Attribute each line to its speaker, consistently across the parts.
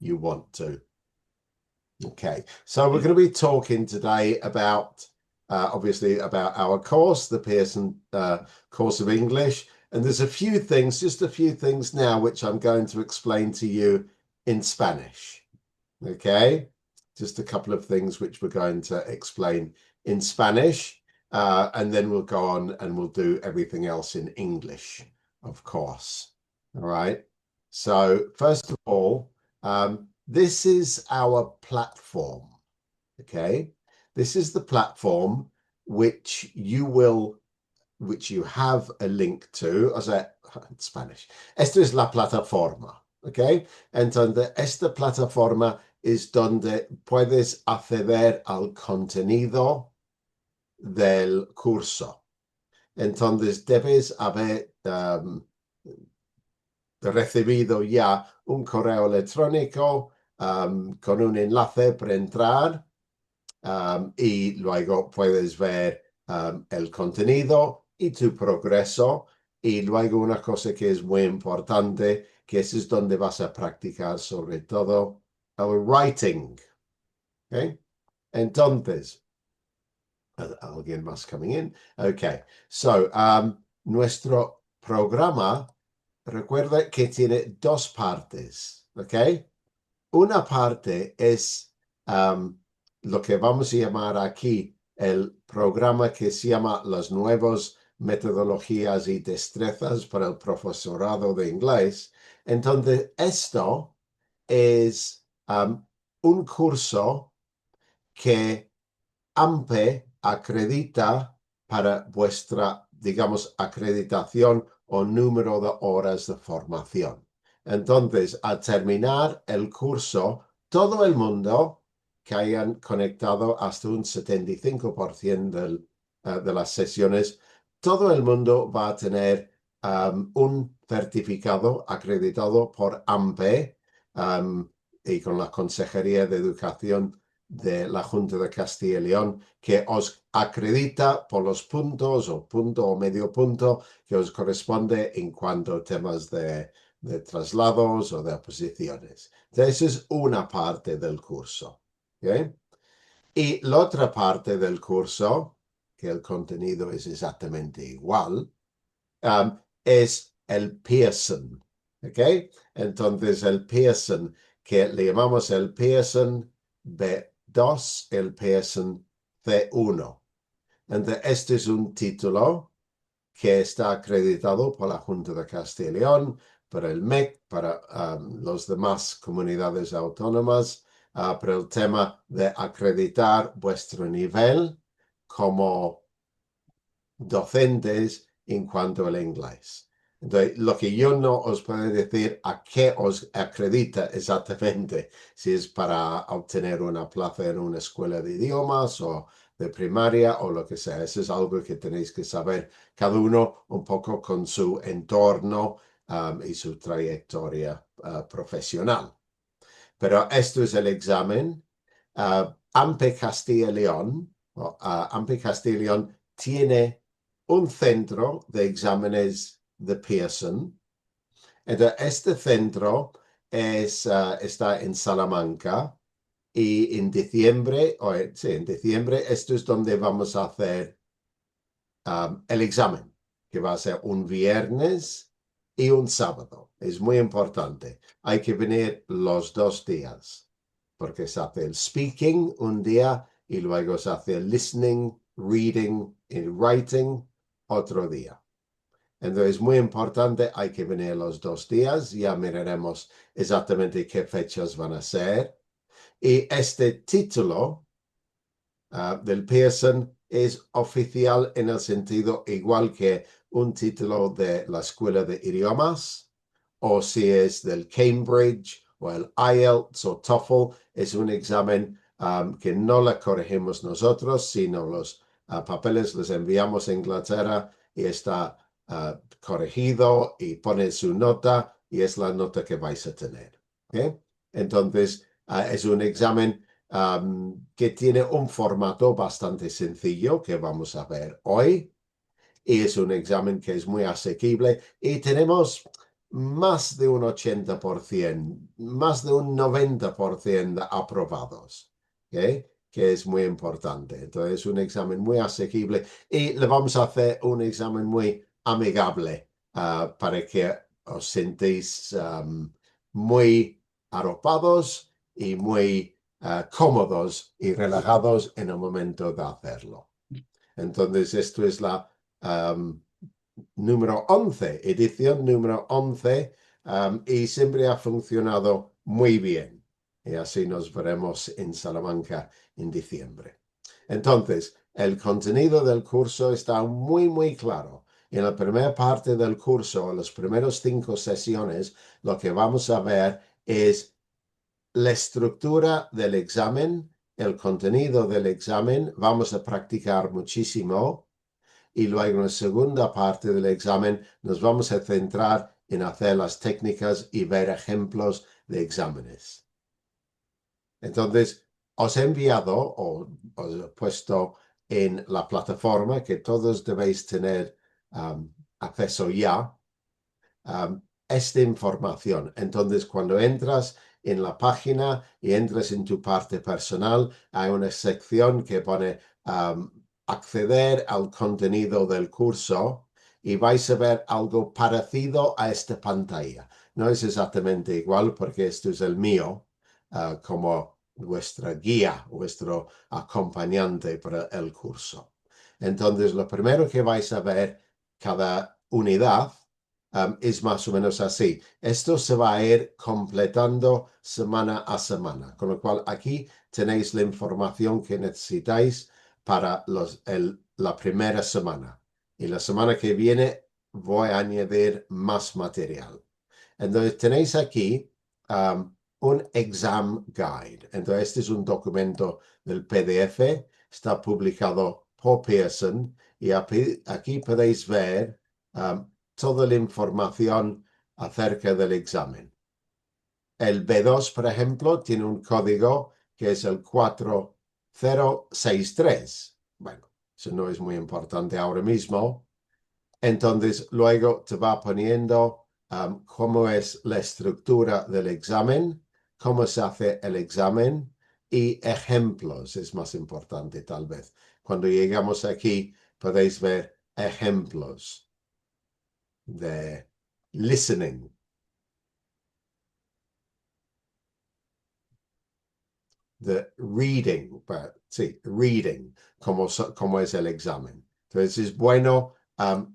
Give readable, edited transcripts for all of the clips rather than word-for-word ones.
Speaker 1: you want to. Okay, so we're going to be talking today about, obviously, about our course, the Pearson course of English. And there's a few things, just a few things now, which I'm going to explain to you in Spanish. Okay, just a couple of things which we're going to explain in Spanish. And then we'll go on and we'll do everything else in English, of course. All right. So first of all, this is our platform, okay? This is the platform which you have a link to, o sea, in Spanish. Esto es la plataforma, okay? Entonces, esta plataforma es donde puedes acceder al contenido del curso. Entonces, debes haber recibido ya un correo electrónico con un enlace para entrar y luego puedes ver el contenido y tu progreso. Y luego una cosa que es muy importante, que es donde vas a practicar sobre todo el writing. ¿Okay? Entonces, alguien más coming in. Okay, so nuestro programa, recuerda que tiene dos partes, ¿ok? Una parte es lo que vamos a llamar aquí el programa que se llama las nuevas metodologías y destrezas para el profesorado de inglés. Entonces, esto es un curso que Anpe acredita para vuestra, digamos, acreditación o número de horas de formación. Entonces, al terminar el curso, todo el mundo que hayan conectado hasta un 75% de las sesiones, todo el mundo va a tener un certificado acreditado por Anpe y con la Consejería de Educación de la Junta de Castilla y León, que os acredita por los puntos o punto o medio punto que os corresponde en cuanto a temas de traslados o de oposiciones. Entonces, esa es una parte del curso. ¿Okay? Y la otra parte del curso, que el contenido es exactamente igual, es el Pearson. ¿Okay? Entonces, el Pearson, que le llamamos el Pearson B2, el Pearson C1. Entonces, este es un título que está acreditado por la Junta de Castilla y León, para el MEC, para las demás comunidades autónomas, para el tema de acreditar vuestro nivel como docentes en cuanto al inglés. Entonces, lo que yo no os puedo decir a qué os acredita exactamente, si es para obtener una plaza en una escuela de idiomas o de primaria o lo que sea. Eso es algo que tenéis que saber cada uno un poco con su entorno y su trayectoria profesional. Pero esto es el examen. Anpe Castilla y León, Anpe Castilla y León tiene un centro de exámenes de Pearson. Entonces, este centro está en Salamanca y en diciembre, en diciembre, esto es donde vamos a hacer el examen, que va a ser un viernes y un sábado. Es muy importante. Hay que venir los 2 días, porque se hace el speaking un día y luego se hace el listening, reading y writing otro día. Entonces es muy importante, hay que venir los 2 días, ya miraremos exactamente qué fechas van a ser. Y este título del Pearson es oficial en el sentido igual que un título de la escuela de idiomas, o si es del Cambridge o el IELTS o TOEFL, es un examen que no la corregimos nosotros, sino los papeles los enviamos a Inglaterra y está corregido y pone su nota y es la nota que vais a tener. ¿Okay? Entonces, es un examen que tiene un formato bastante sencillo que vamos a ver hoy. Y es un examen que es muy asequible y tenemos más de un 80%, más de un 90% aprobados, ¿ok? Que es muy importante. Entonces, es un examen muy asequible y le vamos a hacer un examen muy amigable para que os sentéis muy arropados y muy cómodos y relajados en el momento de hacerlo. Entonces, esto es la número 11, edición número 11, y siempre ha funcionado muy bien. Y así nos veremos en Salamanca en diciembre. Entonces, el contenido del curso está muy, muy claro. En la primera parte del curso, en las primeras 5 sesiones, lo que vamos a ver es la estructura del examen, el contenido del examen. Vamos a practicar muchísimo y luego en la segunda parte del examen nos vamos a centrar en hacer las técnicas y ver ejemplos de exámenes. Entonces, os he enviado o os he puesto en la plataforma que todos debéis tener acceso ya esta información. Entonces, cuando entras en la página y entras en tu parte personal, hay una sección que pone acceder al contenido del curso y vais a ver algo parecido a esta pantalla. No es exactamente igual porque esto es el mío, como vuestra guía, vuestro acompañante para el curso. Entonces, lo primero que vais a ver, cada unidad, es más o menos así. Esto se va a ir completando semana a semana, con lo cual aquí tenéis la información que necesitáis para la primera semana. Y la semana que viene voy a añadir más material. Entonces tenéis aquí un exam guide. Entonces este es un documento del PDF, está publicado por Pearson y aquí podéis ver toda la información acerca del examen. El B2, por ejemplo, tiene un código que es el 4063. Bueno, eso no es muy importante ahora mismo. Entonces, luego te va poniendo cómo es la estructura del examen, cómo se hace el examen y ejemplos es más importante tal vez. Cuando llegamos aquí, podéis ver ejemplos de listening, de reading, sí, reading, como es el examen. Entonces es bueno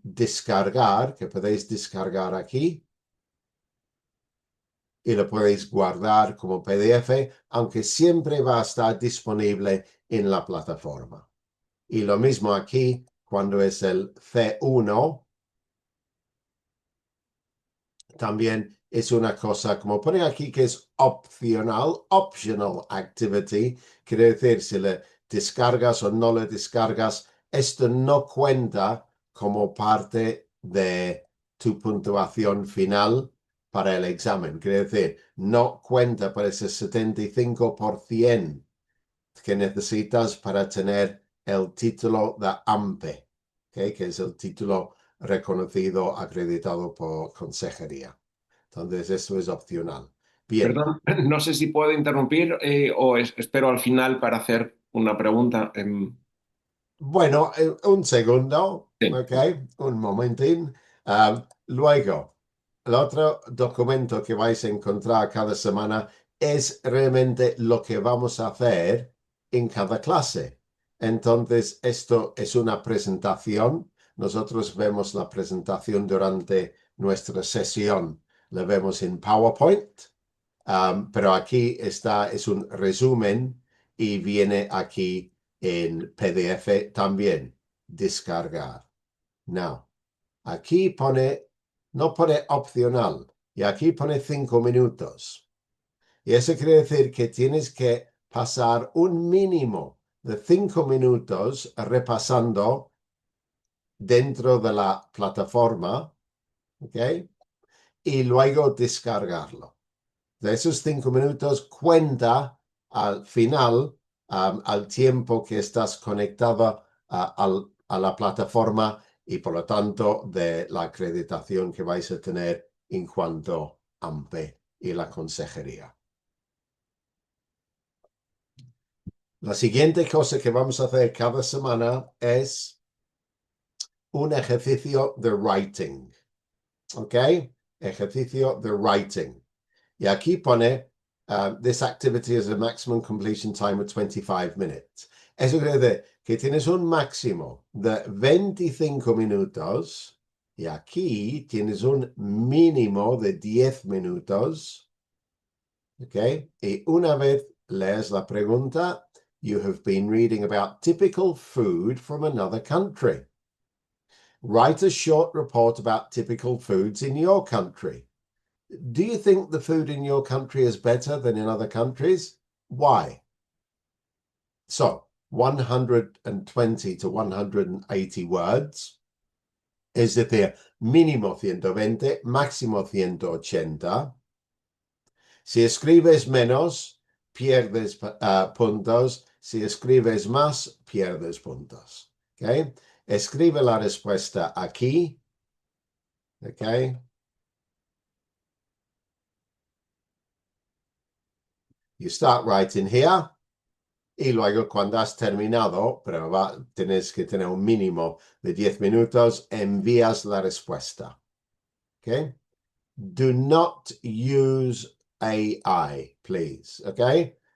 Speaker 1: descargar, que podéis descargar aquí y lo podéis guardar como PDF, aunque siempre va a estar disponible en la plataforma. Y lo mismo aquí, cuando es el C1, también es una cosa, como pone aquí, que es opcional, optional activity, quiere decir si le descargas o no le descargas, esto no cuenta como parte de tu puntuación final para el examen. Quiere decir, no cuenta para ese 75% que necesitas para tener el título de Anpe, ¿okay? Que es el título reconocido, acreditado por consejería. Entonces, eso es opcional. Bien,
Speaker 2: Perdón, no sé si puedo interrumpir o espero al final para hacer una pregunta.
Speaker 1: bueno, un segundo,
Speaker 2: Sí.
Speaker 1: ¿ok? Un momentín. Luego, el otro documento que vais a encontrar cada semana es realmente lo que vamos a hacer en cada clase. Entonces, esto es una presentación. Nosotros vemos la presentación durante nuestra sesión. La vemos en PowerPoint. Pero aquí está, es un resumen y viene aquí en PDF también, descargar. No, aquí pone, no pone opcional y aquí pone 5 minutos. Y eso quiere decir que tienes que pasar un mínimo de 5 minutos repasando dentro de la plataforma, ¿ok? Y luego descargarlo. De esos 5 minutos cuenta al final, al tiempo que estás conectado a la plataforma y por lo tanto de la acreditación que vais a tener en cuanto a Anpe y la consejería. La siguiente cosa que vamos a hacer cada semana es un ejercicio de writing. ¿Ok? Ejercicio de writing. Y aquí pone, this activity has a maximum completion time of 25 minutes. Eso quiere decir que tienes un máximo de 25 minutos y aquí tienes un mínimo de 10 minutos. ¿Ok? Y una vez lees la pregunta, you have been reading about typical food from another country. Write a short report about typical foods in your country. Do you think the food in your country is better than in other countries? Why? So, 120 to 180 words. Es decir, mínimo 120, máximo 180. Si escribes menos, pierdes puntos. Si escribes más, pierdes puntos. ¿Okay? Escribe la respuesta aquí. ¿Okay? You start writing here. Y luego cuando has terminado, pero tienes que tener un mínimo de 10 minutos, envías la respuesta. ¿Ok? Do not use AI, please. ¿Ok?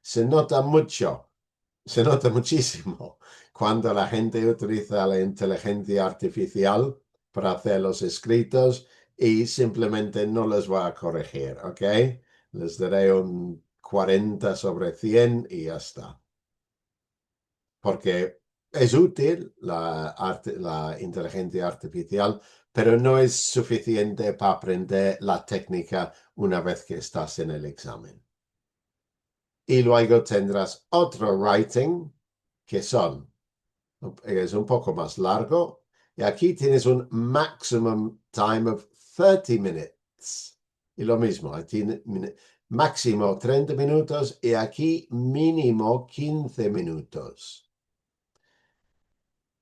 Speaker 1: Se nota muchísimo cuando la gente utiliza la inteligencia artificial para hacer los escritos y simplemente no les voy a corregir. ¿Ok? Les daré un 40 sobre 100 y ya está. Porque es útil la inteligencia artificial, pero no es suficiente para aprender la técnica una vez que estás en el examen. Y luego tendrás otro writing, que es un poco más largo, y aquí tienes un maximum time of 30 minutes. Y lo mismo, aquí máximo 30 minutos y aquí mínimo 15 minutos.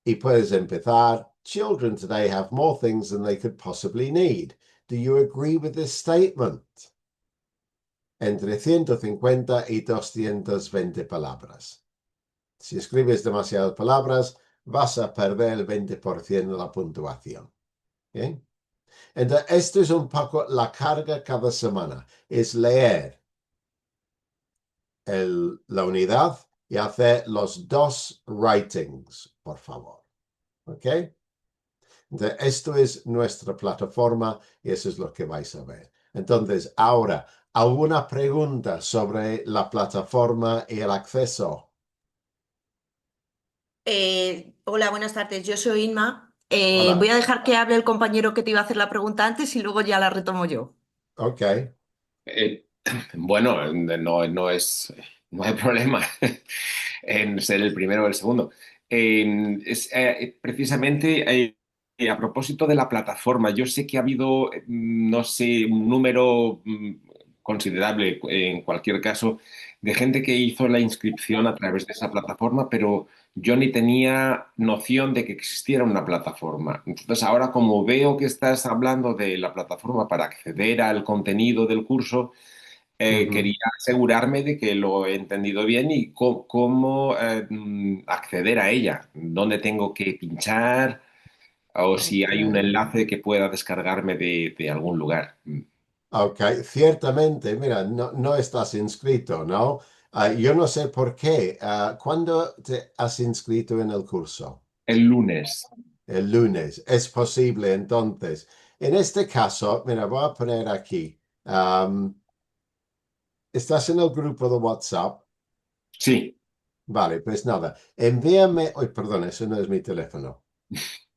Speaker 1: Y puedes empezar. Children today have more things than they could possibly need. Do you agree with this statement? Entre 150 y 220 palabras. Si escribes demasiadas palabras, vas a perder el 20% de la puntuación. ¿Okay? Entonces, esto es un poco la carga cada semana. Es leer la unidad y hacer los dos writings, por favor. ¿Ok? Esto es nuestra plataforma y eso es lo que vais a ver. Entonces, ahora, ¿alguna pregunta sobre la plataforma y el acceso?
Speaker 3: Hola, buenas tardes. Yo soy Inma. Voy
Speaker 1: Hola.
Speaker 3: a dejar que hable el compañero que te iba a hacer la pregunta antes y luego ya la retomo yo.
Speaker 1: Ok.
Speaker 2: Eh, bueno, no hay problema en ser el primero o el segundo. Precisamente a propósito de la plataforma, yo sé que ha habido, no sé, un número considerable, en cualquier caso, de gente que hizo la inscripción a través de esa plataforma, pero yo ni tenía noción de que existiera una plataforma. Entonces, ahora como veo que estás hablando de la plataforma para acceder al contenido del curso,
Speaker 1: Ujú.
Speaker 2: quería asegurarme de que lo he entendido bien y cómo acceder a ella, dónde tengo que pinchar o si
Speaker 3: Ok.
Speaker 2: hay un enlace que pueda descargarme de algún lugar.
Speaker 1: Ok, ciertamente, mira, no estás inscrito, ¿no? Yo no sé por qué. ¿Cuándo te has inscrito en el curso?
Speaker 2: El lunes.
Speaker 1: El lunes. Es posible, entonces. En este caso, mira, voy a poner aquí. ¿Estás en el grupo de WhatsApp?
Speaker 2: Sí.
Speaker 1: Vale, pues nada. Envíame. Ay, perdón, eso no es mi teléfono.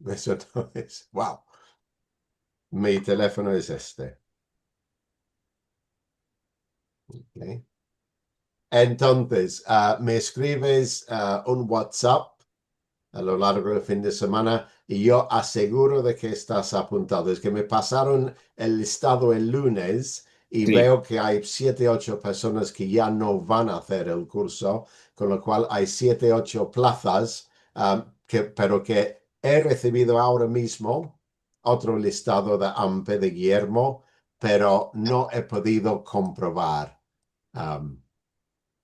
Speaker 1: Eso no es. Wow. Mi teléfono es este. Ok. Entonces, me escribes un WhatsApp a lo largo del fin de semana y yo aseguro de que estás apuntado. Es que me pasaron el listado el lunes y
Speaker 2: Sí.
Speaker 1: veo que hay 7, 8 personas que ya no van a hacer el curso, con lo cual hay 7, 8 plazas, pero que he recibido ahora mismo otro listado de Anpe de Guillermo pero no he podido comprobar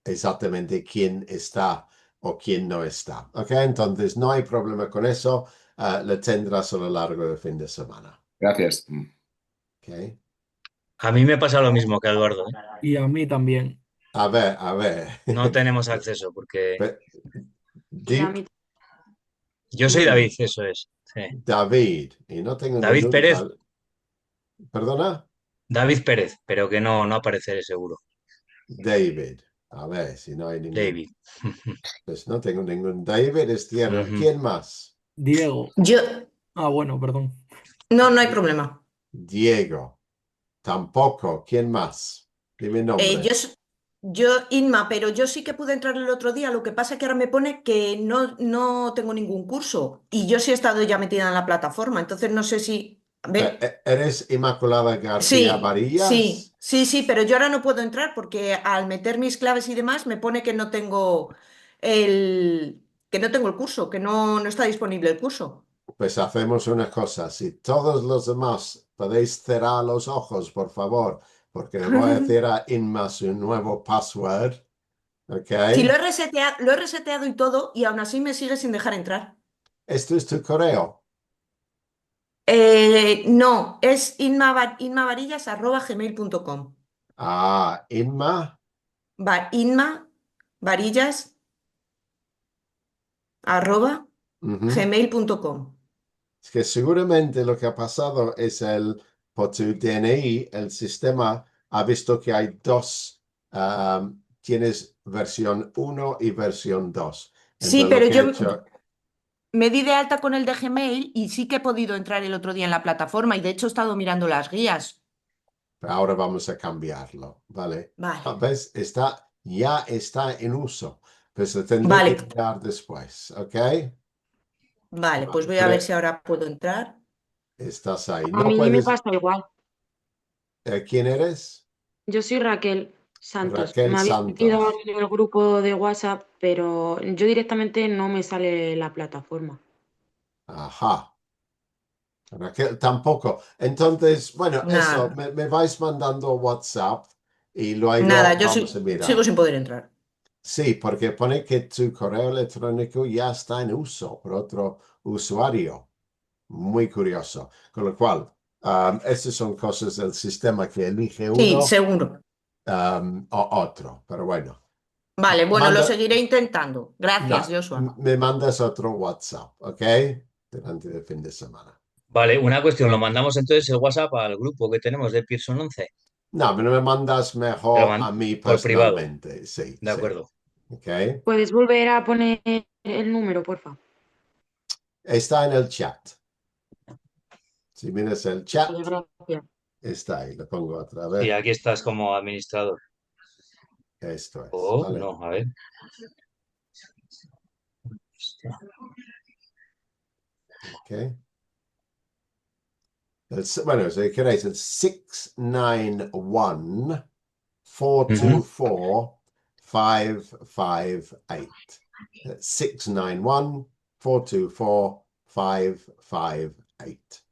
Speaker 1: exactamente quién está o quién no está. ¿Ok? Entonces no hay problema con eso. Lo tendrás a lo largo del fin de semana.
Speaker 2: Gracias.
Speaker 1: ¿Ok?
Speaker 4: A mí me pasa lo mismo que a Eduardo, ¿eh?
Speaker 5: Y a mí también.
Speaker 1: A ver, a ver.
Speaker 4: No tenemos acceso porque
Speaker 1: Pe-
Speaker 6: Y a
Speaker 1: Deep,
Speaker 6: mí
Speaker 4: yo soy
Speaker 1: mm,
Speaker 4: David, eso es. Sí.
Speaker 1: David, y no tengo
Speaker 4: David
Speaker 1: ningún
Speaker 4: Pérez,
Speaker 1: tal. ¿Perdona?
Speaker 4: David Pérez, pero que no apareceré seguro.
Speaker 1: David. A ver, si no hay ningún.
Speaker 4: David.
Speaker 1: Pues no tengo ningún. David es tierra.
Speaker 4: Ujú.
Speaker 1: ¿Quién más?
Speaker 5: Diego.
Speaker 3: Yo,
Speaker 5: Ah, bueno, perdón.
Speaker 3: no hay problema.
Speaker 1: Diego. Tampoco. ¿Quién más? Dime
Speaker 3: Eh, yo,
Speaker 1: nombre.
Speaker 3: s- yo, Inma, pero yo sí que pude entrar el otro día. Lo que pasa es que ahora me pone que no tengo ningún curso. Y yo sí he estado ya metida en la plataforma. Entonces no sé si. ¿Ve?
Speaker 1: ¿Eres Inmaculada García Varillas?
Speaker 3: Sí, pero yo ahora no puedo entrar porque al meter mis claves y demás me pone que no tengo el curso, que no está disponible el curso.
Speaker 1: Pues hacemos una cosa. Si todos los demás podéis cerrar los ojos, por favor, porque le voy a decir a Inma su nuevo password. ¿Ok?
Speaker 3: Si lo he reseteado y todo, y aún así me sigue sin dejar entrar.
Speaker 1: Esto es tu correo.
Speaker 3: No, es inmavarillas@gmail.com.
Speaker 1: Ah, Inma. Ujú.
Speaker 3: Inmavarillas@gmail.com.
Speaker 1: Es que seguramente lo que ha pasado es por tu DNI, el sistema ha visto que hay dos, tienes versión uno y versión 2.
Speaker 3: Sí,
Speaker 1: Entonces lo
Speaker 3: pero
Speaker 1: que he
Speaker 3: yo
Speaker 1: hecho,
Speaker 3: me di de alta con el de Gmail y sí que he podido entrar el otro día en la plataforma y de hecho he estado mirando las guías.
Speaker 1: ahora vamos a cambiarlo, ¿vale?
Speaker 3: Vale,
Speaker 1: ¿Ves? Ya está en uso, pues lo tendré que
Speaker 3: vale,
Speaker 1: mirar después, ¿ok?
Speaker 3: vale, pues
Speaker 1: Vale,
Speaker 3: voy a ver si ahora puedo entrar.
Speaker 1: estás ahí.
Speaker 6: a
Speaker 1: No
Speaker 6: mí me
Speaker 1: puedes,
Speaker 6: pasa igual.
Speaker 1: ¿quién eres?
Speaker 6: Yo soy Raquel Santos.
Speaker 1: Raquel
Speaker 6: Me había metido
Speaker 1: Santos.
Speaker 6: en el grupo de WhatsApp, pero yo directamente no me sale la plataforma.
Speaker 1: Ajá. Raquel, tampoco. Entonces, bueno, eso,
Speaker 3: Nada,
Speaker 1: me vais mandando WhatsApp y luego
Speaker 3: nada,
Speaker 1: vamos a
Speaker 3: sigo
Speaker 1: mirar.
Speaker 3: sin poder entrar.
Speaker 1: Sí, porque pone que tu correo electrónico ya está en uso por otro usuario. Muy curioso. Con lo cual, estas son cosas del sistema que elige
Speaker 3: Sí,
Speaker 1: uno
Speaker 3: seguro.
Speaker 1: o otro. Pero bueno,
Speaker 3: Vale, bueno, lo
Speaker 1: manda,
Speaker 3: seguiré intentando. Gracias,
Speaker 1: no,
Speaker 3: Joshua.
Speaker 1: me mandas otro WhatsApp, ¿ok? Durante el fin de semana.
Speaker 4: Vale, una cuestión, lo mandamos entonces el WhatsApp al grupo que tenemos de Pearson 11.
Speaker 1: No, pero me mandas
Speaker 4: Te lo
Speaker 1: mejor a mí
Speaker 4: por privado,
Speaker 1: personalmente. Sí,
Speaker 4: de
Speaker 1: sí.
Speaker 4: acuerdo.
Speaker 1: Ok.
Speaker 6: ¿Puedes volver a poner el número, porfa?
Speaker 1: Está en el chat. Si miras el
Speaker 6: Vale,
Speaker 1: chat,
Speaker 6: gracias.
Speaker 1: está ahí. Lo pongo otra
Speaker 4: Sí,
Speaker 1: vez.
Speaker 4: aquí estás como administrador.
Speaker 1: Esto es,
Speaker 4: Oh,
Speaker 1: ¿vale?
Speaker 4: no, a ver.
Speaker 1: Ok. Bueno, si queréis, el 691
Speaker 4: Ujú.
Speaker 1: 424 558. 691 424 558.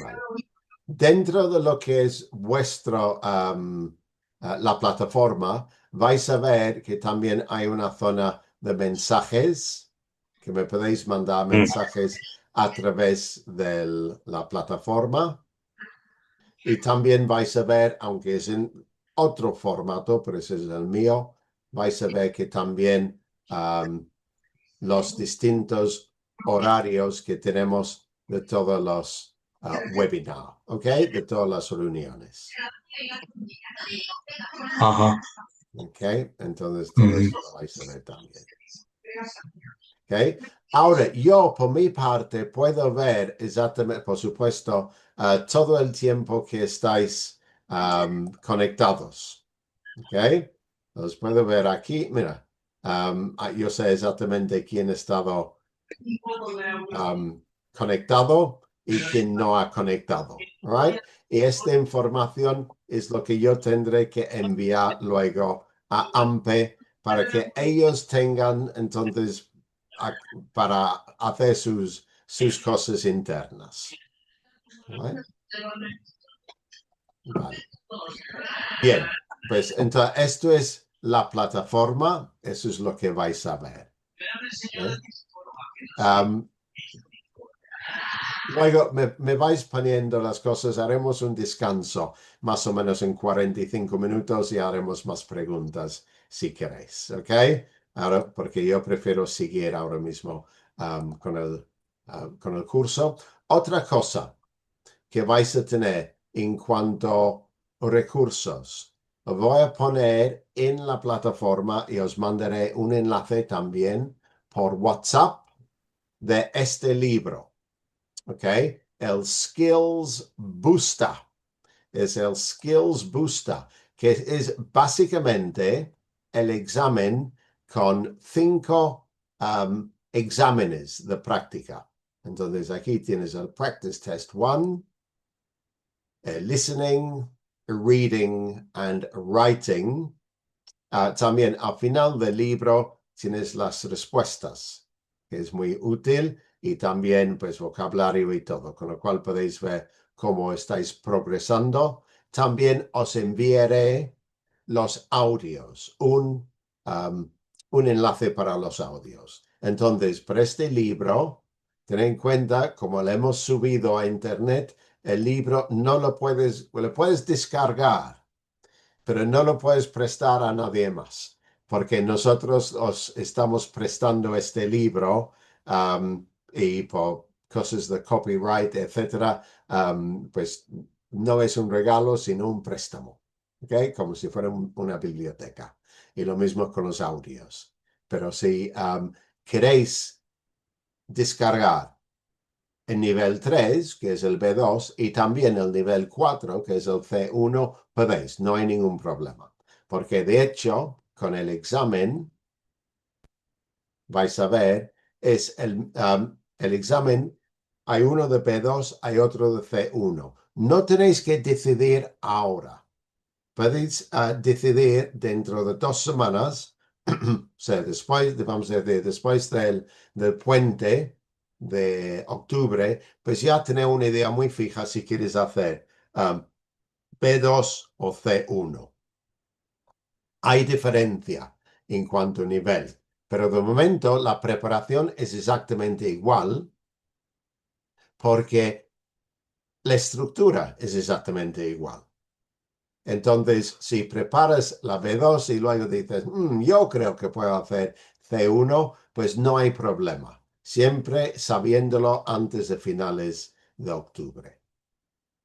Speaker 1: Vale. Dentro de lo que es la plataforma, vais a ver que también hay una zona de mensajes, que me podéis mandar
Speaker 4: Mm.
Speaker 1: mensajes a través de la plataforma. Y también vais a ver, aunque es en otro formato, pero ese es el mío, vais a ver que también los distintos horarios que tenemos de todos los webinars, ¿ok? De todas las reuniones,
Speaker 4: Ajá.
Speaker 1: ¿ok? Entonces todo
Speaker 4: Ujú.
Speaker 1: eso lo vais a ver también, ¿ok? Ahora, yo por mi parte puedo ver exactamente, por supuesto, todo el tiempo que estáis conectados, ¿ok? Los puedo ver aquí, mira, yo sé exactamente quién ha estado conectado y quién no ha conectado. Right? Y esta información es lo que yo tendré que enviar luego a Ampe para que ellos tengan entonces para hacer sus cosas internas. ¿Vale? Vale. Bien, pues entonces esto es la plataforma, eso es lo que vais a ver. ¿Eh? Luego me vais poniendo las cosas, haremos un descanso más o menos en 45 minutos y haremos más preguntas si queréis, ¿ok? Ahora, porque yo prefiero seguir ahora mismo con el curso. Otra cosa que vais a tener en cuanto a recursos, os voy a poner en la plataforma y os mandaré un enlace también por WhatsApp de este libro. ¿Ok? El Skills Booster. Es el Skills Booster, que es básicamente el examen con 5 exámenes de práctica. Entonces aquí tienes el Practice Test 1, Listening, Reading and Writing. También al final del libro tienes las respuestas, que es muy útil, y también pues vocabulario y todo, con lo cual podéis ver cómo estáis progresando. También os enviaré los audios, un enlace para los audios. Entonces, para este libro, ten en cuenta, como lo hemos subido a internet, el libro no lo puedes descargar, pero no lo puedes prestar a nadie más, porque nosotros os estamos prestando este libro y por cosas de copyright, etcétera, pues no es un regalo, sino un préstamo, ¿ok? Como si fuera una biblioteca. Y lo mismo con los audios. Pero si queréis descargar el nivel 3, que es el B2, y también el nivel 4, que es el C1, podéis, no hay ningún problema. Porque de hecho, con el examen, vais a ver, es el examen, hay uno de B2, hay otro de C1. No tenéis que decidir ahora. Podéis decidir dentro de 2 semanas, o sea, después, vamos a decir, después del puente de octubre, pues ya tener una idea muy fija si quieres hacer B2 o C1. Hay diferencia en cuanto a nivel, pero de momento la preparación es exactamente igual porque la estructura es exactamente igual. Entonces, si preparas la B2 y luego dices, yo creo que puedo hacer C1, pues no hay problema. Siempre sabiéndolo antes de finales de octubre.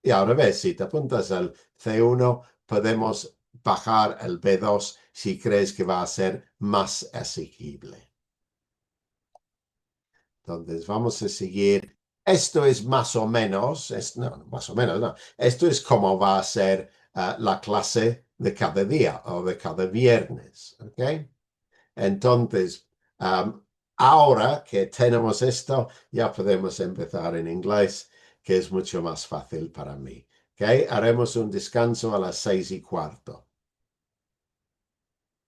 Speaker 1: Y ahora ves, si te apuntas al C1, podemos bajar el B2 si crees que va a ser más asequible. Entonces, vamos a seguir. Esto es más o menos, no, más o menos, no. Esto es como va a ser la clase de cada día o de cada viernes, ¿ok? Entonces, ahora que tenemos esto, ya podemos empezar en inglés, que es mucho más fácil para mí, ¿ok? Haremos un descanso a las 6:15.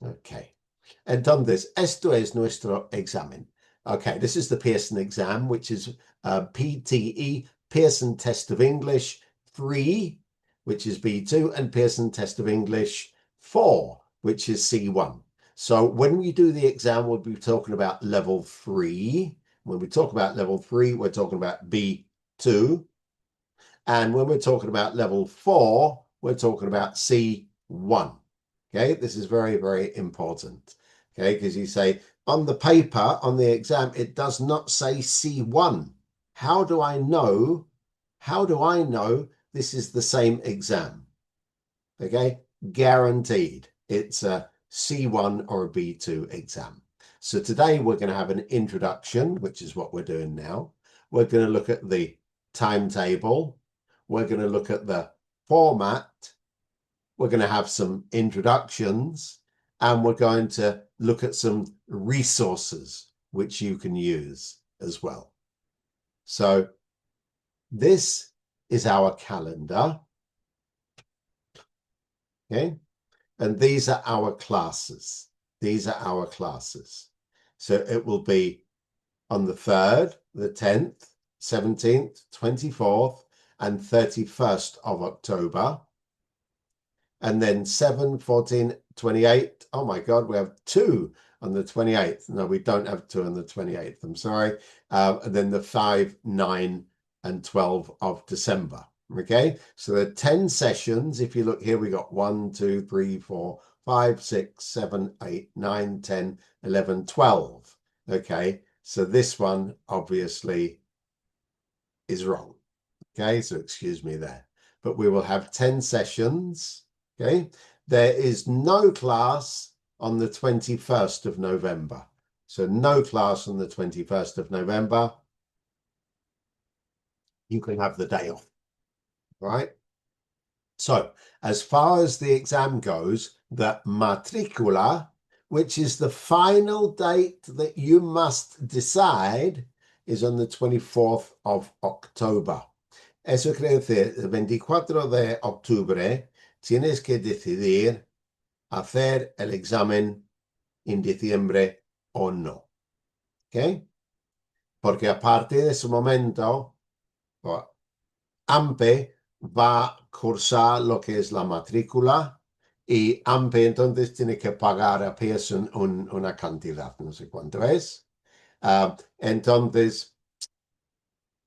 Speaker 1: Ok. Entonces, esto es nuestro examen. Okay, this is the Pearson exam, which is PTE, Pearson Test of English 3, which is B2, and Pearson Test of English 4, which is C1. So when we do the exam, we'll be talking about level 3. When we talk about level 3, we're talking about B2. And when we're talking about level 4, we're talking about C1. Okay, this is very, very important. Okay, because you say, on the paper, on the exam, it does not say C1. How do I know? How do I know this is the same exam? Okay, guaranteed. It's a C1 or a B2 exam. So today we're going to have an introduction, which is what we're doing now. We're going to look at the timetable. We're going to look at the format. We're going to have some introductions, and we're going to look at some resources which you can use as well. So this is our calendar. Okay. And these are our classes. These are our classes. So it will be on the 3rd, the 10th, 17th, 24th, and 31st of October. And then 7, 14, 28. Oh my God, we have 2 on the 28th. No, we don't have 2 on the 28th. I'm sorry. And then the 5, 9, and 12 of December. Okay, so there are 10 sessions. If you look here, we got 1, 2, 3, 4, 5, 6, 7, 8, 9, 10, 11, 12. Okay, so this one obviously is wrong. Okay, so excuse me there. But we will have 10 sessions. Okay, there is no class on the 21st of November. So no class on the 21st of November. You can have the day off, right? So as far as the exam goes, the matricula, which is the final date that you must decide, is on the 24th of October. Eso quiere decir, el 24 de octubre tienes que decidir hacer el examen en diciembre o no. ¿Ok? Porque a partir de ese momento, Anpe va a cursar lo que es la matrícula y Anpe entonces tiene que pagar a Pearson una cantidad, no sé cuánto es. Entonces,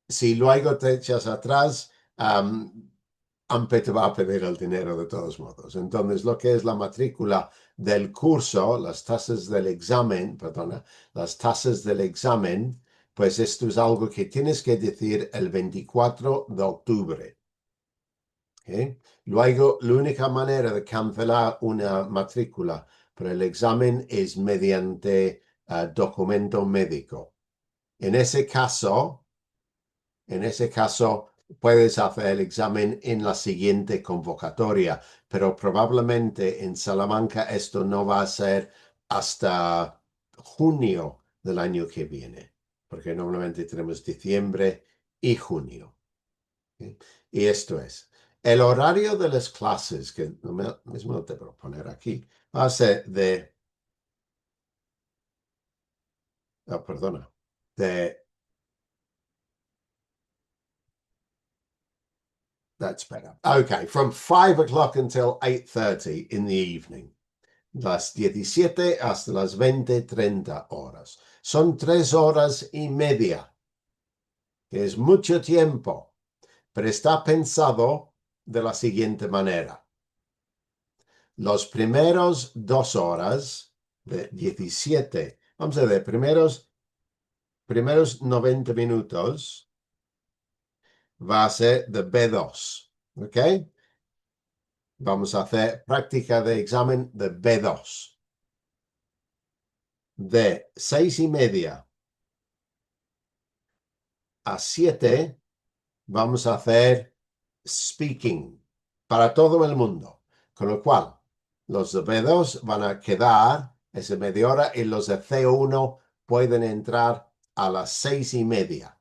Speaker 1: si luego te echas atrás, Anpe te va a pedir el dinero de todos modos. Entonces, lo que es la matrícula del curso, las tasas del examen, perdona, las tasas del examen, pues esto es algo que tienes que decir el 24 de octubre. ¿Okay? Luego, la única manera de cancelar una matrícula para el examen es mediante documento médico. En ese caso, puedes hacer el examen en la siguiente convocatoria, pero probablemente en Salamanca esto no va a ser hasta junio del año que viene, porque normalmente tenemos diciembre y junio. ¿Okay? Y esto es, el horario de las clases, que mismo te voy a poner aquí, va a ser de, perdona, that's better. Okay, from 5 o'clock until 8:30 in the evening. Las 17 hasta las 20:30 horas. Son 3 horas y media, que es mucho tiempo, pero está pensado de la siguiente manera. Los primeros 2 horas de 17, vamos a ver, primeros 90 minutos va a ser de B2, ¿ok? Vamos a hacer práctica de examen de B2. De 6:30 a 7 vamos a hacer speaking para todo el mundo. Con lo cual, los de B2 van a quedar esa media hora y los de C1 pueden entrar a las 6:30.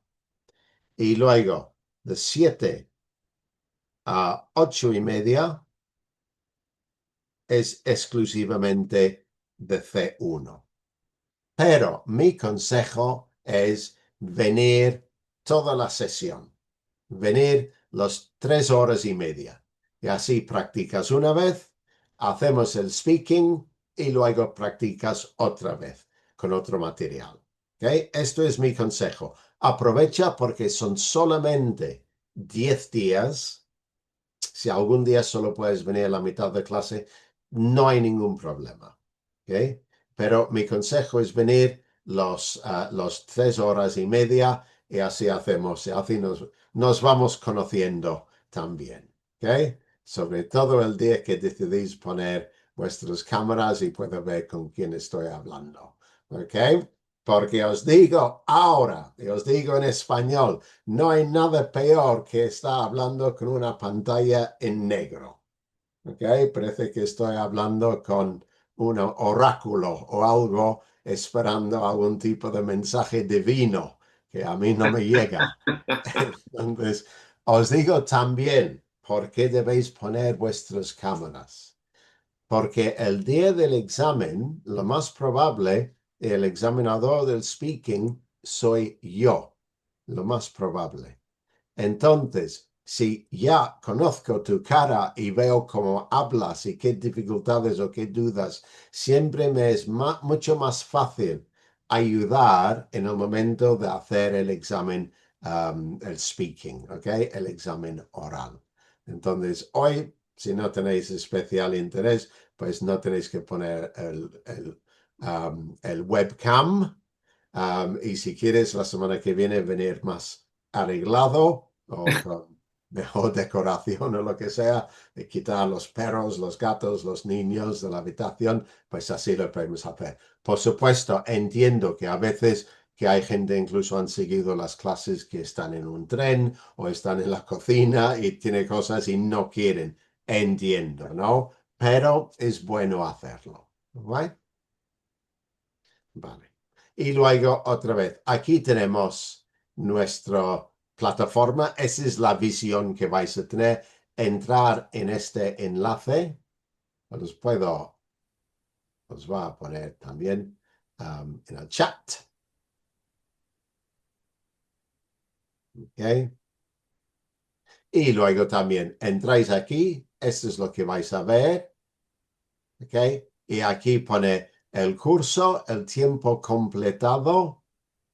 Speaker 1: Y luego, de 7 a 8:30 es exclusivamente de C1. Pero mi consejo es venir toda la sesión, venir las 3 horas y media. Y así practicas una vez, hacemos el speaking y luego practicas otra vez con otro material. ¿Okay? Esto es mi consejo. Aprovecha porque son solamente 10 días. Si algún día solo puedes venir a la mitad de clase, no hay ningún problema. ¿Okay? Pero mi consejo es venir los 3 horas y media y así hacemos, y así nos vamos conociendo también. ¿Okay? Sobre todo el día que decidís poner vuestras cámaras y puedo ver con quién estoy hablando. ¿Ok? Porque os digo ahora, y os digo en español, no hay nada peor que estar hablando con una pantalla en negro. ¿Ok? Parece que estoy hablando con un oráculo o algo esperando algún tipo de mensaje divino que a mí no me llega. Entonces, os digo también por qué debéis poner vuestras cámaras. Porque el día del examen, lo más probable, el examinador del speaking soy yo. lo más probable. Entonces, si ya conozco tu cara y veo cómo hablas y qué dificultades o qué dudas, siempre me es mucho más fácil ayudar en el momento de hacer el examen, el speaking, ¿ok? El examen oral. Entonces, hoy, si no tenéis especial interés, pues no tenéis que poner el webcam. Y si quieres, la semana que viene venir más arreglado o con mejor decoración o lo que sea, de quitar los perros, los gatos, los niños de la habitación, pues así lo podemos hacer. Por supuesto, entiendo que a veces que hay gente, incluso han seguido las clases que están en un tren o están en la cocina y tiene cosas y no quieren. Entiendo, ¿no? Pero es bueno hacerlo. ¿Vale? Vale. Y luego otra vez, aquí tenemos nuestra plataforma. Esa es la visión que vais a tener. Entrar en este enlace. Os va a poner también en el chat. ¿Okay? Y luego también entráis aquí. Esto es lo que vais a ver. ¿Okay? Y aquí pone el curso, el tiempo completado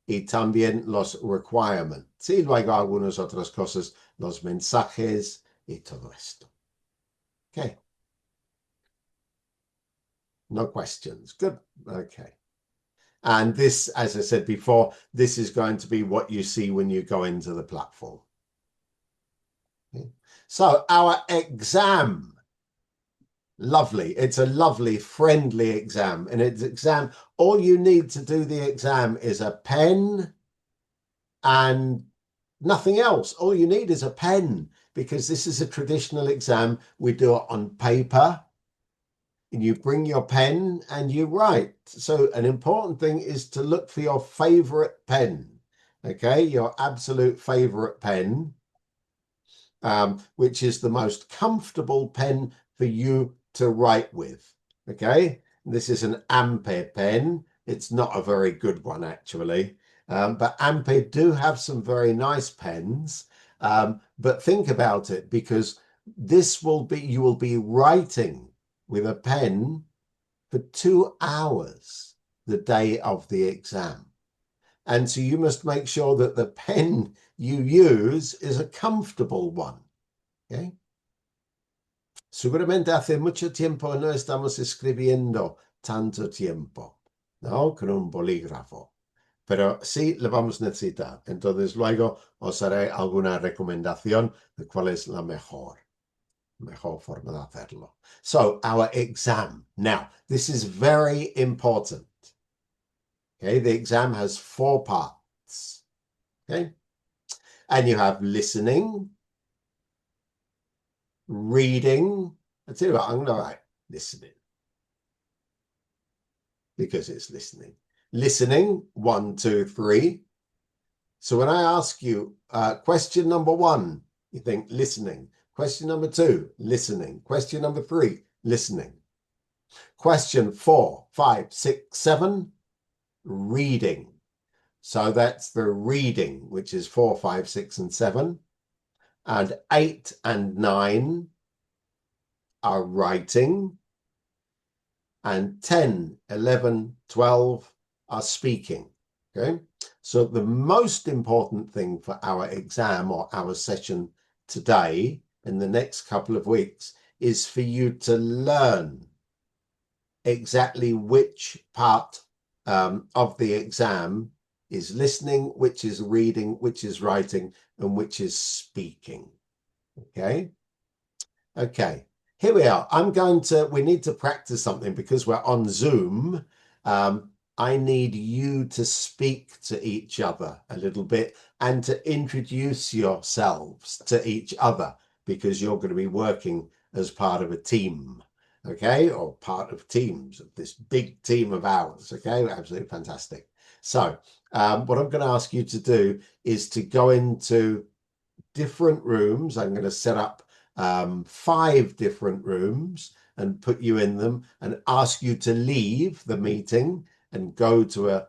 Speaker 1: y también los requirements. Y luego algunas otras cosas, los mensajes y todo esto. Okay. No questions. Good. Okay. And this, as I said before, this is going to be what you see when you go into the platform. Okay. So our exam. Lovely. It's a lovely, friendly exam. And it's exam. All you need to do the exam is a pen and nothing else. All you need is a pen, because this is a traditional exam. We do it on paper. And you bring your pen and you write. So an important thing is to look for your favorite pen. Okay, your absolute favorite pen, which is the most comfortable pen for you to write with. Okay, this is an Anpe pen. It's not a very good one, actually. But Anpe do have some very nice pens. But think about it, because this will be, you will be writing with a pen for 2 hours the day of the exam. And so you must make sure that the pen you use is a comfortable one. Okay? Seguramente hace mucho tiempo no estamos escribiendo tanto tiempo, ¿no? Con un bolígrafo. Pero sí lo vamos a necesitar. Entonces luego os haré alguna recomendación de cuál es la mejor forma de hacerlo. So our exam. Now, this is very important. Okay, the exam has 4 parts. Okay, and you have listening, reading. I tell you what, I'm going to write listening, because it's listening. Listening, 1, 2, 3. So when I ask you question number 1, you think listening. Question number 2, listening. Question number 3, listening. Question 4, 5, 6, 7, reading. So that's the reading, which is 4, 5, 6, and 7. And 8 and 9 are writing. And 10, 11, 12 are speaking. Okay, so the most important thing for our exam or our session today in the next couple of weeks is for you to learn exactly which part of the exam is listening, which is reading, which is writing, and which is speaking. Okay. Okay. Here we are. We need to practice something because we're on Zoom. I need you to speak to each other a little bit and to introduce yourselves to each other, because you're going to be working as part of a team, okay, or part of teams of this big team of ours, okay, absolutely fantastic. So what I'm going to ask you to do is to go into different rooms. I'm going to set up 5 different rooms and put you in them and ask you to leave the meeting and go to a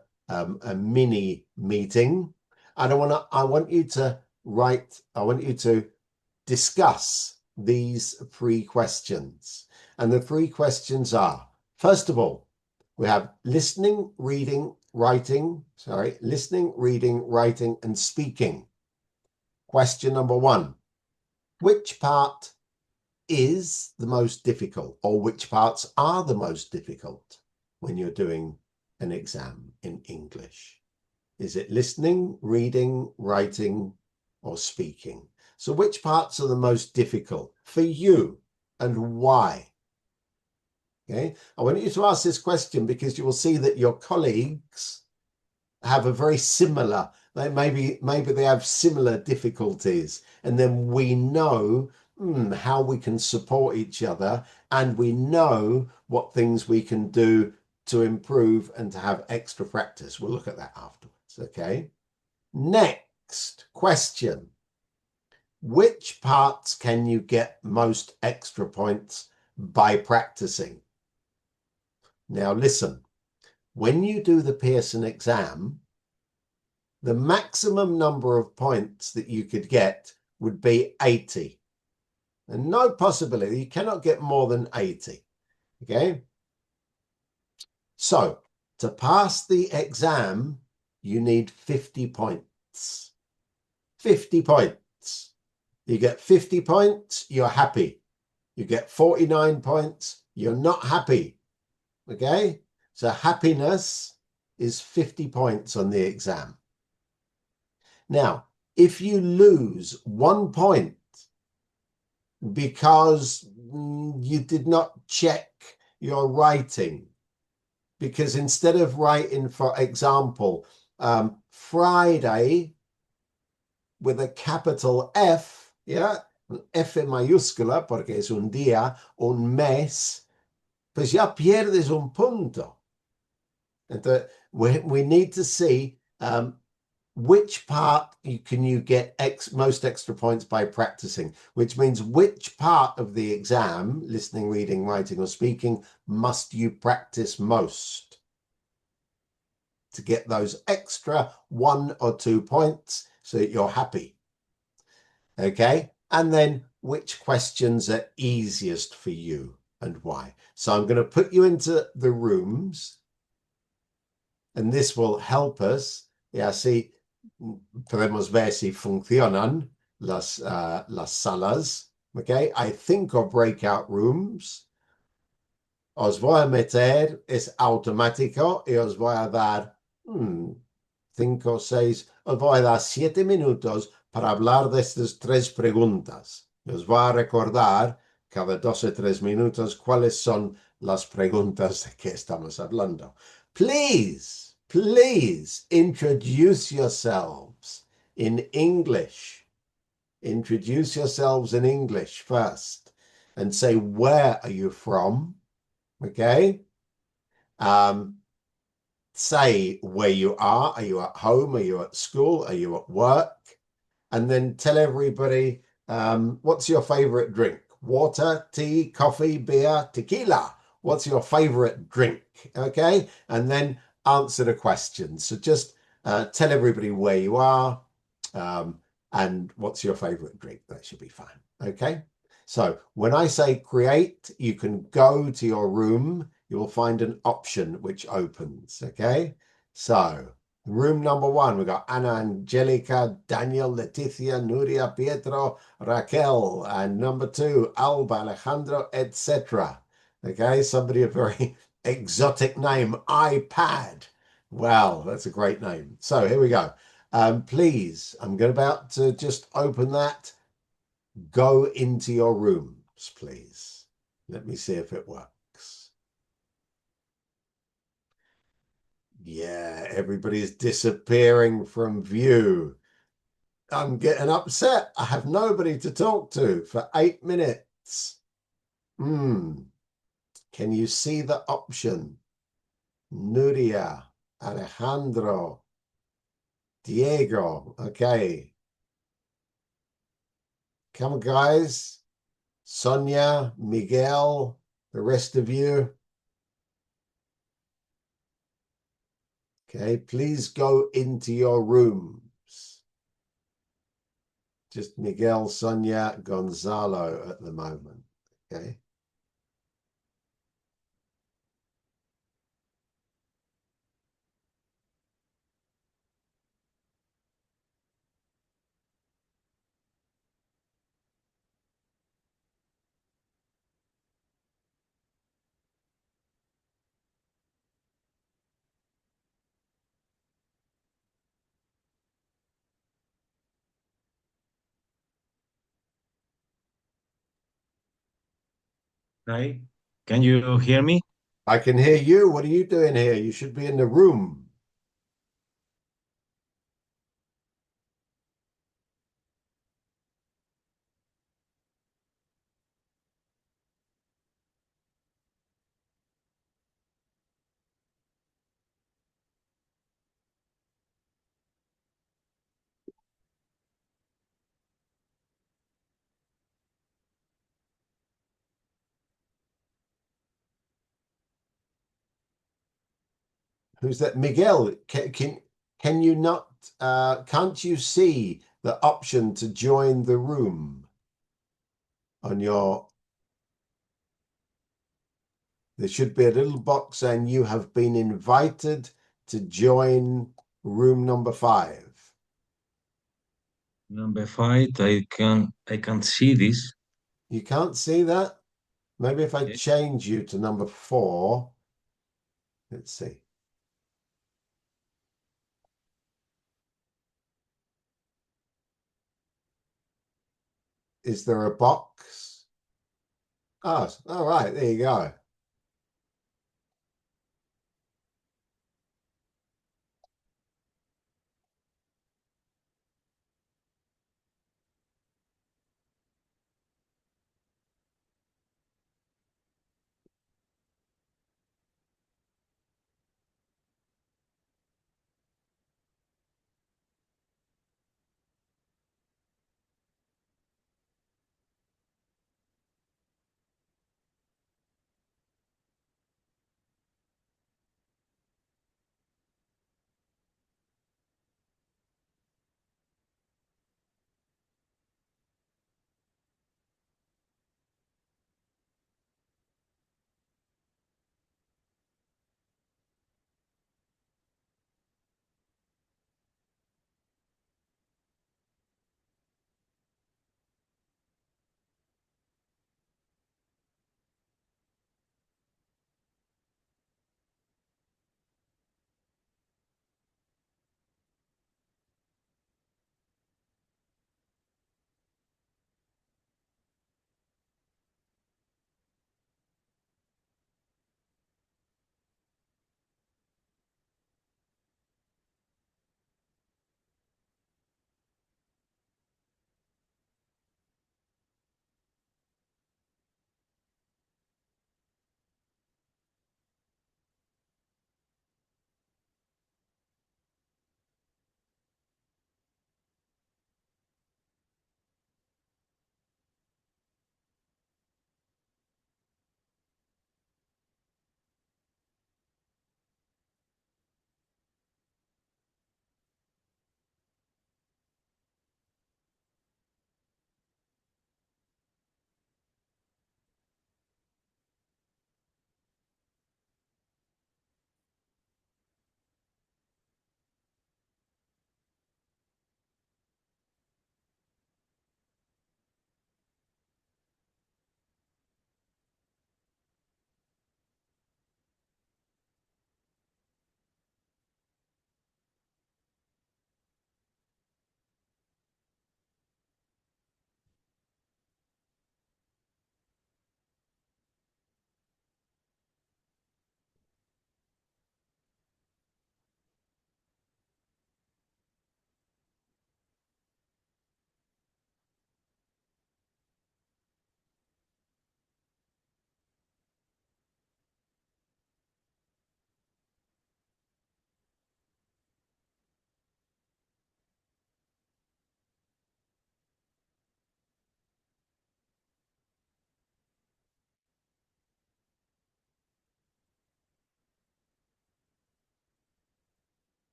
Speaker 1: mini meeting. And I want you to discuss these 3 questions. And the 3 questions are, first of all, we have listening, reading, writing, and speaking. Question number 1, which part is the most difficult, or which parts are the most difficult when you're doing an exam in English? Is it listening, reading, writing, or speaking? So which parts are the most difficult for you and why? Okay, I want you to ask this question because you will see that your colleagues have a very similar, maybe they have similar difficulties, and then we know how we can support each other, and we know what things we can do to improve and to have extra practice. We'll look at that afterwards. Okay, next question. Which parts can you get most extra points by practicing? Now listen, when you do the Pearson exam, the maximum number of points that you could get would be 80. And no possibility, you cannot get more than 80. Okay? So, to pass the exam, you need 50 points. 50 points. You get 50 points, you're happy. You get 49 points, you're not happy. Okay? So happiness is 50 points on the exam. Now, if you lose 1 point because you did not check your writing, because instead of writing, for example, Friday with a capital F, yeah, F mayúscula, porque es un día, un mes, pues ya pierdes un punto. Entonces, we need to see which part can you get most extra points by practicing, which means which part of the exam, listening, reading, writing, or speaking, must you practice most to get those extra 1 or 2 points so that you're happy. Okay, and then which questions are easiest for you and why. So I'm going to put you into the rooms, and this will help us. Y así podemos ver si funcionan las salas. Okay, hay 5 breakout rooms. Os voy a meter, es automático, y os voy a dar 5 o 6, os voy a dar 7 minutos para hablar de estas 3 preguntas. Os voy a recordar cada 2 o 3 minutos cuáles son las preguntas de que estamos hablando. Please introduce yourselves in English. Introduce yourselves in English first and say, where are you from? Okay. Say where you are. Are you at home? Are you at school? Are you at work? And then tell everybody, what's your favorite drink? Water, tea, coffee, beer, tequila. What's your favorite drink? Okay. And then answer the questions. So just tell everybody where you are and what's your favorite drink. That should be fine. Okay. So when I say create, you can go to your room. You will find an option which opens. Okay. So room number 1, we've got Anna, Angelica, Daniel, Leticia, Nuria, Pietro, Raquel, and number 2, Alba, Alejandro, etc. Okay, somebody a very exotic name, iPad. Wow, that's a great name. So here we go. Please, I'm about to just open that. Go into your rooms, please. Let me see if it works. Yeah, everybody's disappearing from view. I'm getting upset. I have nobody to talk to for 8 minutes. Can you see the option? Nuria, Alejandro, Diego. Okay. Come on, guys. Sonia, Miguel, the rest of you. Okay, please go into your rooms. just Miguel, Sonia, Gonzalo at the moment. Okay.
Speaker 7: Hi, can you hear me?
Speaker 1: I can hear you. What are you doing here? You should be in the room. Who's that? Miguel, can you not can't you see the option to join the room on your there should be a little box saying you have been invited to join room number 5.
Speaker 7: Number 5, I can see this.
Speaker 1: You can't see that? Maybe if I
Speaker 7: Eh,
Speaker 1: change you to number 4, let's see. Is there a box? Oh, all right, there you go.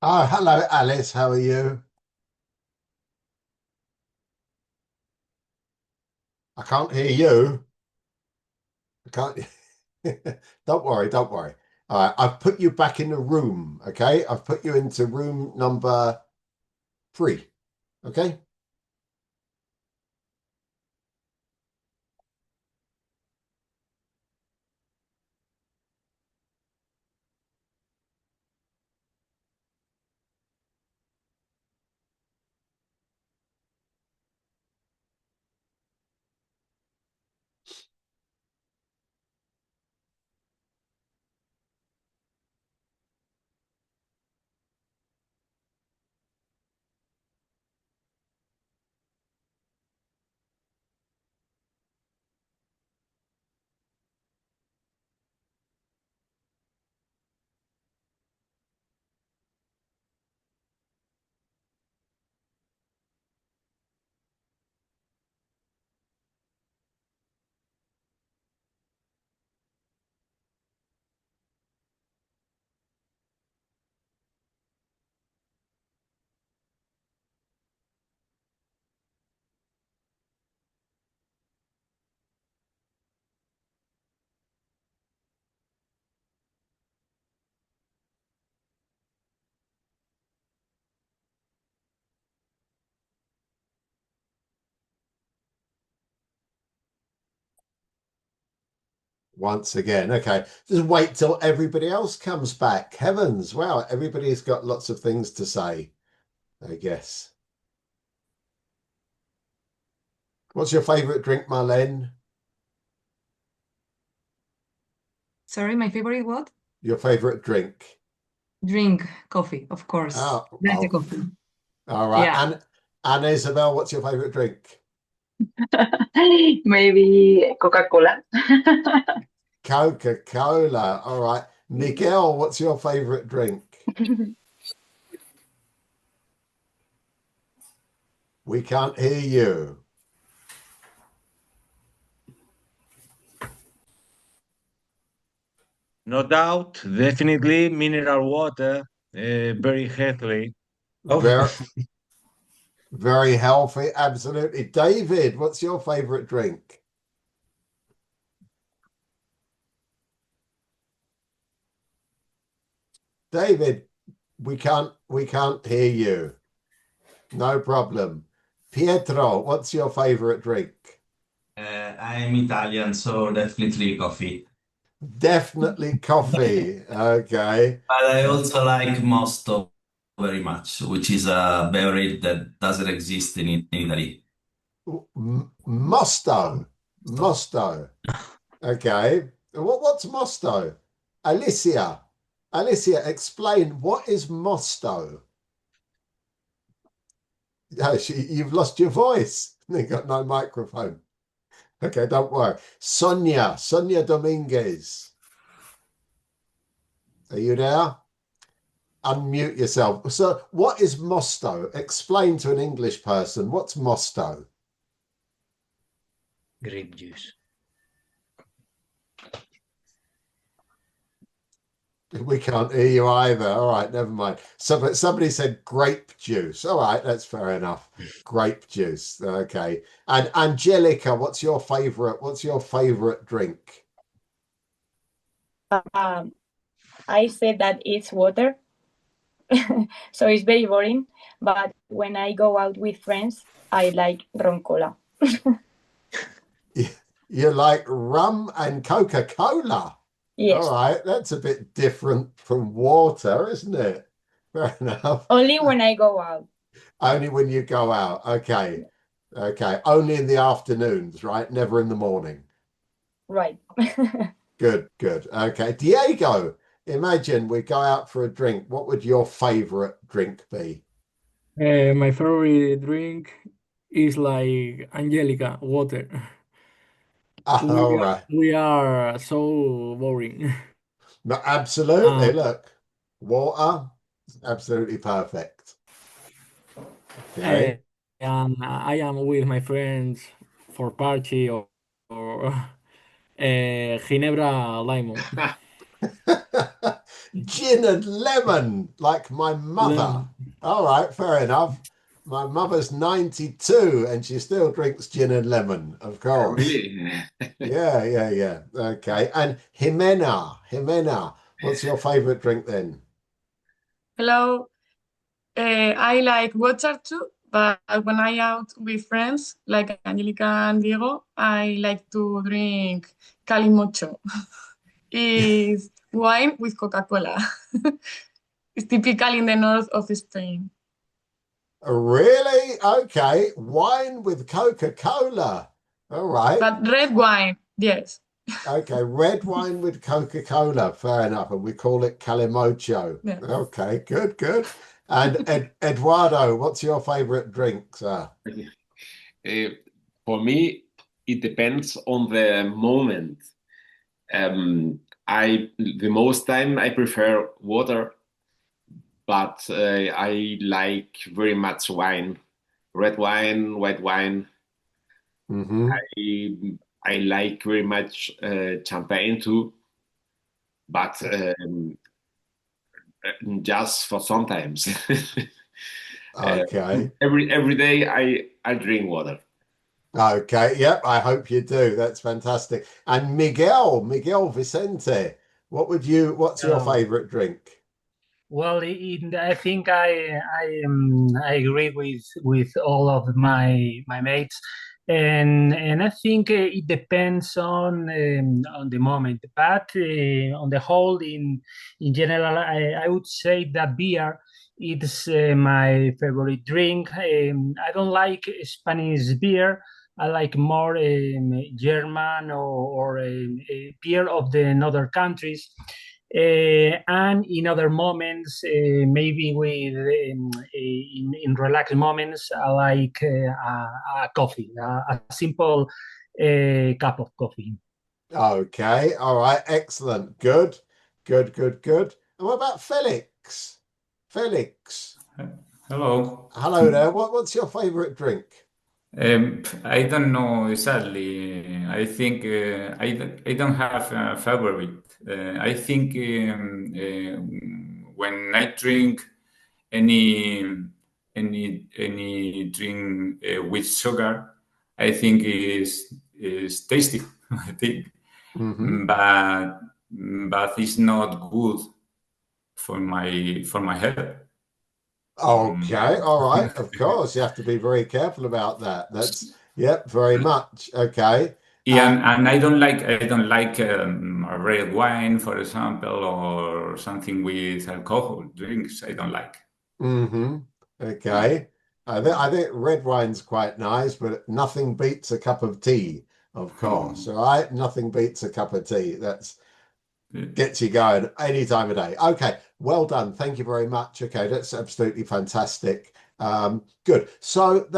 Speaker 1: Oh, hello, Alice. How are you? I can't hear you. I can't. Don't worry, don't worry. All right, I've put you back in the room, okay? I've put you into room number 3, okay? Once again, okay. Just wait till everybody else comes back. Heavens, wow, everybody's got lots of things to say, I guess. What's your favorite drink, Marlene?
Speaker 8: Sorry, my favorite what?
Speaker 1: Your favorite drink?
Speaker 8: Drink coffee, of course.
Speaker 1: Oh,
Speaker 8: Latte
Speaker 1: oh,
Speaker 8: coffee.
Speaker 1: all right.
Speaker 8: Yeah.
Speaker 1: And Anna Isabel, what's your favorite drink?
Speaker 9: Maybe Coca-Cola.
Speaker 1: Coca-Cola. All right. Miguel, what's your favorite drink? We can't hear you.
Speaker 7: No doubt, definitely mineral water, very healthy. Oh,
Speaker 1: Very, very healthy. Absolutely. David, what's your favorite drink? David, we can't hear you. No problem. Pietro, what's your favorite drink?
Speaker 10: I'm Italian, so definitely coffee.
Speaker 1: Definitely coffee. Okay.
Speaker 10: But I also like Mosto very much, which is a beverage that doesn't exist in Italy.
Speaker 1: Mosto. Mosto. Okay. What's Mosto? Alicia. Alicia, explain what is Mosto? Oh, you've lost your voice. You got no microphone. Okay, don't worry. Sonia Dominguez. Are you there? Unmute yourself. So, what is Mosto? Explain to an English person what's Mosto.
Speaker 4: Grape juice.
Speaker 1: We can't hear you either. All right, never mind. Somebody said grape juice. All right, that's fair enough. Grape juice. Okay. And Angelica, what's your favorite? What's your favorite drink?
Speaker 11: Um, I said that it's water, so it's very boring. But when I go out with friends, I like ron cola.
Speaker 1: You like rum and Coca-Cola. All
Speaker 11: Yes,
Speaker 1: right, that's a bit different from water, isn't it? Fair enough.
Speaker 11: only when I go out.
Speaker 1: Only when you go out. Okay. Okay. Only in the afternoons, right? Never in the morning.
Speaker 11: Right.
Speaker 1: Good, good. Okay. Diego, imagine we go out for a drink. What would your favorite drink be?
Speaker 5: My favorite drink is like Angelica, water.
Speaker 1: All right.
Speaker 5: We are so boring.
Speaker 1: No, absolutely.
Speaker 5: Uh,
Speaker 1: Look, water, absolutely perfect.
Speaker 5: eh,
Speaker 1: Okay.
Speaker 5: and I am with my friends for party or Ginebra lemon.
Speaker 1: Gin and lemon, like my mother. All right, fair enough. My mother's 92 and she still drinks gin and lemon, of course.
Speaker 2: Really?
Speaker 1: Yeah. Okay. And Jimena, what's your favorite drink then?
Speaker 9: Hello. I like water too, but when I out with friends like Angelica and Diego, I like to drink calimocho. Is wine with Coca-Cola. It's typical in the north of Spain.
Speaker 1: Really? Okay. Wine with Coca-Cola. All right.
Speaker 9: But red wine, yes.
Speaker 1: Okay. Red wine with Coca-Cola. Fair enough. And we call it Calimocho.
Speaker 9: Yeah.
Speaker 1: Okay. Good. And Eduardo, what's your favorite drink, sir?
Speaker 2: For me, it depends on the moment. The most time I prefer water, but I like very much wine, red wine, white wine.
Speaker 1: Mm-hmm.
Speaker 2: I like very much champagne too, but just for sometimes.
Speaker 1: Okay.
Speaker 2: Every day I drink water.
Speaker 1: Okay. Yep. I hope you do. That's fantastic. And Miguel Vicente, what's your favorite drink?
Speaker 12: Well, I think I agree with all of my mates, and I think it depends on the moment. But on the whole, in general, I would say that beer is my favorite drink. I don't like Spanish beer. I like more German or beer of the other countries. And in other moments, maybe in relaxed moments, I like a coffee, a simple cup of coffee.
Speaker 1: Okay. All right. Excellent. Good. And what about Felix? Felix.
Speaker 13: Hello.
Speaker 1: Hello there. What's your favorite drink?
Speaker 13: I don't know exactly. I think I don't have a favorite. I think when I drink any any drink with sugar, I think is tasty. I think,
Speaker 1: Mm-hmm.
Speaker 13: but it's not good for my health.
Speaker 1: Okay. All right. Of course, you have to be very careful about that. Yep, very much. Okay.
Speaker 13: Yeah, and I don't like a red wine, for example, or something with alcohol drinks. I don't like.
Speaker 1: Mm-hmm. Okay. I think red wine's quite nice, but nothing beats a cup of tea, of course. All right. Nothing beats a cup of tea. That's gets you going any time of day. Okay, well done. Thank you very much. Okay, that's absolutely fantastic. Good. So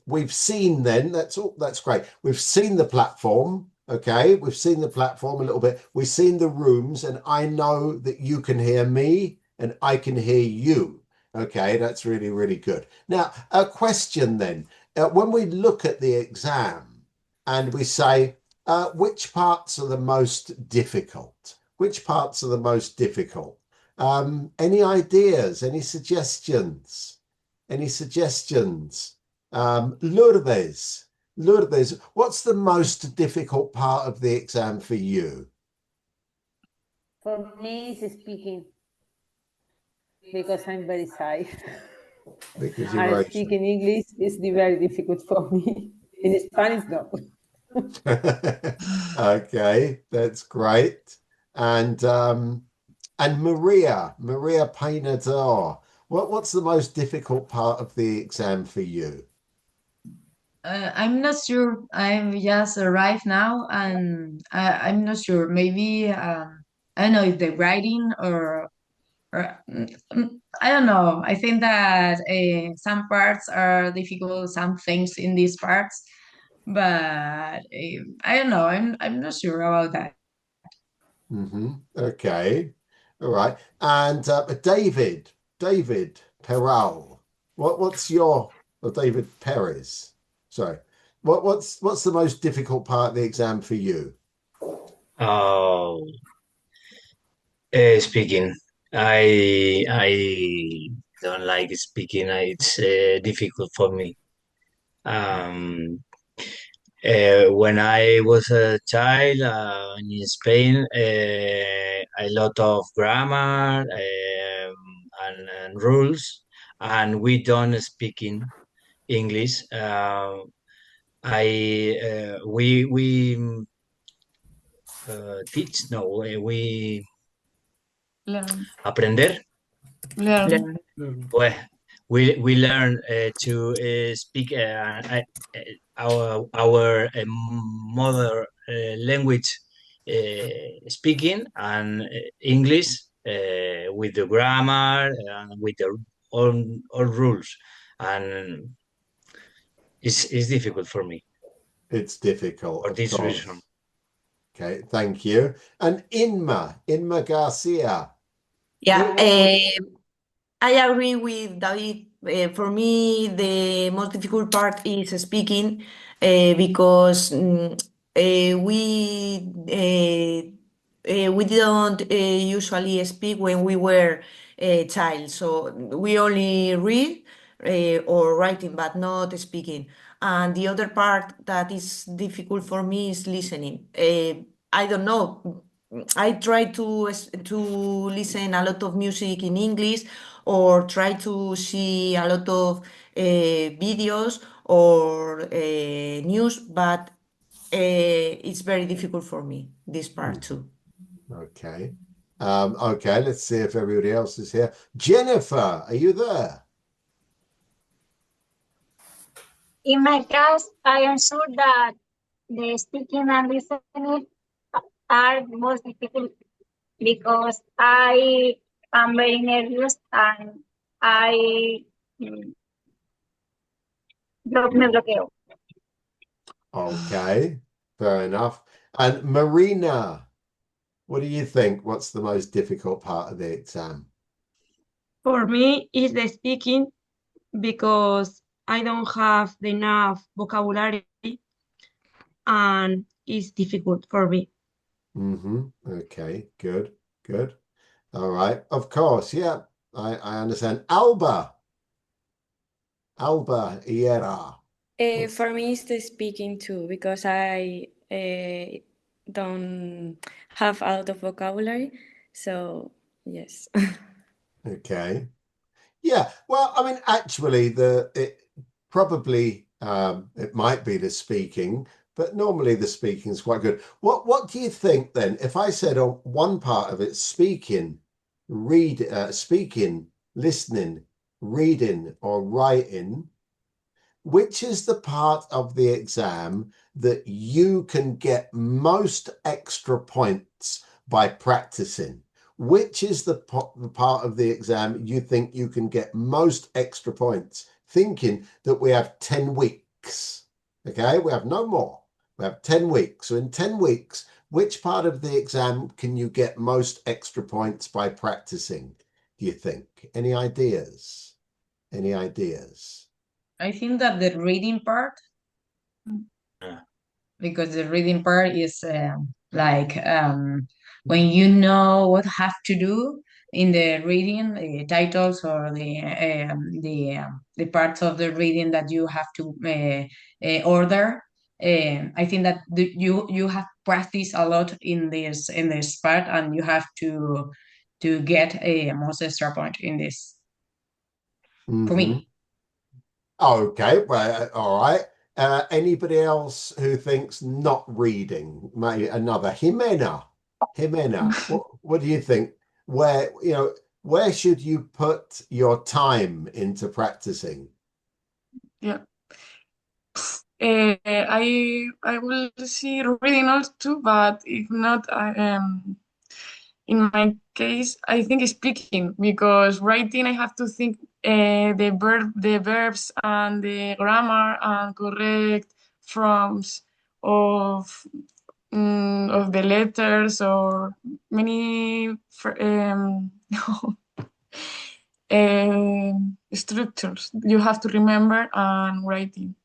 Speaker 1: we've seen then. That's great. We've seen the platform. Okay, we've seen the platform a little bit. We've seen the rooms, and I know that you can hear me and I can hear you. Okay, that's really, really good. Now, a question then. When we look at the exam and we say, which parts are the most difficult? Which parts are the most difficult? Any ideas? Any suggestions? Any suggestions? Lourdes, what's the most difficult part of the exam for you?
Speaker 14: For me, it's speaking because I'm very shy.
Speaker 1: Because you're
Speaker 14: And
Speaker 1: very shy.
Speaker 14: speaking English is very difficult for me. In Spanish, no.
Speaker 1: Okay, that's great. And Maria Painador, what's the most difficult part of the exam for you?
Speaker 8: I'm not sure. I'm just arrived now, and I'm not sure. Maybe I don't know if the writing or I don't know. I think that some parts are difficult, some things in these parts, but I don't know. I'm not sure about that.
Speaker 1: Mm-hmm. Okay. All right. And David Peral, what's your or David Perez? Sorry. What's the most difficult part of the exam for you?
Speaker 4: Oh, Speaking. I don't like speaking. It's difficult for me. Um, when I was a child in Spain, a lot of grammar and rules, and we don't speak in English. I we teach no we
Speaker 9: Learn.
Speaker 4: aprender.
Speaker 9: Learn.
Speaker 4: Well, we learn to speak our mother language speaking and English with the grammar and with the all rules, and it's difficult for me
Speaker 1: It's difficult,
Speaker 4: for
Speaker 1: of
Speaker 4: this reason.
Speaker 1: course. Okay, thank you. And Inma Garcia.
Speaker 3: Yeah, I agree with David. For me, the most difficult part is speaking because we don't usually speak when we were a child. So we only read or writing, but not speaking. And the other part that is difficult for me is listening. I don't know. I try to listen a lot of music in English or try to see a lot of videos or news, but it's very difficult for me, this part too.
Speaker 1: Okay. Okay, let's see if everybody else is here. Jennifer, are you there?
Speaker 15: In my case, I am sure that the speaking and listening are the most difficult because I am very nervous and I mm, me bloqueo.
Speaker 1: Okay, fair enough. And Marina, what do you think? What's the most difficult part of the exam?
Speaker 6: For me, it's the speaking because I don't have enough vocabulary and it's difficult for me.
Speaker 1: Okay, good, good. All right, of course, yeah, I understand. Alba Iera.
Speaker 16: For me, it's the speaking too, because I don't have a lot of vocabulary. So, yes.
Speaker 1: Okay. Yeah, well, I mean, actually, it probably it might be the speaking, but normally the speaking is quite good. What do you think then? If I said on one part of it, speaking, listening, reading, or writing, which is the part of the exam that you can get most extra points by practicing? Which is the part of the exam you think you can get most extra points? Thinking that we have 10 weeks. Okay, we have no more. We have 10 weeks. So in 10 weeks, which part of the exam can you get most extra points by practicing, do you think? Any ideas? Any ideas?
Speaker 8: I think that the reading part, because the reading part is when you know what have to do in the reading, the titles or the parts of the reading that you have to order. I think that you have practiced a lot in this part, and you have to get a most extra point in this. For me.
Speaker 1: Okay, well, all right. Anybody else who thinks not reading? Maybe another. Jimena, what do you think? Where should you put your time into practicing?
Speaker 9: Yeah. I will see reading also, but if not, in my case, I think speaking, because writing I have to think the verbs and the grammar and correct forms of the letters or many structures you have to remember and writing.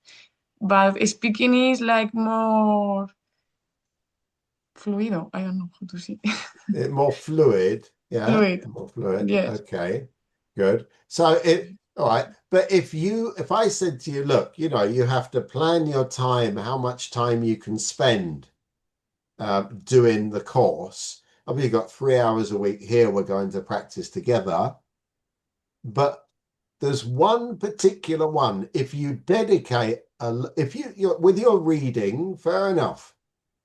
Speaker 9: But speaking is like more fluido. I don't know how to say.
Speaker 1: More fluid. Yeah.
Speaker 9: Fluid.
Speaker 1: More fluid.
Speaker 9: Yes.
Speaker 1: Okay. Good. So all right. But if I said to you, look, you know, you have to plan your time, how much time you can spend doing the course. Obviously, you've got 3 hours a week here. We're going to practice together. But there's one particular one. If you dedicate, if you're with your reading, fair enough.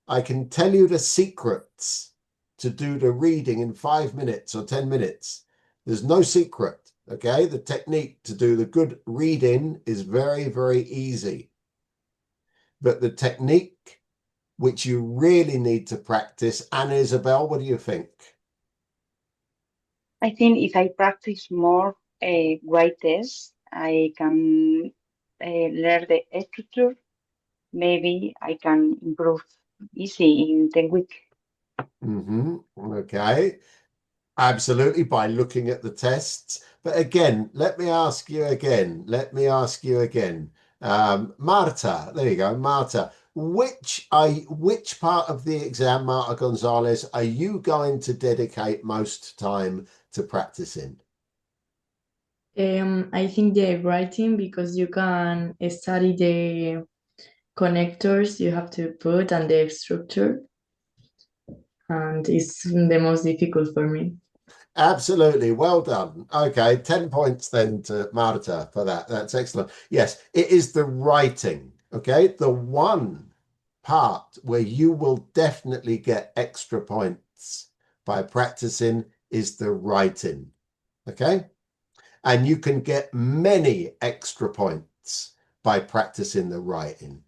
Speaker 1: I can tell you the secrets to do the reading in 5 minutes or 10 minutes. There's no secret, okay? The technique to do the good reading is very, very easy. But the technique which you really need to practice, Anna Isabel, what do you think?
Speaker 17: I think if I practice more write tests, I can learn the structure. Maybe I can improve easy in 10 weeks.
Speaker 1: Okay. Absolutely, by looking at the tests. But again, let me ask you again. Marta, there you go, Marta. Which part of the exam, Marta Gonzalez, are you going to dedicate most time to practicing?
Speaker 18: I think the writing, because you can study the connectors you have to put and the structure, and it's the most difficult for me.
Speaker 1: Absolutely. Well done. Okay, 10 points then to Marta for that. That's excellent. Yes, it is the writing. Okay, the one part where you will definitely get extra points by practicing is the writing. Okay, and you can get many extra points by practicing the writing.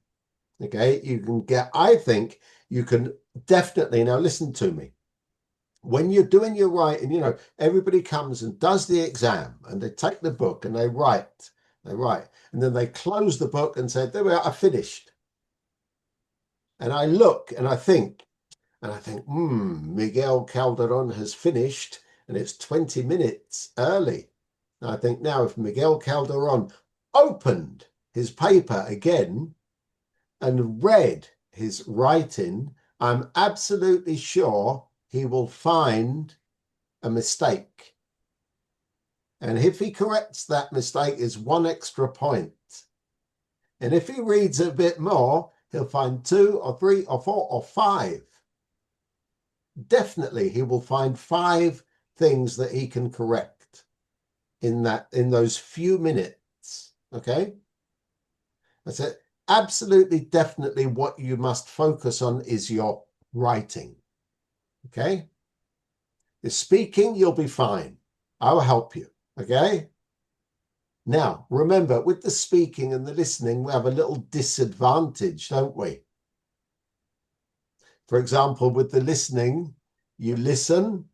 Speaker 1: Okay, you can get, I think you can definitely, now listen to me. When you're doing your writing, you know, everybody comes and does the exam and they take the book and they write, and then they close the book and say, there we are, I finished. And I look and I think, Miguel Calderon has finished and it's 20 minutes early. And I think now if Miguel Calderon opened his paper again and read his writing, I'm absolutely sure he will find a mistake. And if he corrects that mistake, is 1 extra point. And if he reads a bit more, he'll find 2 or 3 or 4 or 5. Definitely, he will find 5 things that he can correct in those few minutes. Okay? That's it. Absolutely, definitely what you must focus on is your writing. Okay? The speaking, you'll be fine. I will help you. Okay? Now, remember, with the speaking and the listening, we have a little disadvantage, don't we? For example, with the listening, you listen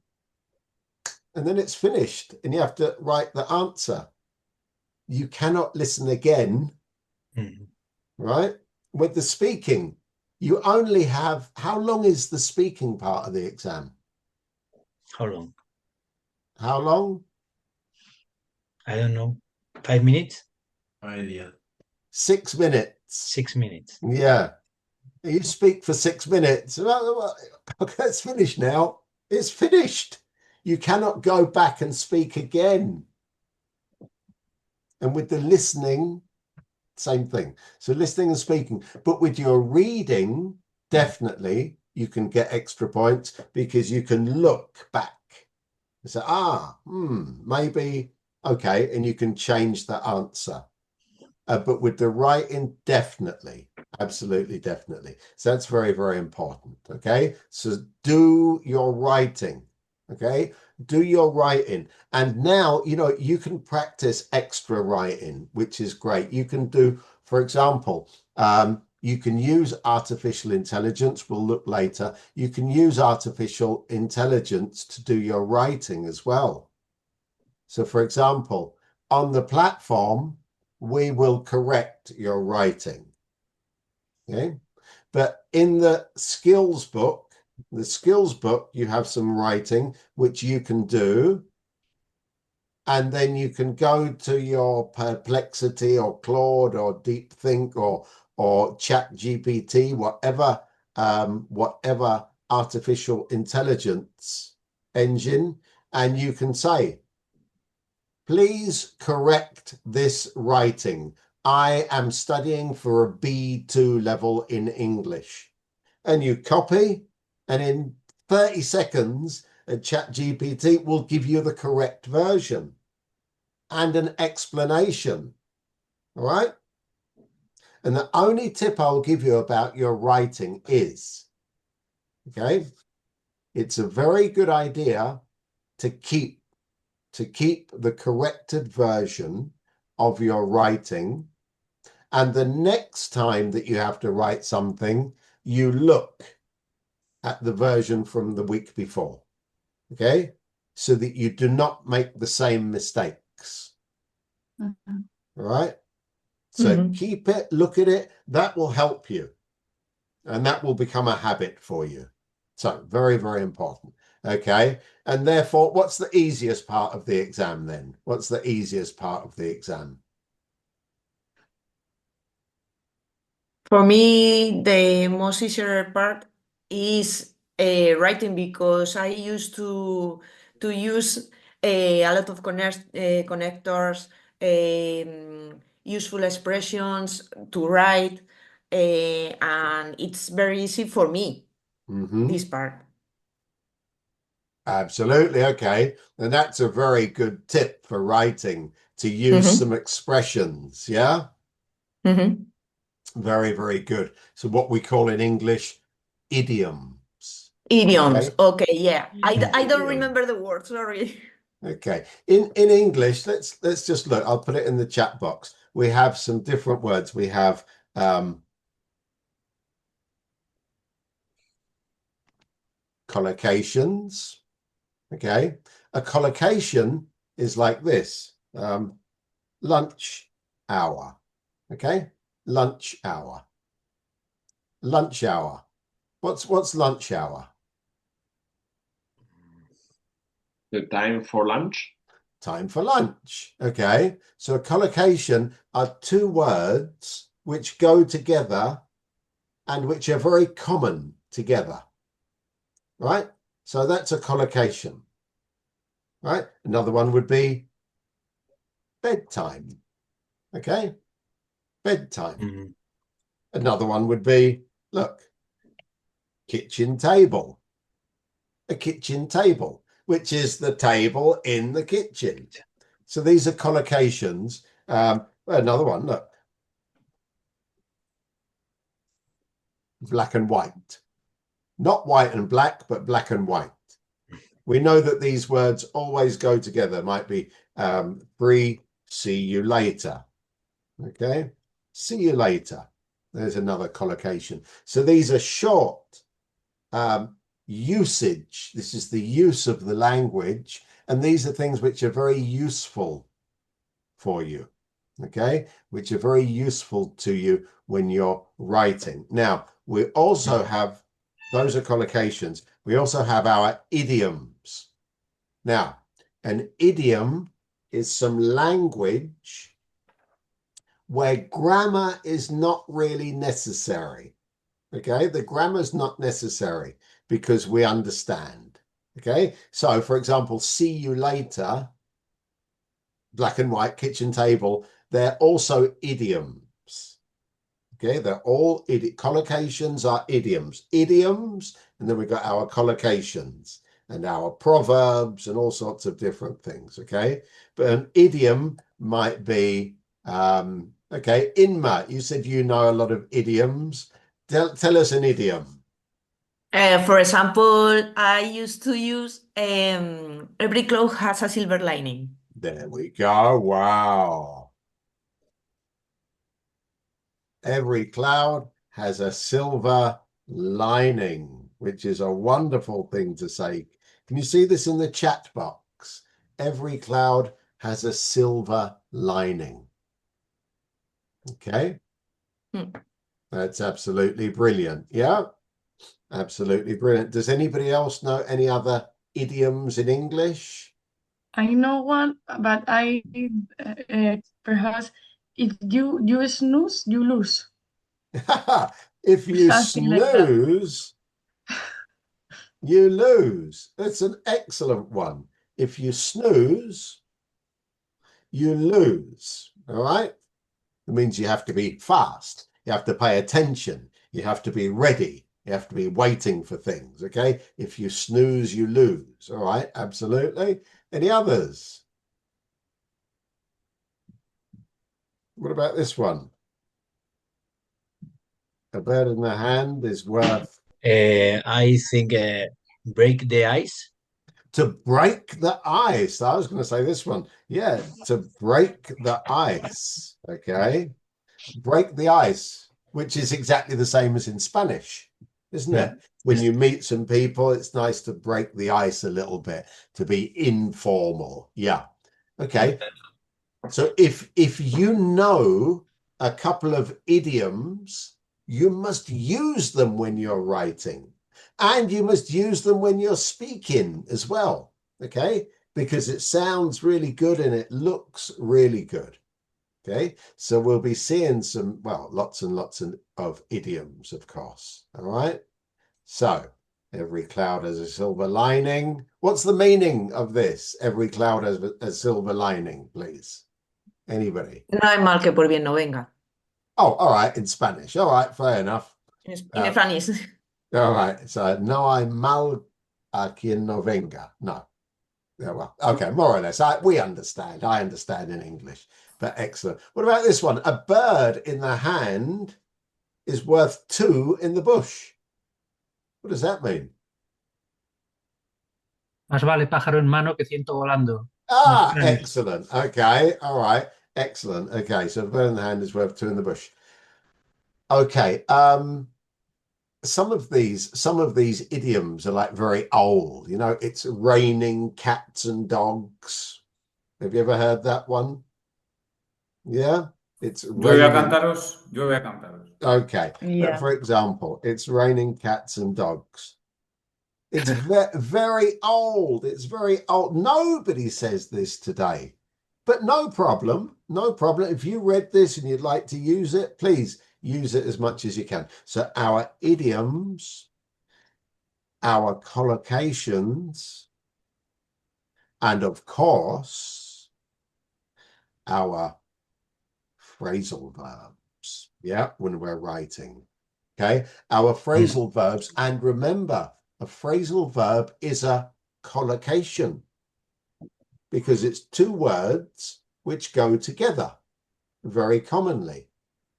Speaker 1: and then it's finished and you have to write the answer. You cannot listen again, right? With the speaking, you only have, how long is the speaking part of the exam?
Speaker 4: How long?
Speaker 1: How long?
Speaker 4: I don't know. 5 minutes?
Speaker 10: Idea.
Speaker 1: 6 minutes.
Speaker 4: 6 minutes.
Speaker 1: Yeah. You speak for 6 minutes. Okay, it's finished now. It's finished. You cannot go back and speak again. And with the listening, same thing. So listening and speaking. But with your reading, definitely you can get extra points because you can look back and say, maybe, okay, and you can change the answer. But with the writing, definitely, absolutely, definitely. So that's very, very important, okay? So do your writing, okay? Do your writing. And now, you know, you can practice extra writing, which is great. You can do, for example, you can use artificial intelligence. We'll look later. You can use artificial intelligence to do your writing as well. So, for example, on the platform, we will correct your writing. Okay. But in the skills book, you have some writing which you can do. And then you can go to your Perplexity or Claude or DeepThink or ChatGPT, whatever artificial intelligence engine, and you can say, please correct this writing. I am studying for a B2 level in English. And you copy, and in 30 seconds, a ChatGPT will give you the correct version and an explanation. All right? And the only tip I'll give you about your writing is, okay, it's a very good idea to keep the corrected version of your writing. And the next time that you have to write something, you look at the version from the week before, okay? So that you do not make the same mistakes.
Speaker 9: Mhm.
Speaker 1: All right? So keep it, look at it. That will help you. And that will become a habit for you. So very, very important. Okay. And therefore, what's the easiest part of the exam then? What's the easiest part of the exam?
Speaker 3: For me, the most easier part is writing because I used to use a lot of connectors, useful expressions to write, and it's very easy for me, this part.
Speaker 1: Absolutely. Okay. And that's a very good tip for writing, to use some expressions. Yeah. Very, very good. So what we call in English idioms.
Speaker 3: Idioms.
Speaker 1: Okay.
Speaker 3: Okay, yeah. I don't
Speaker 1: Idiom.
Speaker 3: remember the word, sorry.
Speaker 1: Okay. In English, let's just look. I'll put it in the chat box. We have some different words. We have collocations. Okay. A collocation is like this. Lunch hour. Okay. Lunch hour. Lunch hour. What's lunch hour?
Speaker 2: The time for lunch.
Speaker 1: Time for lunch. Okay. So a collocation are two words which go together and which are very common together. Right? So that's a collocation. Right? Another one would be bedtime. Okay? Bedtime. Another one would be, look, kitchen table. A kitchen table, which is the table in the kitchen. So these are collocations. Another one, look, black and white. Not white and black, but black and white. We know that these words always go together. Might be free, see you later. Okay, see you later. There's another collocation. So these are short usage. This is the use of the language. And these are things which are very useful for you. Okay, which are very useful to you when you're writing. Now, we also have, those are collocations. We also have our idioms. Now, an idiom is some language where grammar is not really necessary. Okay, the grammar is not necessary because we understand. Okay, so for example, see you later, black and white, kitchen table, they're also idioms. Okay, they're all collocations are idioms. Idioms, and then we've got our collocations and our proverbs and all sorts of different things. Okay, but an idiom might be, okay, Inma, you said you know a lot of idioms. Tell us an idiom.
Speaker 3: For example, I used to use every cloud has a silver lining.
Speaker 1: There we go. Wow. Every cloud has a silver lining, which is a wonderful thing to say. Can you see this in the chat box? Every cloud has a silver lining. Okay. That's absolutely brilliant. Yeah, absolutely brilliant. Does anybody else know any other idioms in English?
Speaker 9: I know one, but I perhaps if you snooze, you lose.
Speaker 1: If you
Speaker 9: Something like that.
Speaker 1: snooze, You lose. That's an excellent one. If you snooze, you lose. All right? It means you have to be fast. You have to pay attention. You have to be ready. You have to be waiting for things. Okay? If you snooze, you lose. All right? Absolutely. Any others? What about this one? A bird in the hand is worth.
Speaker 4: I think break the ice.
Speaker 1: To break the ice. I was going to say this one. Yeah, to break the ice. Okay. Break the ice, which is exactly the same as in Spanish, isn't
Speaker 4: Yeah.
Speaker 1: it? When you meet some people, it's nice to break the ice a little bit, to be informal. Yeah. Okay. So if you know a couple of idioms, you must use them when you're writing, and you must use them when you're speaking as well. Okay, because it sounds really good and it looks really good. Okay, so we'll be seeing some, well, lots and lots of idioms, of course. All right. So every cloud has a silver lining. What's the meaning of this? Every cloud has a silver lining, please. Anybody?
Speaker 3: No hay mal que por bien no venga.
Speaker 1: Oh, all right. In Spanish. All right. Fair enough.
Speaker 3: In Spanish.
Speaker 1: All right. So no hay mal a quien no venga. No. Yeah, well, okay. More or less. We understand. I understand in English. But excellent. What about this one? A bird in the hand is worth two in the bush. What does that mean?
Speaker 12: Más vale pájaro en mano que ciento volando.
Speaker 1: Ah, excellent. Okay. All right. Excellent. Okay. So a bird in the hand is worth two in the bush. Okay. Some of these idioms are like very old. You know, it's raining cats and dogs. Have you ever heard that one? Yeah. It's
Speaker 13: Llueve a
Speaker 1: raining.
Speaker 13: cántaros, llueve a cántaros.
Speaker 1: Okay.
Speaker 8: Yeah.
Speaker 1: But for example, it's raining cats and dogs. It's very old. It's very old. Nobody says this today. But no problem. No problem. If you read this and you'd like to use it, please use it as much as you can. So our idioms, our collocations, and of course, our phrasal verbs. Yeah, when we're writing. Okay, our phrasal verbs. And remember, a phrasal verb is a collocation because it's two words which go together very commonly.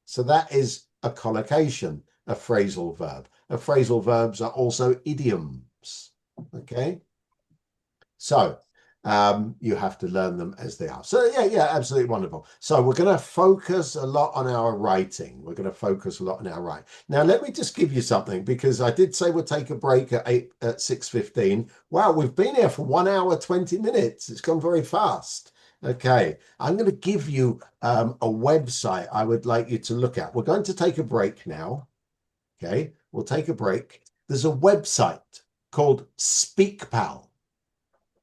Speaker 1: So that is a collocation, a phrasal verb. Phrasal verbs are also idioms. Okay, so you have to learn them as they are. So yeah, absolutely wonderful. So we're going to focus a lot on our writing. We're going to focus a lot on our writing. Now, let me just give you something, because I did say we'll take a break at 6:15. Wow, we've been here for 1 hour, 20 minutes. It's gone very fast. Okay, I'm going to give you a website I would like you to look at. We're going to take a break now. Okay, we'll take a break. There's a website called SpeakPal.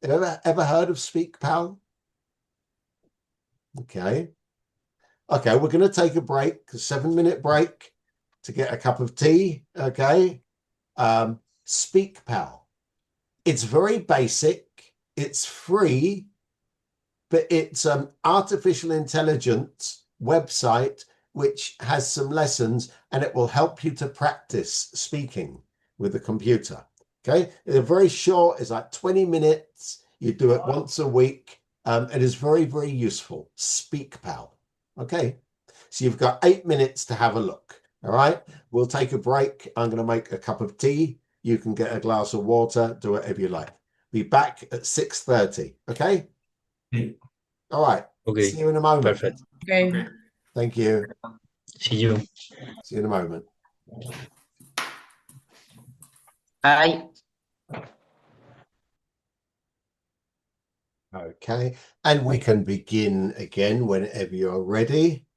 Speaker 1: Ever heard of SpeakPal? Okay, we're going to take a break, a 7-minute break to get a cup of tea. Okay, SpeakPal. It's very basic. It's free, but it's an artificial intelligence website which has some lessons, and it will help you to practice speaking with the computer. Okay, it's very short. It's like 20 minutes. You do it once a week. It is very, very useful. SpeakPal. Okay, so you've got 8 minutes to have a look. All right, we'll take a break. I'm going to make a cup of tea. You can get a glass of water. Do whatever you like. Be back at 6:30. Okay. All right.
Speaker 4: Okay.
Speaker 1: See you in a moment.
Speaker 4: Perfect.
Speaker 8: Okay.
Speaker 1: Thank you.
Speaker 4: See you.
Speaker 1: See you in a moment.
Speaker 3: Bye.
Speaker 1: Okay, and we can begin again whenever you're ready.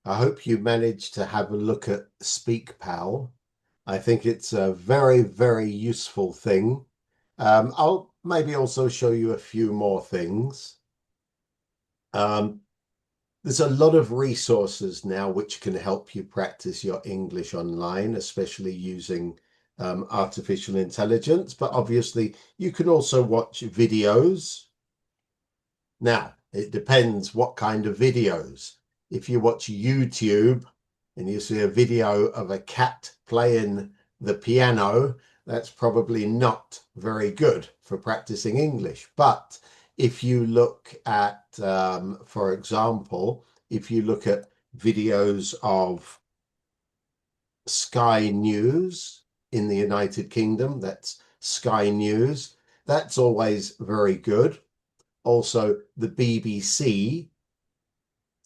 Speaker 1: I hope you managed to have a look at SpeakPal. I think it's a very, very useful thing. I'll maybe also show you a few more things. There's a lot of resources now which can help you practice your English online, especially using artificial intelligence, but obviously you can also watch videos. Now, it depends what kind of videos. If you watch YouTube and you see a video of a cat playing the piano, that's probably not very good for practicing English. But if you look at, for example, if you look at videos of Sky News in the United Kingdom, that's Sky News, that's always very good. Also, the BBC,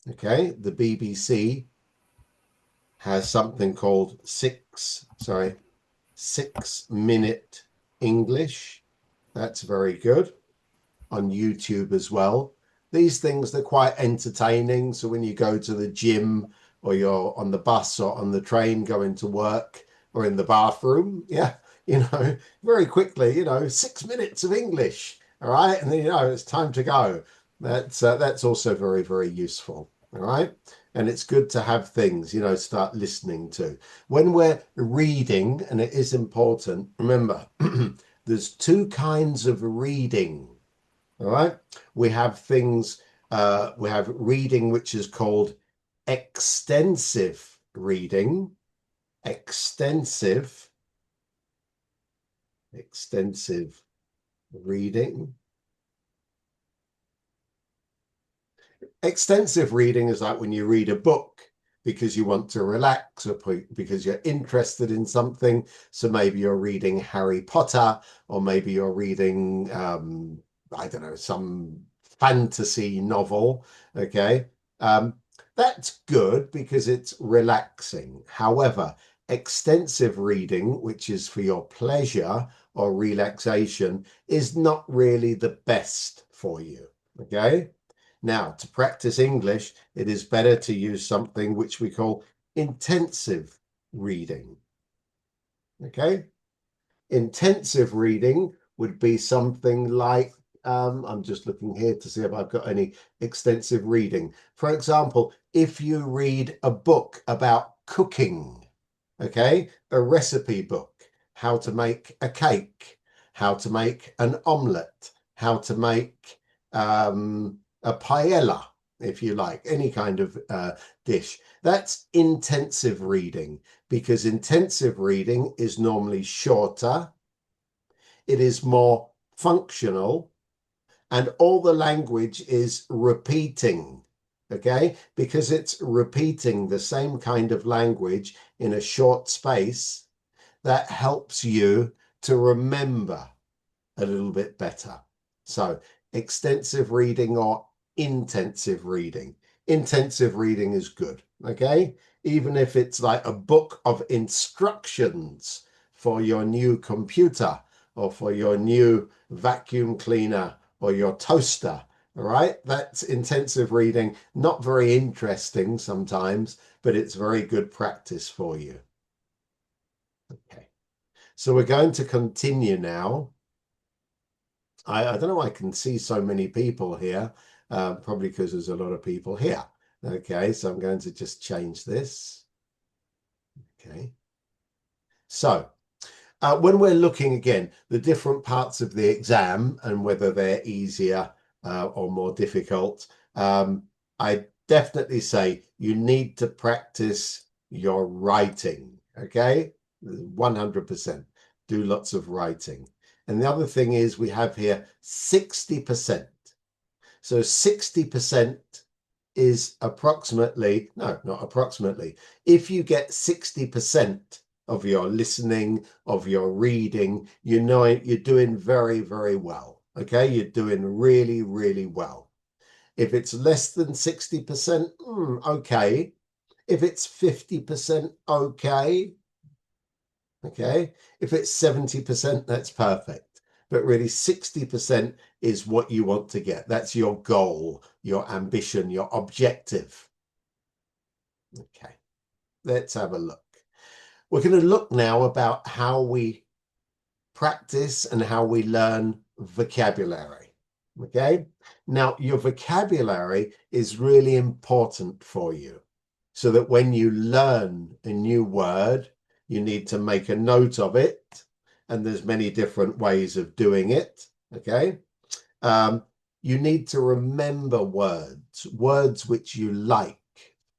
Speaker 1: okay, the BBC has something called 6-minute English. That's very good on YouTube as well. These things, they're quite entertaining. So when you go to the gym or you're on the bus or on the train going to work or in the bathroom, yeah, very quickly, 6 minutes of English, all right? And then, it's time to go. That's also very, very useful, all right? And it's good to have things, start listening to. When we're reading, and it is important, remember, there's two kinds of reading, all right? We have things, we have reading which is called extensive reading, extensive reading. Extensive reading is like when you read a book because you want to relax or because you're interested in something. So maybe you're reading Harry Potter, or maybe you're reading, I don't know, some fantasy novel, okay? That's good because it's relaxing. However, extensive reading, which is for your pleasure or relaxation, is not really the best for you, okay? Now, to practice English, it is better to use something which we call intensive reading, okay? Intensive reading would be something like, I'm just looking here to see if I've got any extensive reading. For example, if you read a book about cooking, okay, a recipe book, how to make a cake, how to make an omelette, how to make a paella, if you like, any kind of dish. That's intensive reading, because intensive reading is normally shorter, it is more functional, and all the language is repeating, okay? Because it's repeating the same kind of language in a short space, that helps you to remember a little bit better. So extensive reading or intensive reading. Intensive reading is good, okay? Even if it's like a book of instructions for your new computer or for your new vacuum cleaner or your toaster, all right? That's intensive reading. Not very interesting sometimes, but it's very good practice for you. Okay, so we're going to continue now. I don't know why I can see so many people here, probably because there's a lot of people here. Okay, so I'm going to just change this. Okay, so when we're looking again, the different parts of the exam and whether they're easier or more difficult, I definitely say you need to practice your writing, okay? 100%. Do lots of writing. And the other thing is we have here 60%. So 60% is approximately, no, not approximately. If you get 60% of your listening, of your reading, you know you're doing very, very well. Okay, you're doing really, really well. If it's less than 60%, okay. If it's 50%, okay. Okay, if it's 70%, that's perfect. But really 60% is what you want to get. That's your goal, your ambition, your objective. Okay, let's have a look. We're going to look now about how we practice and how we learn vocabulary. Okay, now your vocabulary is really important for you, so that when you learn a new word, You need to make a note of it, and there's many different ways of doing it, okay? You need to remember words which you like,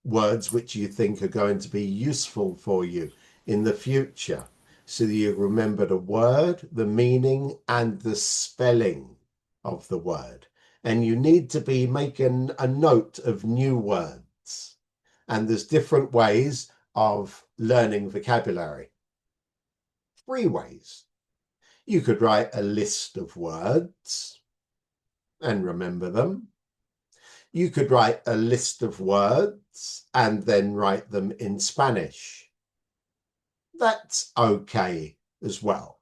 Speaker 1: words which you think are going to be useful for you in the future. So that you remember the word, the meaning, and the spelling of the word. And you need to be making a note of new words. And there's different ways of learning vocabulary. 3 ways. You could write a list of words and remember them. You could write a list of words and then write them in Spanish. That's okay as well.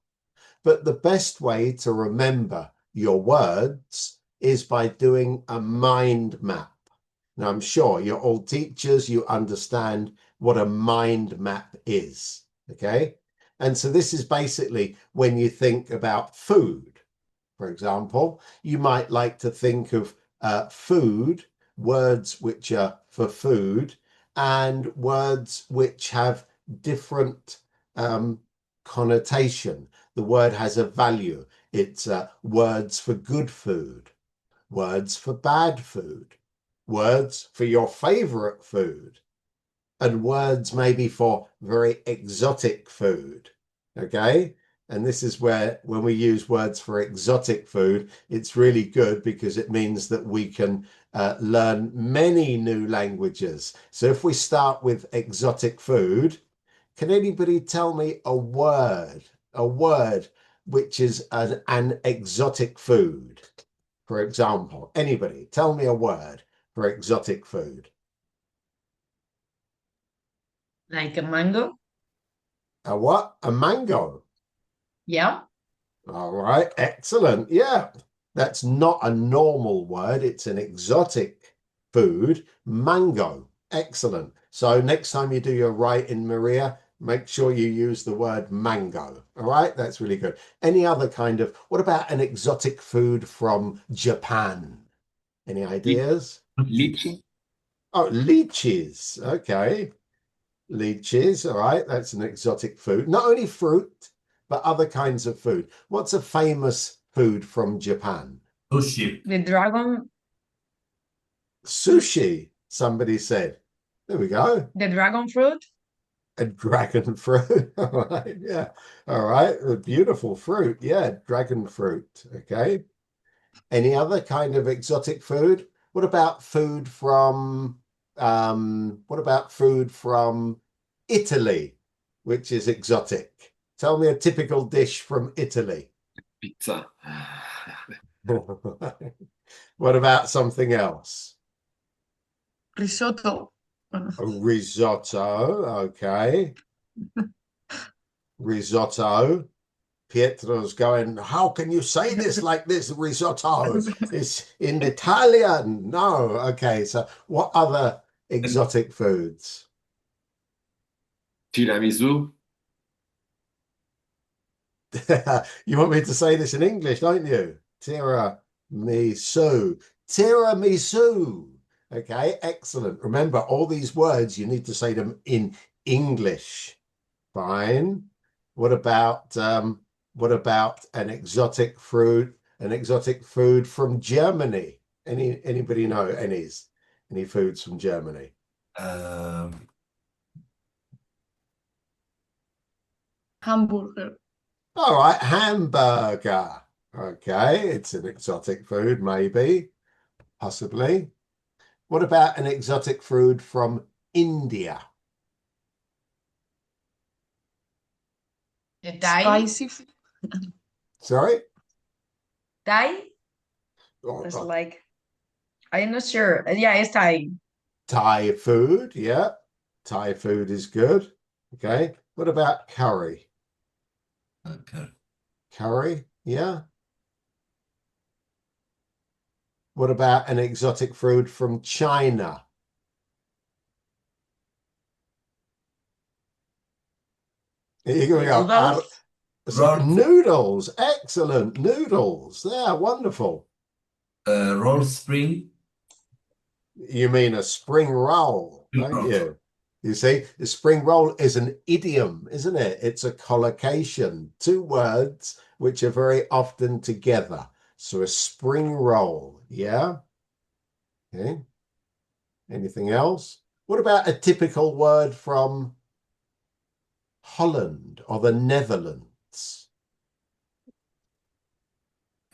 Speaker 1: But the best way to remember your words is by doing a mind map. Now, I'm sure you're all teachers, you understand what a mind map is, okay? And so this is basically when you think about food. For example, you might like to think of food, words which are for food, and words which have different connotation. The word has a value. It's words for good food, words for bad food, words for your favorite food, and words maybe for very exotic food, okay? And this is where, when we use words for exotic food, it's really good because it means that we can learn many new languages. So if we start with exotic food, can anybody tell me a word which is an exotic food? For example, anybody, tell me a word for exotic food.
Speaker 8: Like a mango?
Speaker 1: A what? A mango.
Speaker 8: Yeah.
Speaker 1: All right, excellent. Yeah, that's not a normal word. It's an exotic food, mango. Excellent. So next time you do your writing, Maria, make sure you use the word mango. All right, that's really good. Any other kind of, what about an exotic food from Japan? Any ideas?
Speaker 2: Lychee.
Speaker 1: Oh, lychees. Okay. Lychees. All right, that's an exotic food. Not only fruit, but other kinds of food. What's a famous food from Japan?
Speaker 10: Sushi.
Speaker 8: The dragon,
Speaker 1: Sushi, somebody said. There we go.
Speaker 8: the dragon fruit?
Speaker 1: A dragon fruit. All right, yeah. All right, a beautiful fruit. Yeah, dragon fruit. Okay. Any other kind of exotic food? What about food from Italy, which is exotic? Tell me a typical dish from Italy.
Speaker 2: Pizza.
Speaker 1: What about something else?
Speaker 9: Risotto.
Speaker 1: A risotto, okay. Risotto. Pietro's going, how can you say this like this, risotto? It's in Italian. No. Okay, so what other exotic foods?
Speaker 2: Tiramisu.
Speaker 1: You want me to say this in English, don't you? Tiramisu. Tiramisu. Okay, excellent. Remember, all these words, you need to say them in English. Fine. What about an exotic fruit, an exotic food from Germany? Anybody know any foods from Germany?
Speaker 9: Hamburger.
Speaker 1: All right, hamburger. Okay, it's an exotic food, maybe, possibly. What about an exotic food from India?
Speaker 8: The Thai?
Speaker 9: Spicy.
Speaker 1: Sorry?
Speaker 8: Thai?
Speaker 1: Oh,
Speaker 8: It's like, I'm not sure. Yeah, it's Thai.
Speaker 1: Thai food, yeah. Thai food is good. Okay. What about curry?
Speaker 10: Okay.
Speaker 1: Curry, yeah. What about an exotic food from China? Here we go.
Speaker 8: Noodles?
Speaker 1: Noodles. Excellent. Noodles. Yeah, wonderful.
Speaker 10: Roll spring.
Speaker 1: You mean a spring roll, don't you? You see, the spring roll is an idiom, isn't it? It's a collocation, two words which are very often together. So a spring roll, yeah? Okay. Anything else? What about a typical word from Holland or the Netherlands?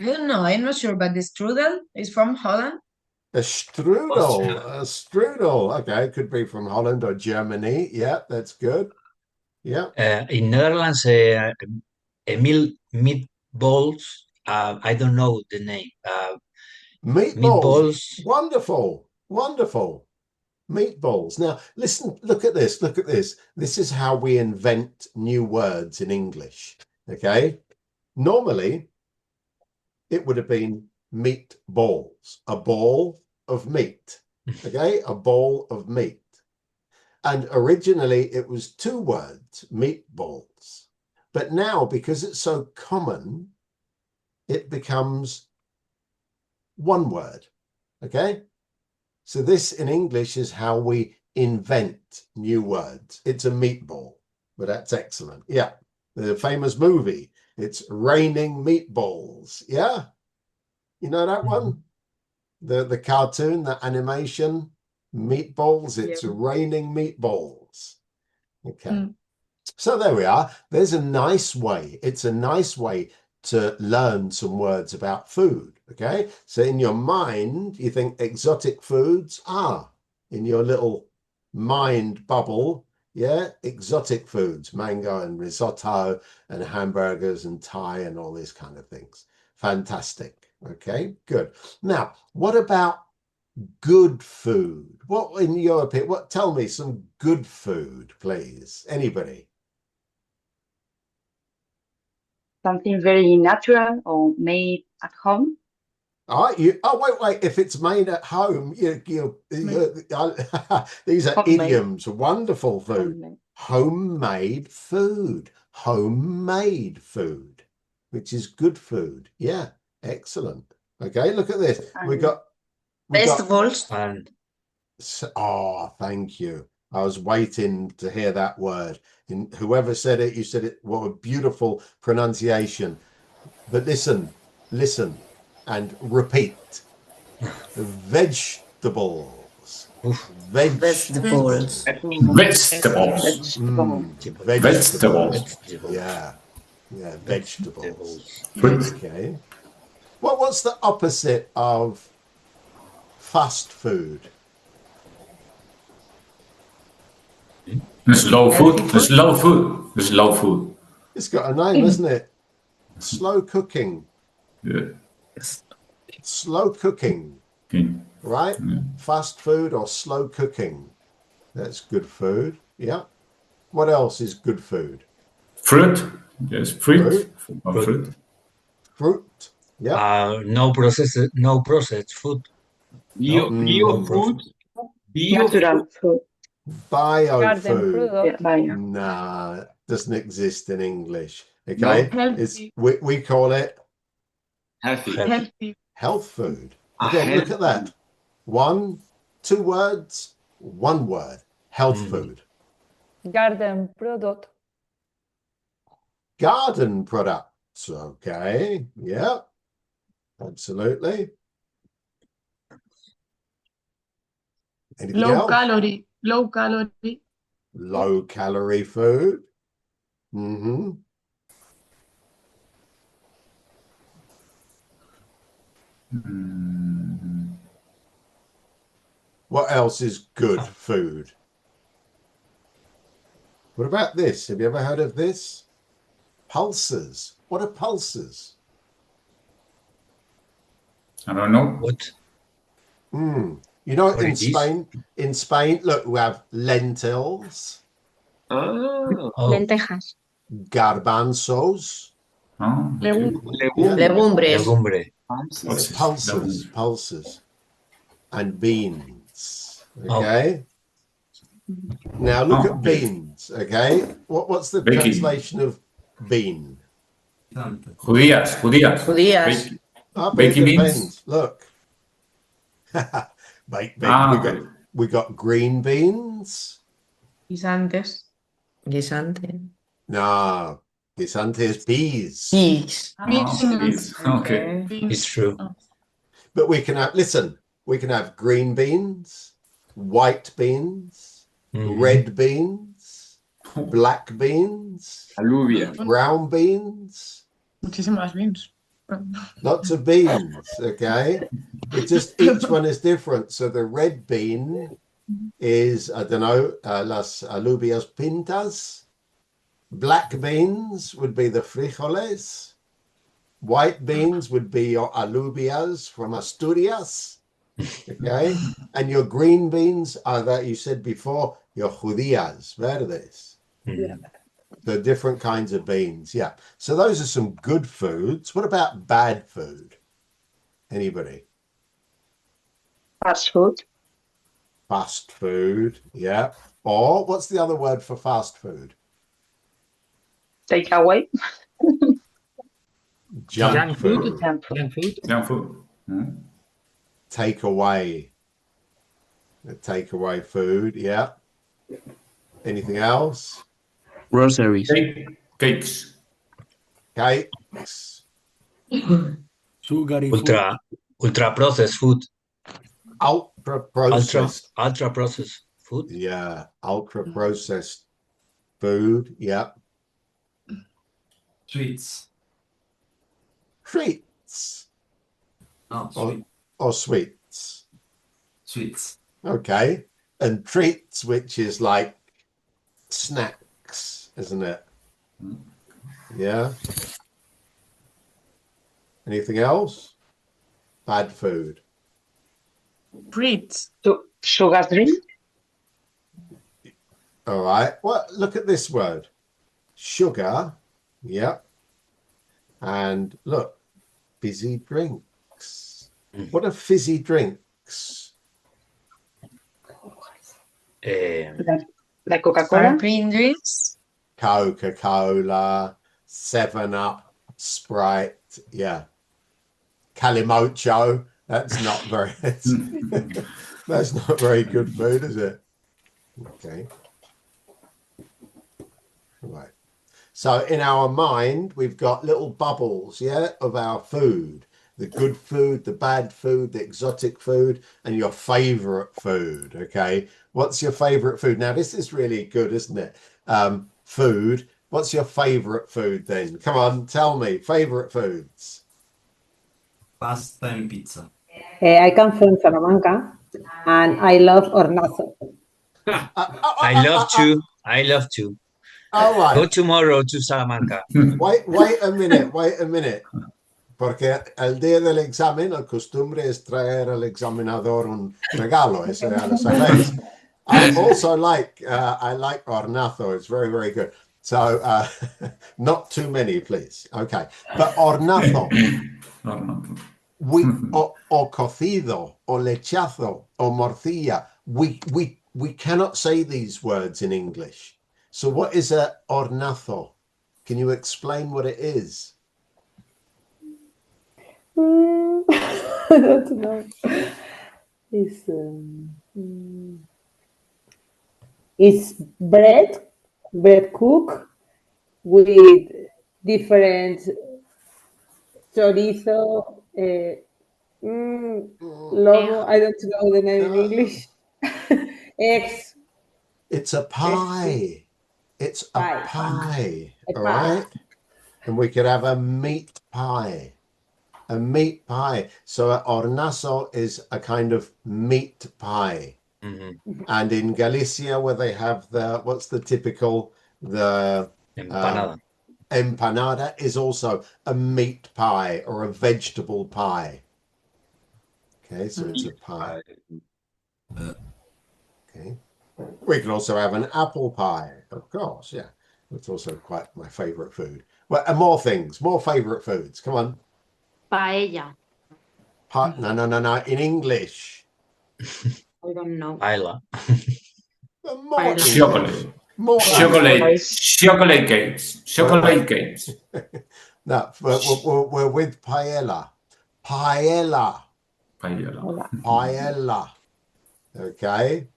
Speaker 8: I don't know. I'm not sure, but the strudel is from Holland.
Speaker 1: A strudel. Okay, could be from Holland or Germany. Yeah, that's good. Yeah.
Speaker 4: In Netherlands, meatballs. I don't know the name.
Speaker 1: Meatballs. Wonderful. Wonderful. Meatballs. Now, listen, look at this. Look at this. This is how we invent new words in English. Okay. Normally, it would have been meatballs, a ball of meat. Okay. A ball of meat. And originally it was two words, meatballs. But now, because it's so common, it becomes one word. Okay. So this in English is how we invent new words. It's a meatball, but that's excellent. Yeah. The famous movie, it's Raining Meatballs. Yeah. You know that one? The cartoon, the animation, Meatballs, it's Raining Meatballs. Okay. So there we are. There's a nice way. It's a nice way to learn some words about food. Okay. So in your mind, you think exotic foods are in your little mind bubble. Yeah. Exotic foods, mango and risotto and hamburgers and Thai and all these kind of things. Fantastic. Okay, good. Now, what about good food? What in your opinion? Tell me some good food, please. Anybody?
Speaker 17: Something very natural or made at home.
Speaker 1: Wait. If it's made at home, these are idioms. Wonderful food. Homemade food. Homemade food, which is good food. Yeah, excellent. Okay, look at this. We got
Speaker 3: vegetables.
Speaker 1: Oh, thank you. I was waiting to hear that word. And whoever said it, you said it. What a beautiful pronunciation. But listen, and repeat. Vegetables.
Speaker 3: Vegetables.
Speaker 1: Vegetables. Yeah, vegetables. Okay. What's the opposite of fast food?
Speaker 13: Slow food.
Speaker 1: It's got a name, isn't it? Slow cooking.
Speaker 13: Yeah.
Speaker 1: Slow cooking. Right? Fast food or slow cooking. That's good food. Yeah. What else is good food?
Speaker 13: Fruit. Yes, fruit.
Speaker 1: Fruit. Yeah.
Speaker 4: No processed food.
Speaker 2: Bio food.
Speaker 17: Natural food.
Speaker 1: Bio
Speaker 11: Garden
Speaker 1: food.
Speaker 11: product.
Speaker 1: Nah, doesn't exist in English. Okay.
Speaker 9: Healthy.
Speaker 1: We call it
Speaker 9: Healthy.
Speaker 1: health food. Again, look at that. 2 words, 1 word. Health food.
Speaker 11: Garden product.
Speaker 1: Garden products. Okay. Yeah. Absolutely. Anything else?
Speaker 9: Low calorie.
Speaker 1: Low calorie food. What else is good food? What about this? Have you ever heard of this? Pulses. What are pulses?
Speaker 13: I don't know.
Speaker 4: What?
Speaker 1: You know, in Spain, look, we have lentils.
Speaker 16: Lentejas.
Speaker 1: Garbanzos.
Speaker 3: Legumbres.
Speaker 1: Pulses. And beans. Okay. Now look at beans. Okay. What's the translation of bean?
Speaker 13: Judías.
Speaker 1: Baking beans. Look. We got green beans.
Speaker 8: Guisantes.
Speaker 3: Guisante.
Speaker 1: No, guisante is peas.
Speaker 3: Peas.
Speaker 9: Beans.
Speaker 13: Okay.
Speaker 4: It's true.
Speaker 1: But we can have, listen, we can have green beans, white beans, red beans, black beans,
Speaker 2: Alubias.
Speaker 1: brown beans.
Speaker 9: Muchísimas beans.
Speaker 1: Lots of beans, okay? It just, each one is different. So the red bean is, I don't know, las alubias pintas. Black beans would be the frijoles. White beans would be your alubias from Asturias, okay? And your green beans are that you said before, your judías, verdes. The different kinds of beans, yeah. So those are some good foods. What about bad food? Anybody?
Speaker 17: Fast food.
Speaker 1: Fast food, yeah. Or what's the other word for fast food?
Speaker 17: Takeaway.
Speaker 1: Junk food.
Speaker 9: Junk food.
Speaker 12: Junk food.
Speaker 13: Junk food. Mm.
Speaker 1: Takeaway. The takeaway food, yeah. Anything else?
Speaker 19: Groceries.
Speaker 13: Cakes.
Speaker 1: Cakes.
Speaker 5: Sugary food.
Speaker 4: Ultra processed food.
Speaker 1: Ultra processed.
Speaker 4: Ultra processed food.
Speaker 1: Yeah, ultra processed food, yeah.
Speaker 10: Sweets.
Speaker 1: Treats.
Speaker 10: No,
Speaker 1: Or sweets.
Speaker 10: Sweets.
Speaker 1: Okay. And treats, which is like snacks, isn't it? Yeah. Anything else? Bad food.
Speaker 9: Treats.
Speaker 17: Sugar drink.
Speaker 1: All right. Well, look at this word. Sugar. Yeah. And look, fizzy drinks. What are fizzy drinks?
Speaker 17: Like Coca-Cola.
Speaker 8: Sparkling drinks.
Speaker 1: Coca-Cola, 7-Up, Sprite, yeah. Calimocho, that's not very that's not very good food, is it? Okay. Right. So in our mind, we've got little bubbles, yeah, of our food. The good food, the bad food, the exotic food, and your favorite food, okay? What's your favorite food? Now, this is really good, isn't it? Food. What's your favorite food then? Come on, tell me. Favorite foods.
Speaker 10: Pasta and pizza.
Speaker 14: I come from Salamanca and I love hornazo.
Speaker 4: I love to.
Speaker 1: All right.
Speaker 4: Go tomorrow to Salamanca.
Speaker 1: Wait a minute. Porque el día del examen, la costumbre es traer al examinador un regalo, eso ya lo sabéis. I also like hornazo. It's very, very good. So not too many, please. Okay. But hornazo, o cocido, o lechazo, o morcilla, we cannot say these words in English. So what is a hornazo? Can you explain what it is?
Speaker 14: I don't know. It's bread cooked with different chorizo, lomo, I don't know the name in English. Eggs.
Speaker 1: It's a pie. It's a pie. All right. And we could have a meat pie. A meat pie. So a hornazo is a kind of meat pie. And in Galicia, where they have what's the typical,
Speaker 4: Empanada.
Speaker 1: Empanada is also a meat pie or a vegetable pie. Okay, so it's a pie. Okay. We can also have an apple pie, of course, yeah. That's also quite my favorite food. Well, and more things, more favorite foods. Come on.
Speaker 8: Paella.
Speaker 1: No. In English.
Speaker 8: I don't know.
Speaker 4: Paella.
Speaker 1: More
Speaker 13: Chocolate.
Speaker 1: More
Speaker 13: Chocolate cakes. Chocolate cakes.
Speaker 1: No, we're with paella. Paella. Okay.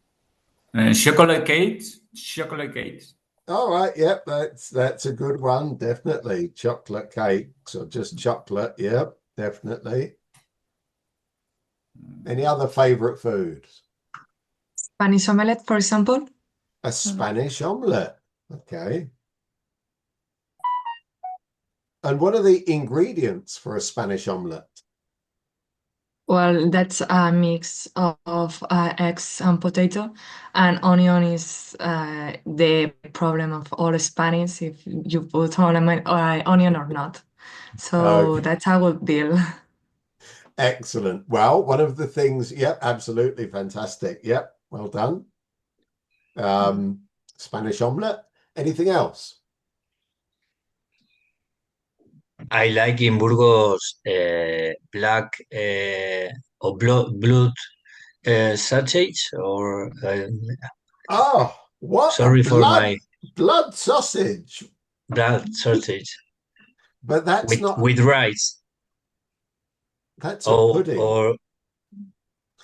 Speaker 13: Chocolate cakes. Chocolate cakes.
Speaker 1: All right, yep, that's a good one, definitely. Chocolate cakes or just chocolate, yep, definitely. Any other favorite foods?
Speaker 19: Spanish omelette, for example.
Speaker 1: A Spanish omelette, okay. And what are the ingredients for a Spanish omelette?
Speaker 19: Well, that's a mix of eggs and potato, and onion is the problem of all Spanish if you put onion or not. So
Speaker 1: Okay.
Speaker 19: that's a good deal.
Speaker 1: Excellent. Well, one of the things, yep, absolutely fantastic. Yep, well done. Spanish omelette. Anything else?
Speaker 4: I like in Burgos black or blood sausage or
Speaker 1: Oh, what a
Speaker 4: sorry for my
Speaker 1: blood sausage.
Speaker 4: blood sausage
Speaker 1: But that's not,
Speaker 4: with rice
Speaker 1: that's a pudding.
Speaker 4: or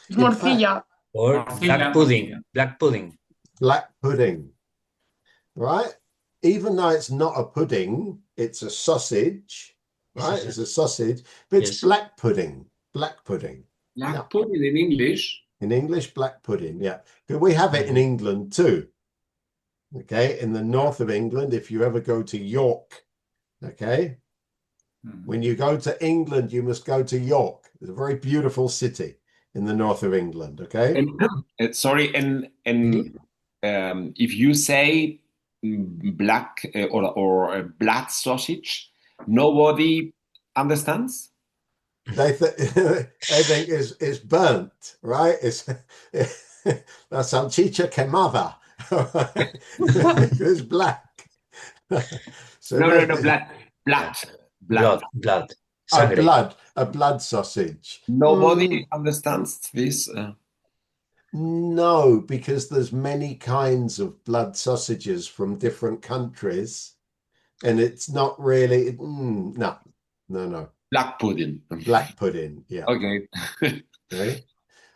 Speaker 1: In fact,
Speaker 9: Morcilla.
Speaker 4: or
Speaker 13: Morcilla,
Speaker 4: black pudding.
Speaker 1: black pudding, right? Even though it's not a pudding, it's a sausage, right? It's a sausage, but it's
Speaker 4: Yes.
Speaker 1: black pudding. Black pudding.
Speaker 2: Black pudding in English.
Speaker 1: In English, black pudding, yeah. But we have it in England too. Okay, in the north of England, if you ever go to York, okay, when you go to England, you must go to York. It's a very beautiful city in the north of England, okay?
Speaker 2: Sorry, and if you say black or blood sausage, nobody understands.
Speaker 1: They think it's burnt, right? It's la salchicha quemada. It's black. So
Speaker 2: No, blood.
Speaker 1: A blood sausage.
Speaker 2: Nobody understands this.
Speaker 1: No, because there's many kinds of blood sausages from different countries, and it's not really no.
Speaker 2: Black pudding.
Speaker 1: Black pudding, yeah.
Speaker 2: Okay.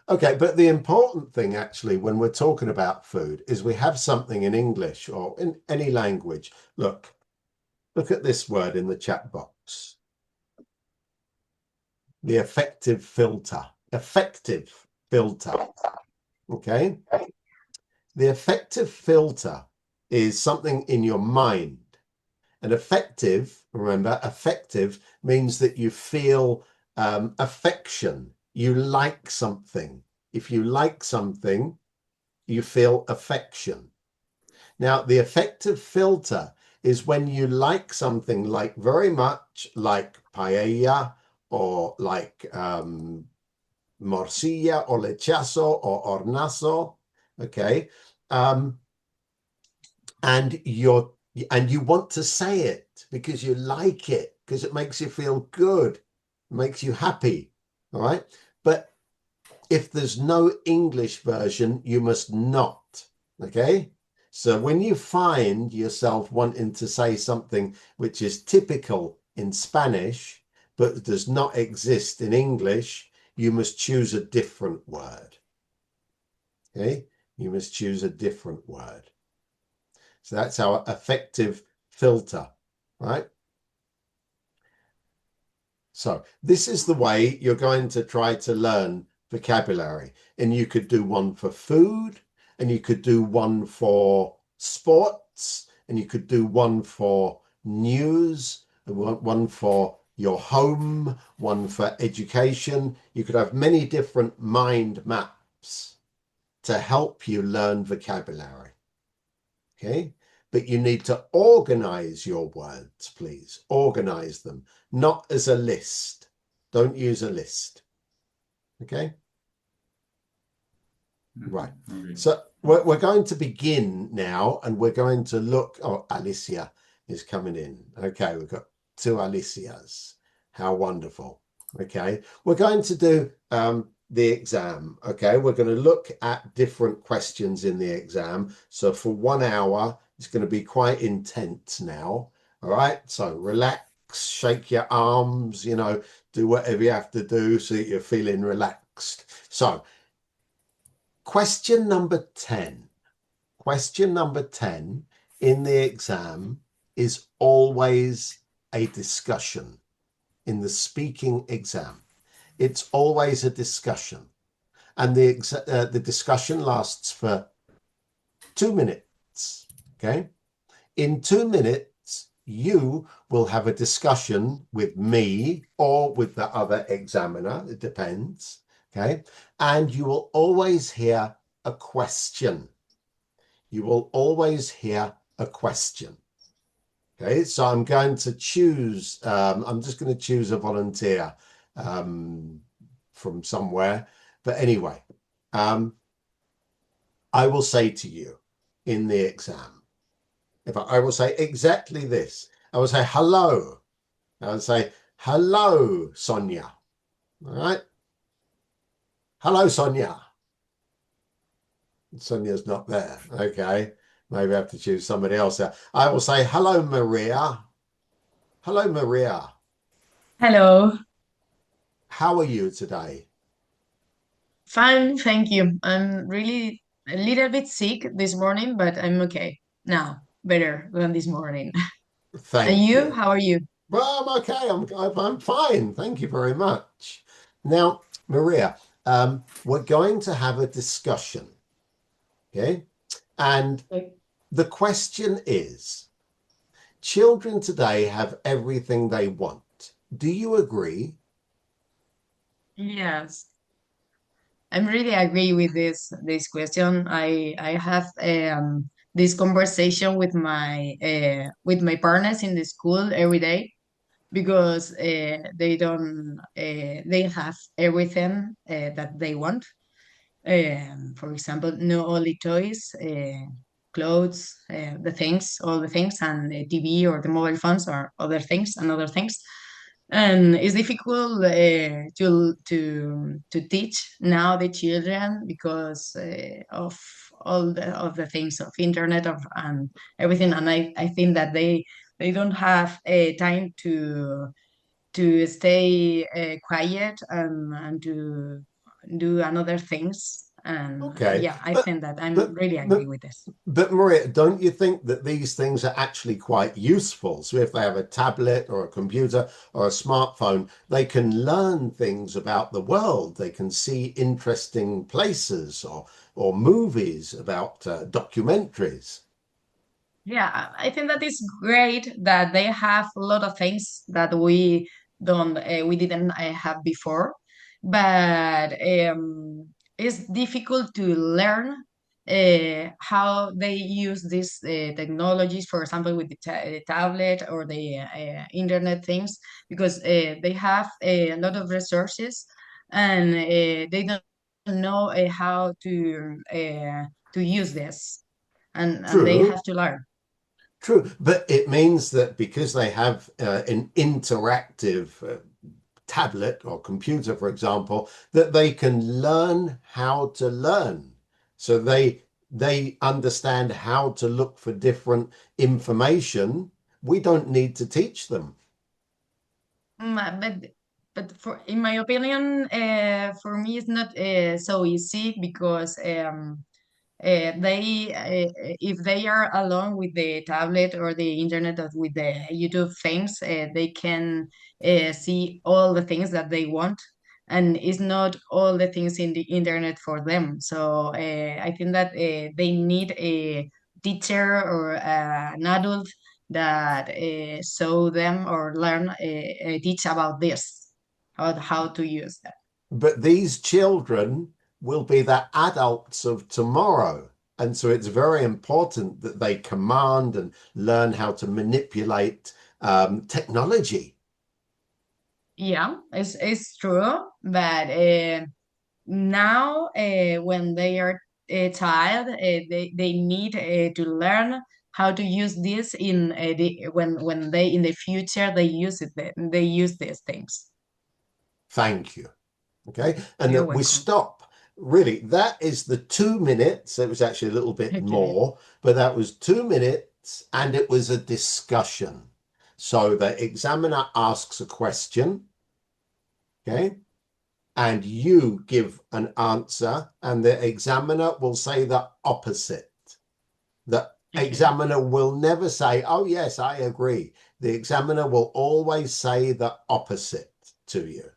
Speaker 1: Okay, but the important thing actually when we're talking about food is we have something in English or in any language. Look at this word in the chat box. The affective filter. Affective filter. Okay? The affective filter is something in your mind. And affective, remember, affective means that you feel affection. You like something. If you like something, you feel affection. Now, the affective filter is when you like something like very much like paella or like morcilla or lechazo or hornazo, okay? And you want to say it because you like it, because it makes you feel good, it makes you happy, all right? But if there's no English version, you must not, okay? So when you find yourself wanting to say something which is typical in Spanish, but does not exist in English, you must choose a different word, okay? You must choose a different word. So that's our affective filter, right? So this is the way you're going to try to learn vocabulary. And you could do one for food, and you could do one for sports, and you could do one for news, and one for your home, one for education. You could have many different mind maps to help you learn vocabulary. Okay? But you need to organize your words, please. Organize them, not as a list. Don't use a list. Okay? Right. So we're going to begin now, and we're going to look. Oh, Alicia is coming in. Okay, we've got two Alicias. How wonderful. Okay, we're going to do the exam. Okay, we're going to look at different questions in the exam. So for 1 hour, it's going to be quite intense now. All right, so relax, shake your arms, you know, do whatever you have to do so that you're feeling relaxed. So question number 10. question number 10 in the exam is always a discussion. In the speaking exam, it's always a discussion. And the discussion lasts for 2 minutes, okay? In 2 minutes, you will have a discussion with me or with the other examiner, it depends, okay? And you will always hear a question. You will always hear a question. Okay, so I'm going to choose, I'm just going to choose a volunteer from somewhere. But anyway, I will say to you in the exam, I will say exactly this. I will say, hello. I will say, hello, Sonia. All right. Hello, Sonia. Sonia's not there. Okay. Maybe I have to choose somebody else there. I will say, hello, Maria. Hello, Maria.
Speaker 8: Hello.
Speaker 1: How are you today?
Speaker 8: Fine, thank you. I'm really a little bit sick this morning, but I'm okay now, better than this morning. And
Speaker 1: Thank
Speaker 8: you,
Speaker 1: you.
Speaker 8: how are you?
Speaker 1: Well, I'm okay. I'm fine. Thank you very much. Now, Maria, we're going to have a discussion. Okay. And the question is, children today have everything they want. Do you agree?
Speaker 8: Yes, I'm really agree with this question. I have this conversation with my partners in the school every day because they don't they have everything that they want. For example, no only toys, clothes, the things, all the things, and the TV or the mobile phones or other things and other things. And it's difficult to teach now the children because of all of the things of internet and everything. And I think that they don't have time to stay quiet and to do another things. And
Speaker 1: Okay.
Speaker 8: yeah, I think that I'm really agree with this.
Speaker 1: But Maria, don't you think that these things are actually quite useful? So if they have a tablet or a computer or a smartphone, they can learn things about the world. They can see interesting places or movies about documentaries.
Speaker 8: Yeah, I think that is great that they have a lot of things that we didn't have before, but it's difficult to learn how they use these technologies, for example, with the tablet or the internet things, because they have a lot of resources and they don't know how to use this, and they
Speaker 1: True.
Speaker 8: have to learn.
Speaker 1: True, but it means that because they have an interactive tablet or computer, for example, that they can learn how to learn. So they understand how to look for different information. We don't need to teach them.
Speaker 8: But for in my opinion, for me, it's not so easy because they if they are alone with the tablet or the internet or with the YouTube things, they can see all the things that they want, and it's not all the things in the internet for them. So I think that they need a teacher or an adult that show them or learn teach about this, about how to use that.
Speaker 1: But these children will be the adults of tomorrow. And so it's very important that they command and learn how to manipulate technology.
Speaker 8: Yeah, it's true, but now when they are a child, they need to learn how to use this when they in the future they use it, they use these things.
Speaker 1: Thank you. Okay. And
Speaker 8: You're
Speaker 1: that we
Speaker 8: welcome.
Speaker 1: stop. Really, that is the 2 minutes. It was actually a little bit
Speaker 8: Okay.
Speaker 1: more, but that was 2 minutes and it was a discussion. So the examiner asks a question, okay, and you give an answer, and the examiner will say the opposite. The
Speaker 8: Okay.
Speaker 1: examiner will never say, oh, yes, I agree. The examiner will always say the opposite to you.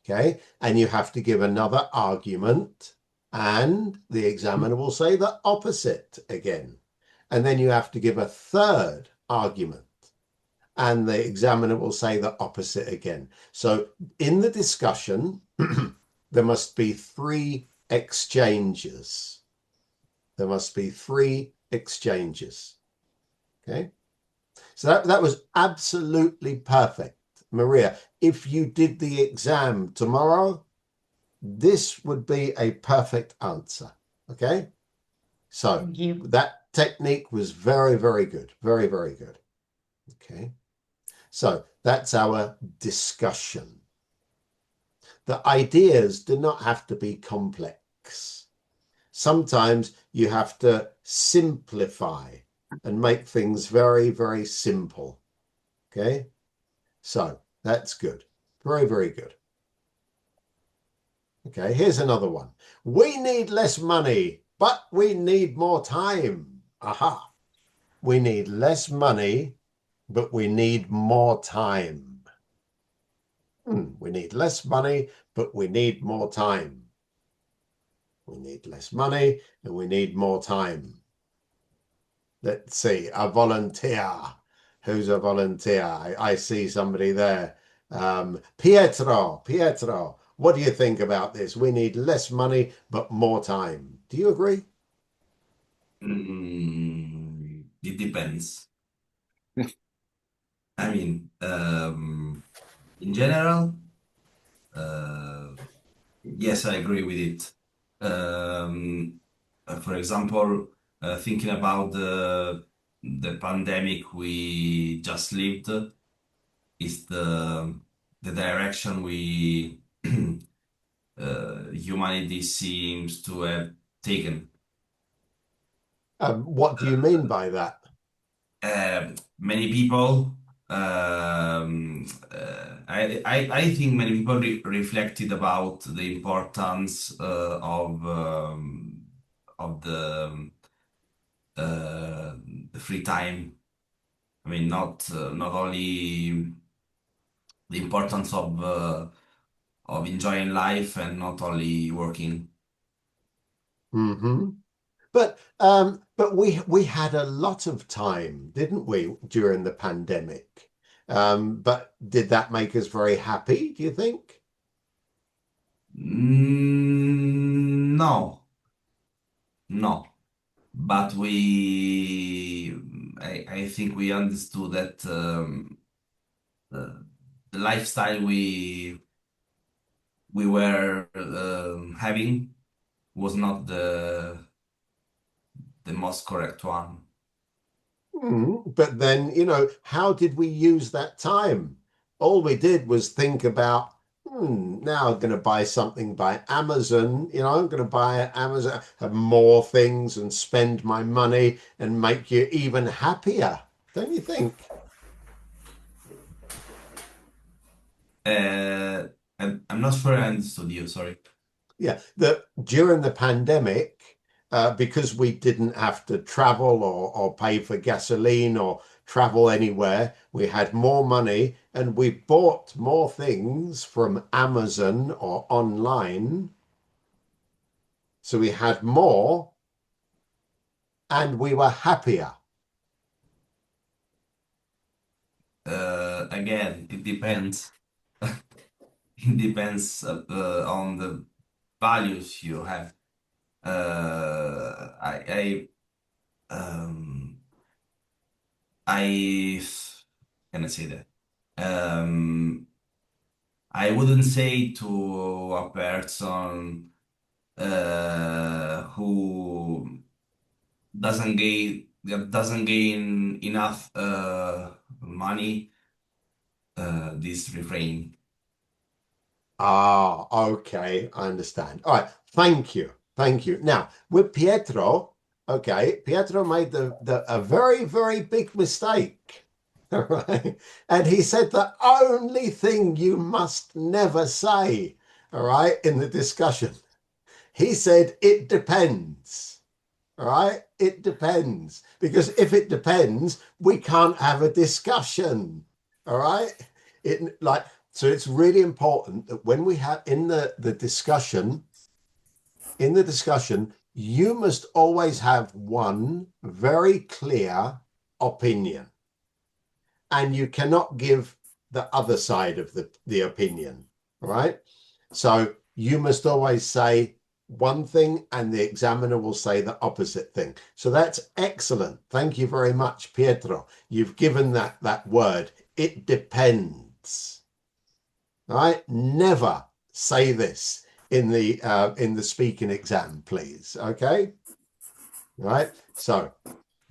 Speaker 1: Okay. And you have to give another argument, and the examiner will say the opposite again. And then you have to give a third argument, and the examiner will say the opposite again. So in the discussion, there must be three exchanges. There must be three exchanges. Okay. So that was absolutely perfect. Maria, if you did the exam tomorrow, this would be a perfect answer. Okay. So
Speaker 8: Thank you.
Speaker 1: that technique was very, very good. Very, very good. Okay. So that's our discussion. The ideas do not have to be complex. Sometimes you have to simplify and make things very, very simple. Okay, so that's good. Very, very good. Okay, here's another one. We need less money, but we need more time. Aha. We need less money, but we need more time. We need less money, but we need more time. We need less money and we need more time. Let's see, a volunteer. Who's a volunteer? I see somebody there. Pietro, what do you think about this? We need less money, but more time. Do you agree?
Speaker 10: It depends. I mean, in general, yes, I agree with it. For example, thinking about the pandemic we just lived, is the direction we humanity seems to have taken.
Speaker 1: What do you mean by that?
Speaker 10: Many people, I think many people reflected about the importance of the free time. I mean, not only the importance of enjoying life and not only working.
Speaker 1: Mm-hmm. But we had a lot of time, didn't we, during the pandemic? But did that make us very happy, do you think?
Speaker 10: No, no. But I think we understood that the lifestyle we were having was not the most correct one.
Speaker 1: But then, how did we use that time? All we did was think about, now I'm going to buy something by Amazon. I'm going to buy at Amazon, have more things and spend my money and make you even happier. Don't you think?
Speaker 10: I'm not sure I understood you, sorry.
Speaker 1: Yeah, during the pandemic, because we didn't have to travel or pay for gasoline or travel anywhere, we had more money and we bought more things from Amazon or online. So we had more and we were happier.
Speaker 10: Again, it depends. It depends on the values you have. I can I say that? I wouldn't say to a person who doesn't gain enough money this refrain.
Speaker 1: Ah, okay, I understand. All right, thank you. Thank you. Now, with Pietro, okay, Pietro made a very, very big mistake. All right. And he said the only thing you must never say, all right, in the discussion. He said, it depends. All right, it depends. Because if it depends, we can't have a discussion. All right? So it's really important that when we have in the discussion, you must always have one very clear opinion. And you cannot give the other side of the opinion. All right? So you must always say one thing and the examiner will say the opposite thing. So that's excellent. Thank you very much, Pietro. You've given that word. It depends. All right? Never say this in the speaking exam, please. Okay? All right? So,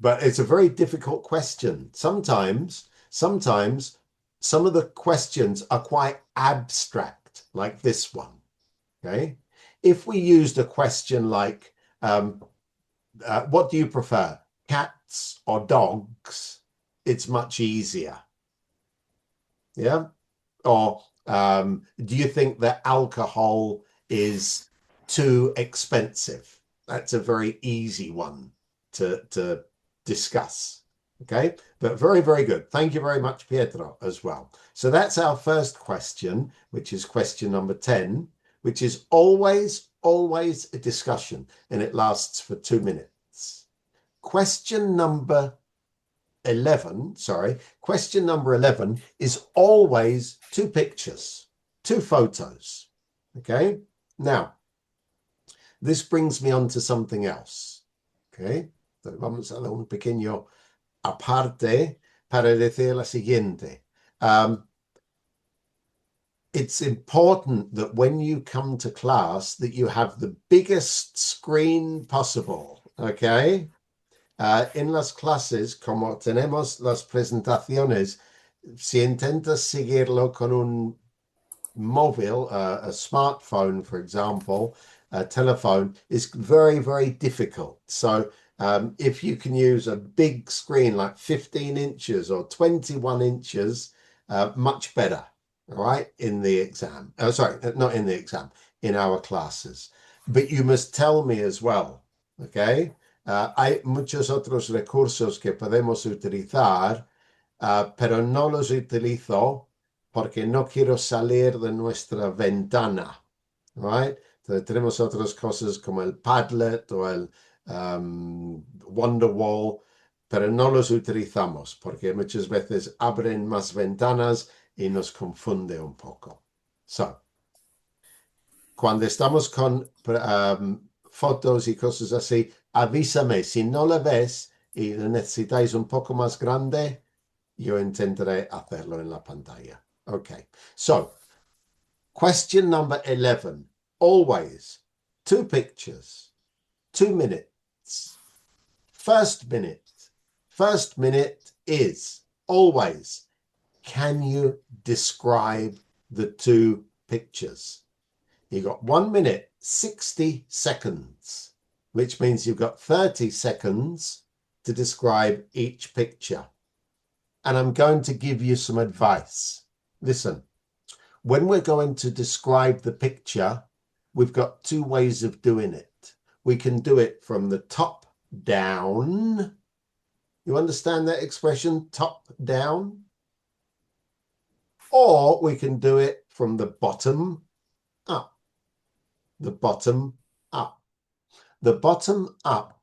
Speaker 1: but it's a very difficult question. Sometimes some of the questions are quite abstract, like this one. Okay, if we used a question like, what do you prefer, cats or dogs? It's much easier. Yeah. Or do you think that alcohol is too expensive? That's a very easy one to discuss. Okay, but very, very good. Thank you very much, Pietro, as well. So that's our first question, which is question number 10, which is always a discussion, and it lasts for 2 minutes. Question number 11 is always 2 pictures, 2 photos. Okay, now this brings me on to something else. Okay, so vamos a dar un pequeño aparte para decir la siguiente. It's important that when you come to class that you have the biggest screen possible, okay? En las clases, como tenemos las presentaciones, si intentas seguirlo con un móvil, a smartphone, for example, a telephone, is very, very difficult. So if you can use a big screen like 15 inches or 21 inches, much better, all right, in the exam. Sorry, not in the exam, in our classes. But you must tell me as well, okay? Hay muchos otros recursos que podemos utilizar, pero no los utilizo porque no quiero salir de nuestra ventana, right? Entonces, tenemos otras cosas como el Padlet o el Wonderwall, pero no los utilizamos porque muchas veces abren más ventanas y nos confunde un poco. So, cuando estamos con fotos y cosas así, avísame. Si no la ves y lo necesitáis un poco más grande, yo intentaré hacerlo en la pantalla. Okay, so question number 11. Always 2 pictures, 2 minutes. First minute is always, can you describe the 2 pictures? You got 1 minute, 60 seconds, which means you've got 30 seconds to describe each picture. And I'm going to give you some advice. Listen, when we're going to describe the picture, we've got 2 ways of doing it. We can do it from the top down. You understand that expression, top down? Or we can do it from the bottom up. The bottom up. The bottom up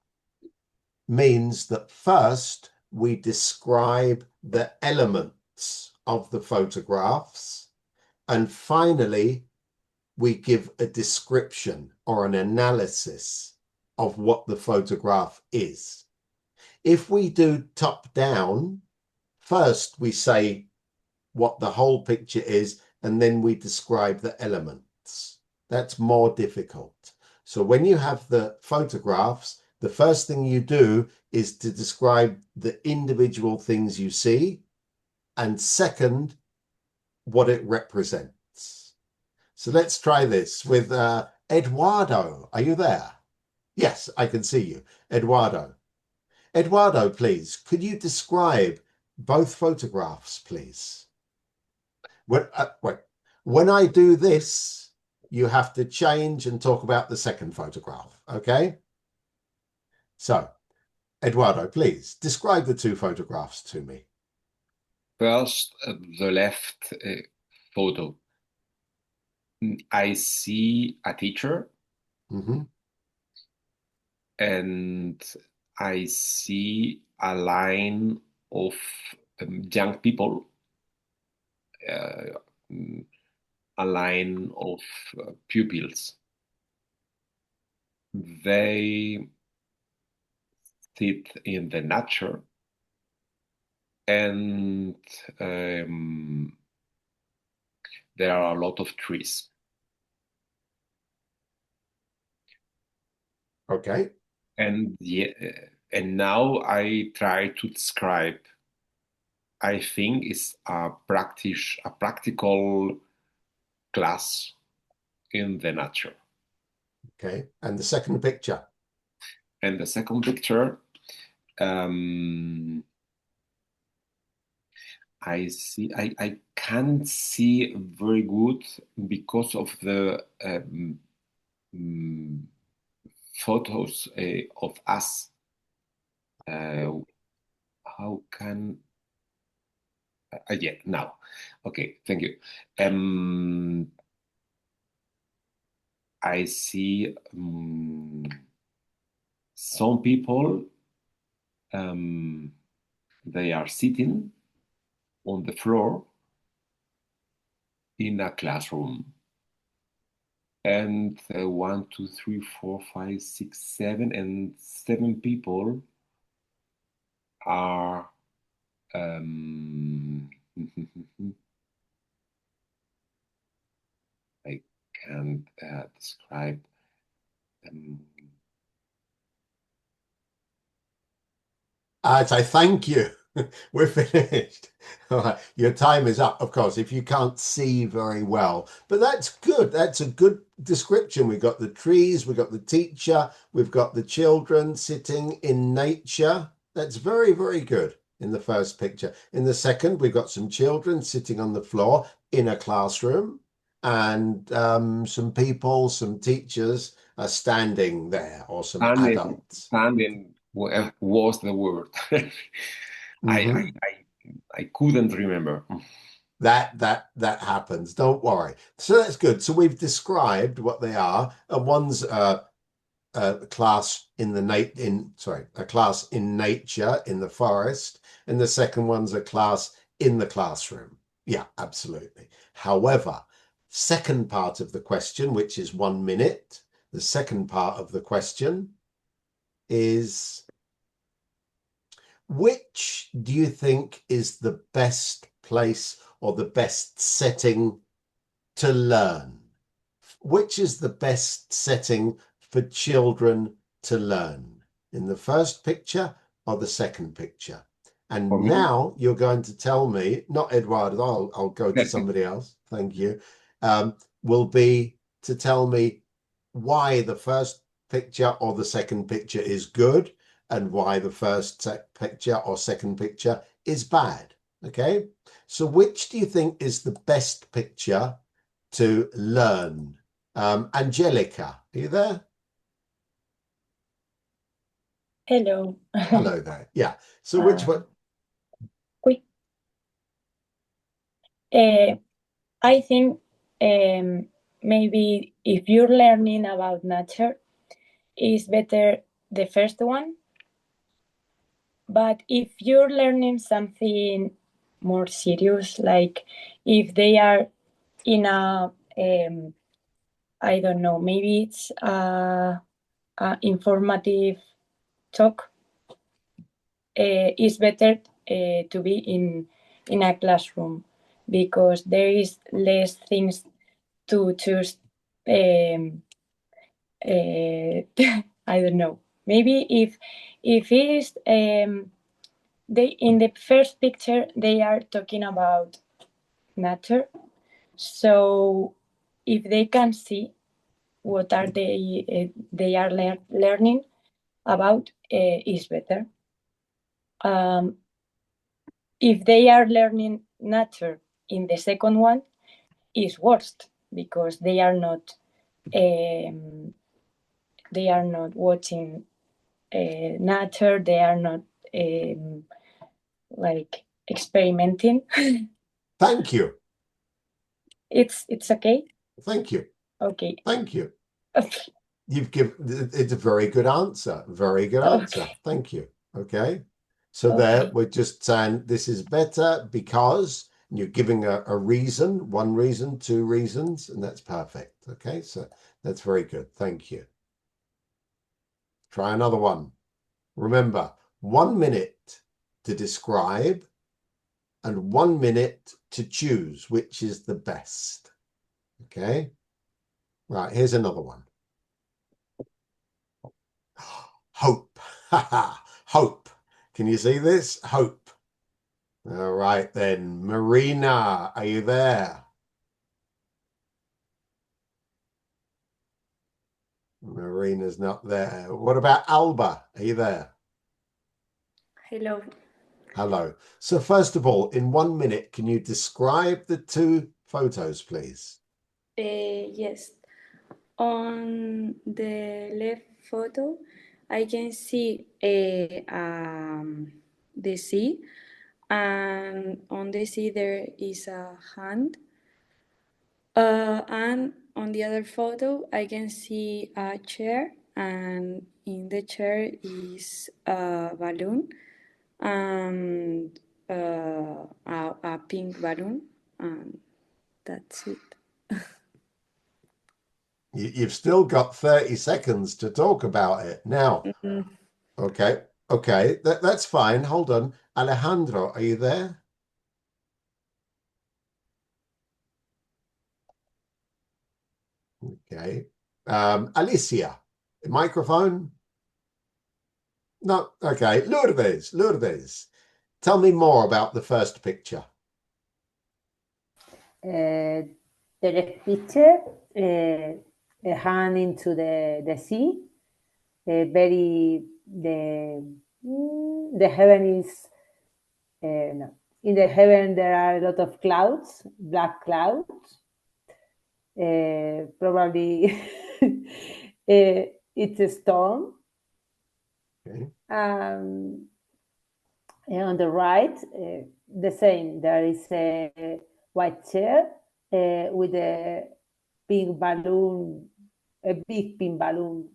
Speaker 1: means that first we describe the elements of the photographs, and finally we give a description or an analysis of what the photograph is. If we do top down, first we say what the whole picture is, and then we describe the elements. That's more difficult. So when you have the photographs, the first thing you do is to describe the individual things you see, and second, what it represents. So let's try this with Eduardo. Are you there? Yes, I can see you. Eduardo. Eduardo, please, could you describe both photographs, please? When I do this, you have to change and talk about the second photograph, okay? So, Eduardo, please describe the two photographs to me.
Speaker 2: First, the left photo. I see a teacher
Speaker 1: Mm-hmm.
Speaker 2: and I see a line of young people, a line of pupils. They sit in the nature and there are a lot of trees.
Speaker 1: Okay.
Speaker 2: And now I try to describe. I think it's a practical class in the nature.
Speaker 1: Okay. And the second picture.
Speaker 2: And the second picture, I can't see very good because of the photos of us. How can yeah, now. Okay, thank you. I see some people, they are sitting on the floor in a classroom. And 1, 2, 3, 4, 5, 6, 7, and 7 people are I can't describe
Speaker 1: I'd say thank you. We're finished. All right. Your time is up, of course, if you can't see very well. But that's good. That's a good description. We've got the trees, we've got the teacher, we've got the children sitting in nature. That's very, very good in the first picture. In the second, we've got some children sitting on the floor in a classroom, and some people, some teachers are standing there, or some adults.
Speaker 2: Standing was the word.
Speaker 1: Mm-hmm.
Speaker 2: I couldn't remember.
Speaker 1: That happens. Don't worry. So that's good. So we've described what they are. One's a class a class in nature in the forest, and the second one's a class in the classroom. Yeah, absolutely. However, second part of the question, which is 1 minute, the second part of the question is, which do you think is the best place or the best setting to learn? Which is the best setting for children to learn? In the first picture or the second picture? And now you're going to tell me, not Eduardo, I'll go to somebody else, thank you, will be to tell me why the first picture or the second picture is good and why the first picture or second picture is bad. Okay, so which do you think is the best picture to learn? Angelica, are you there?
Speaker 11: Hello.
Speaker 1: Hello there. Yeah. So which one?
Speaker 11: I think maybe if you're learning about nature, is better the first one. But if you're learning something more serious, like if they are in a, I don't know, maybe it's a informative talk, it's better to be in a classroom because there is less things to choose. I don't know. Maybe if it is they in the first picture they are talking about nature, so if they can see what are they are learning about is better. If they are learning nature in the second one, is worst because they are not watching nature. They are not like experimenting.
Speaker 1: Thank you.
Speaker 11: It's okay.
Speaker 1: Thank you.
Speaker 11: Okay.
Speaker 1: Thank you.
Speaker 11: Okay.
Speaker 1: You've given it's a very good answer. Very good answer.
Speaker 11: Okay.
Speaker 1: Thank you. Okay. So there we're just saying this is better because you're giving a reason, one reason, two reasons, and that's perfect. Okay. So that's very good. Thank you. Try another one. Remember, 1 minute to describe and 1 minute to choose which is the best. Okay. Right. Here's another one. Hope. Hope. Can you see this? Hope. All right then. Marina, are you there? Marina's not there. What about Alba? Are you there?
Speaker 16: Hello.
Speaker 1: Hello. So first of all, in 1 minute, can you describe the two photos, please?
Speaker 16: Yes. On the left photo, I can see the sea, and on the sea there is a hand. And on the other photo, I can see a chair, and in the chair is a balloon and a pink balloon, and that's it.
Speaker 1: You've still got 30 seconds to talk about it now. Okay. Okay. That's fine. Hold on. Alejandro, are you there? Okay. Alicia, microphone? No. Okay. Lourdes. Tell me more about the first picture.
Speaker 14: The left picture, a hand into the sea. The heaven is no. In the heaven there are a lot of clouds, black clouds. Probably it's a storm.
Speaker 1: Okay.
Speaker 14: And on the right, the same. There is a white chair with a pink balloon, a big pink balloon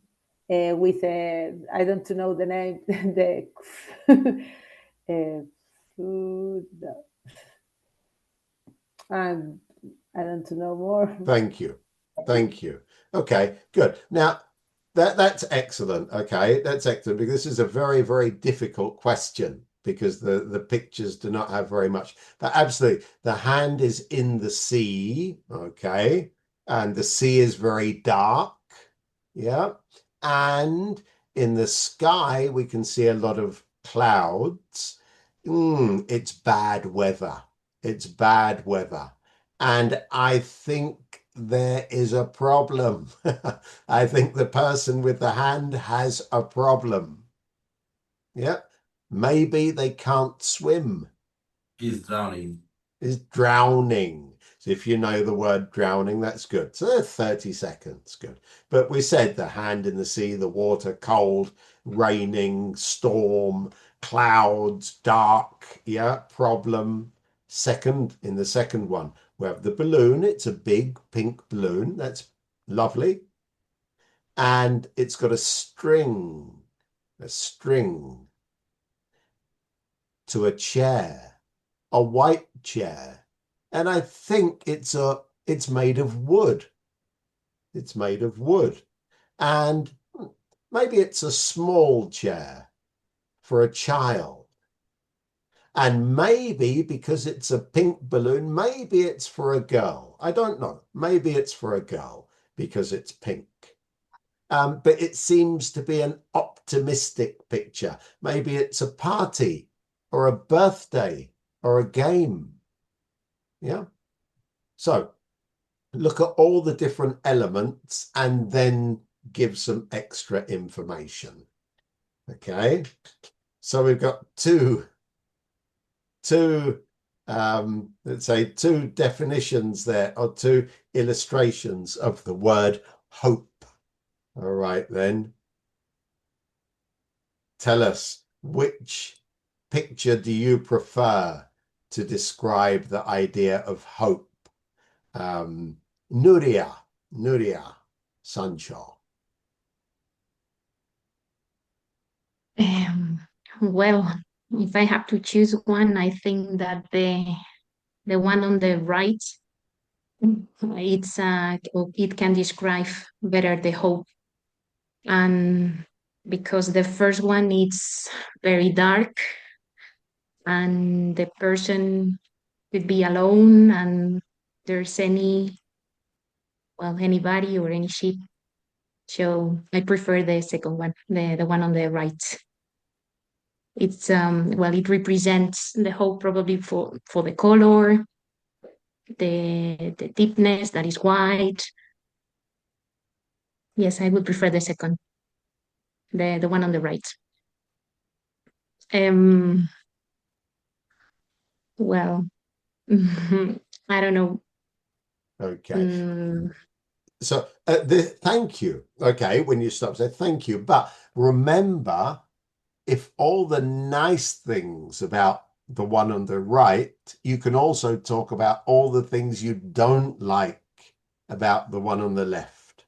Speaker 14: with a, I don't know the name, the food, and I don't know more.
Speaker 1: Thank you. Thank you. Okay, good. Now, that's excellent. Okay, that's excellent because this is a very, very difficult question because the pictures do not have very much. But absolutely, the hand is in the sea. Okay, and the sea is very dark. Yeah, and in the sky we can see a lot of clouds. It's bad weather. It's bad weather. And I think there is a problem. I think the person with the hand has a problem. Yeah. Maybe they can't swim.
Speaker 10: He's drowning.
Speaker 1: Is drowning. So if you know the word drowning, that's good. So 30 seconds, good. But we said the hand in the sea, the water, cold, raining, storm, clouds, dark, yeah, problem. Second, in the second one, we have the balloon. It's a big pink balloon. That's lovely. And it's got a string to a chair, a white chair. And I think it's made of wood. It's made of wood. And maybe it's a small chair for a child. And maybe because it's a pink balloon, maybe it's for a girl. I don't know. Maybe it's for a girl because it's pink. But it seems to be an optimistic picture. Maybe it's a party or a birthday or a game. Yeah. So look at all the different elements and then give some extra information. Okay. So we've got let's say two definitions there, or two illustrations of the word hope. All right then. tell us, which picture do you prefer to describe the idea of hope? Nuria Sancho.
Speaker 20: Well, if I have to choose one, I think that the one on the right, it can describe better the hope. And because the first one is very dark and the person could be alone and there's anybody or any ship. So I prefer the second one, the one on the right. It's it represents the hope probably for the color, the deepness that is white. Yes, I would prefer the second, the one on the right. Well, I don't know.
Speaker 1: Okay. So thank you. Okay, when you stop, say thank you. But remember, if all the nice things about the one on the right, you can also talk about all the things you don't like about the one on the left.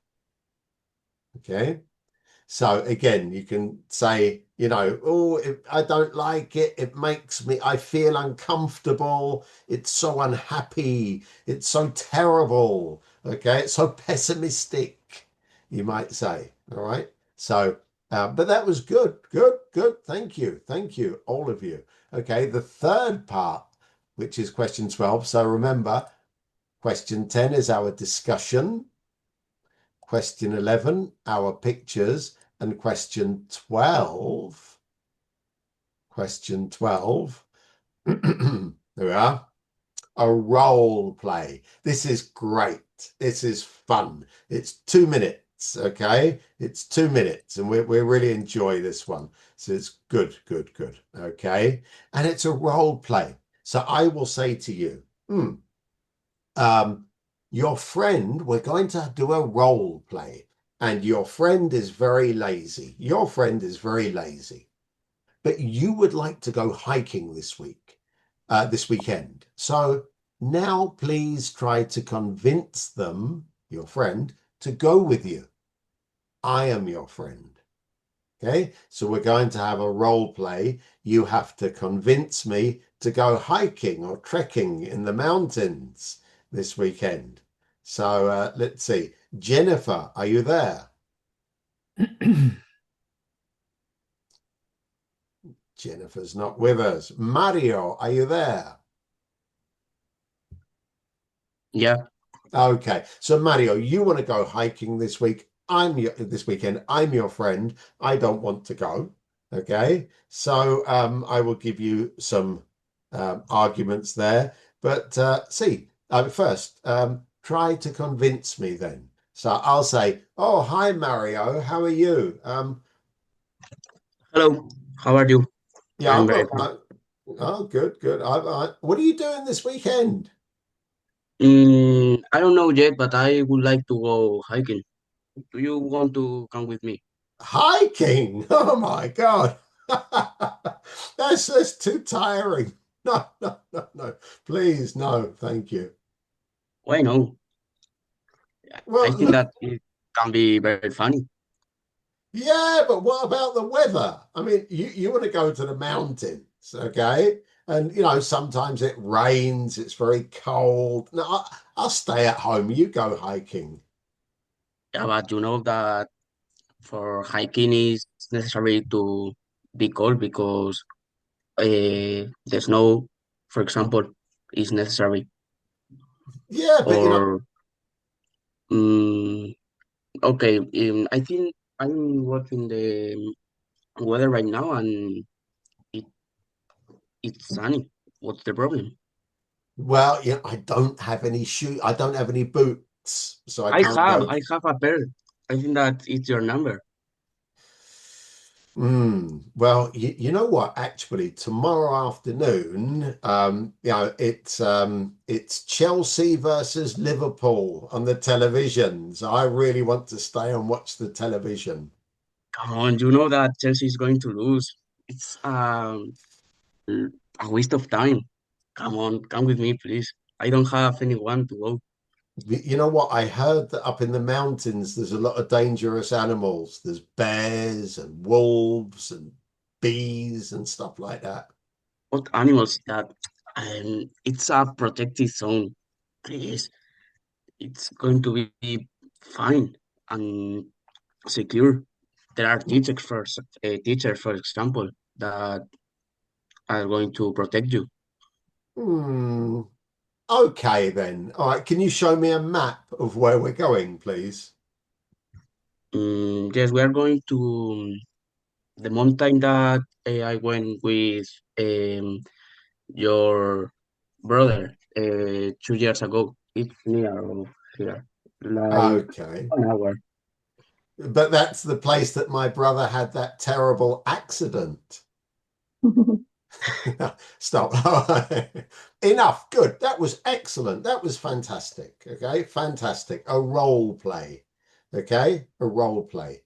Speaker 1: Okay. So again, you can say, oh, I don't like it. It makes me, I feel uncomfortable. It's so unhappy. It's so terrible. Okay. It's so pessimistic, you might say. All right. So, but that was good. Good. Thank you. Thank you, all of you. Okay. The third part, which is question 12. So remember, question 10 is our discussion. Question 11, our pictures, and question 12, there we are, a role play. This is great. This is fun. It's 2 minutes, okay? It's 2 minutes, and we really enjoy this one. So it's good, okay? And it's a role play. So I will say to you, your friend, we're going to do a role play, and your friend is very lazy. Your friend is very lazy, but you would like to go hiking this weekend. So now please try to convince them, your friend, to go with you. I am your friend. Okay, so we're going to have a role play. You have to convince me to go hiking or trekking in the mountains this weekend. So let's see. Jennifer, are you there? Jennifer's not with us. Mario, are you there?
Speaker 21: Yeah.
Speaker 1: Okay. So Mario, you want to go hiking this week. This weekend. I'm your friend. I don't want to go. Okay. So I will give you some arguments there. But first, try to convince me then. So I'll say, oh, hi, Mario. How are you?
Speaker 21: Hello. How are you?
Speaker 1: Yeah,
Speaker 21: I'm very fine.
Speaker 1: oh, good. What are you doing this weekend?
Speaker 21: I don't know yet, but I would like to go hiking. Do you want to come with me?
Speaker 1: Hiking? Oh my God. That's too tiring. No. Please, no, thank you.
Speaker 21: Why no?
Speaker 1: Well,
Speaker 21: I think that it can be very funny.
Speaker 1: yeah, but what about the weather? I mean, you want to go to the mountains, okay? And sometimes it rains, it's very cold. No, I'll stay at home. You go hiking.
Speaker 21: Yeah, but you know that for hiking is necessary to be cold because the snow, for example, is necessary.
Speaker 1: Yeah, but
Speaker 21: Or okay, I think I'm watching the weather right now and it it's sunny. What's the problem?
Speaker 1: well, I don't have any shoes. I don't have any boots, so I
Speaker 21: I
Speaker 1: can't
Speaker 21: have
Speaker 1: go.
Speaker 21: I have a pair. I think that it's your number.
Speaker 1: Well, you know what? Actually, tomorrow afternoon, it's Chelsea versus Liverpool on the television. So I really want to stay and watch the television.
Speaker 21: Come on, you know that Chelsea is going to lose. It's a waste of time. Come on, come with me, please. I don't have anyone to go.
Speaker 1: You know what? I heard that up in the mountains, there's a lot of dangerous animals. There's bears and wolves and bees and stuff like that.
Speaker 21: What animals that? It's a protected zone. Please, it's going to be fine and secure. There are teachers, for example, that are going to protect you.
Speaker 1: Hmm. Okay, then. All right. Can you show me a map of where we're going, please?
Speaker 21: Yes, we are going to the mountain that I went with your brother 2 years ago. It's near here, like
Speaker 1: Okay.
Speaker 21: 1 hour.
Speaker 1: But that's the place that my brother had that terrible accident. Stop. Enough. Good. That was excellent. That was fantastic. Okay. Fantastic. A role play. Okay. A role play.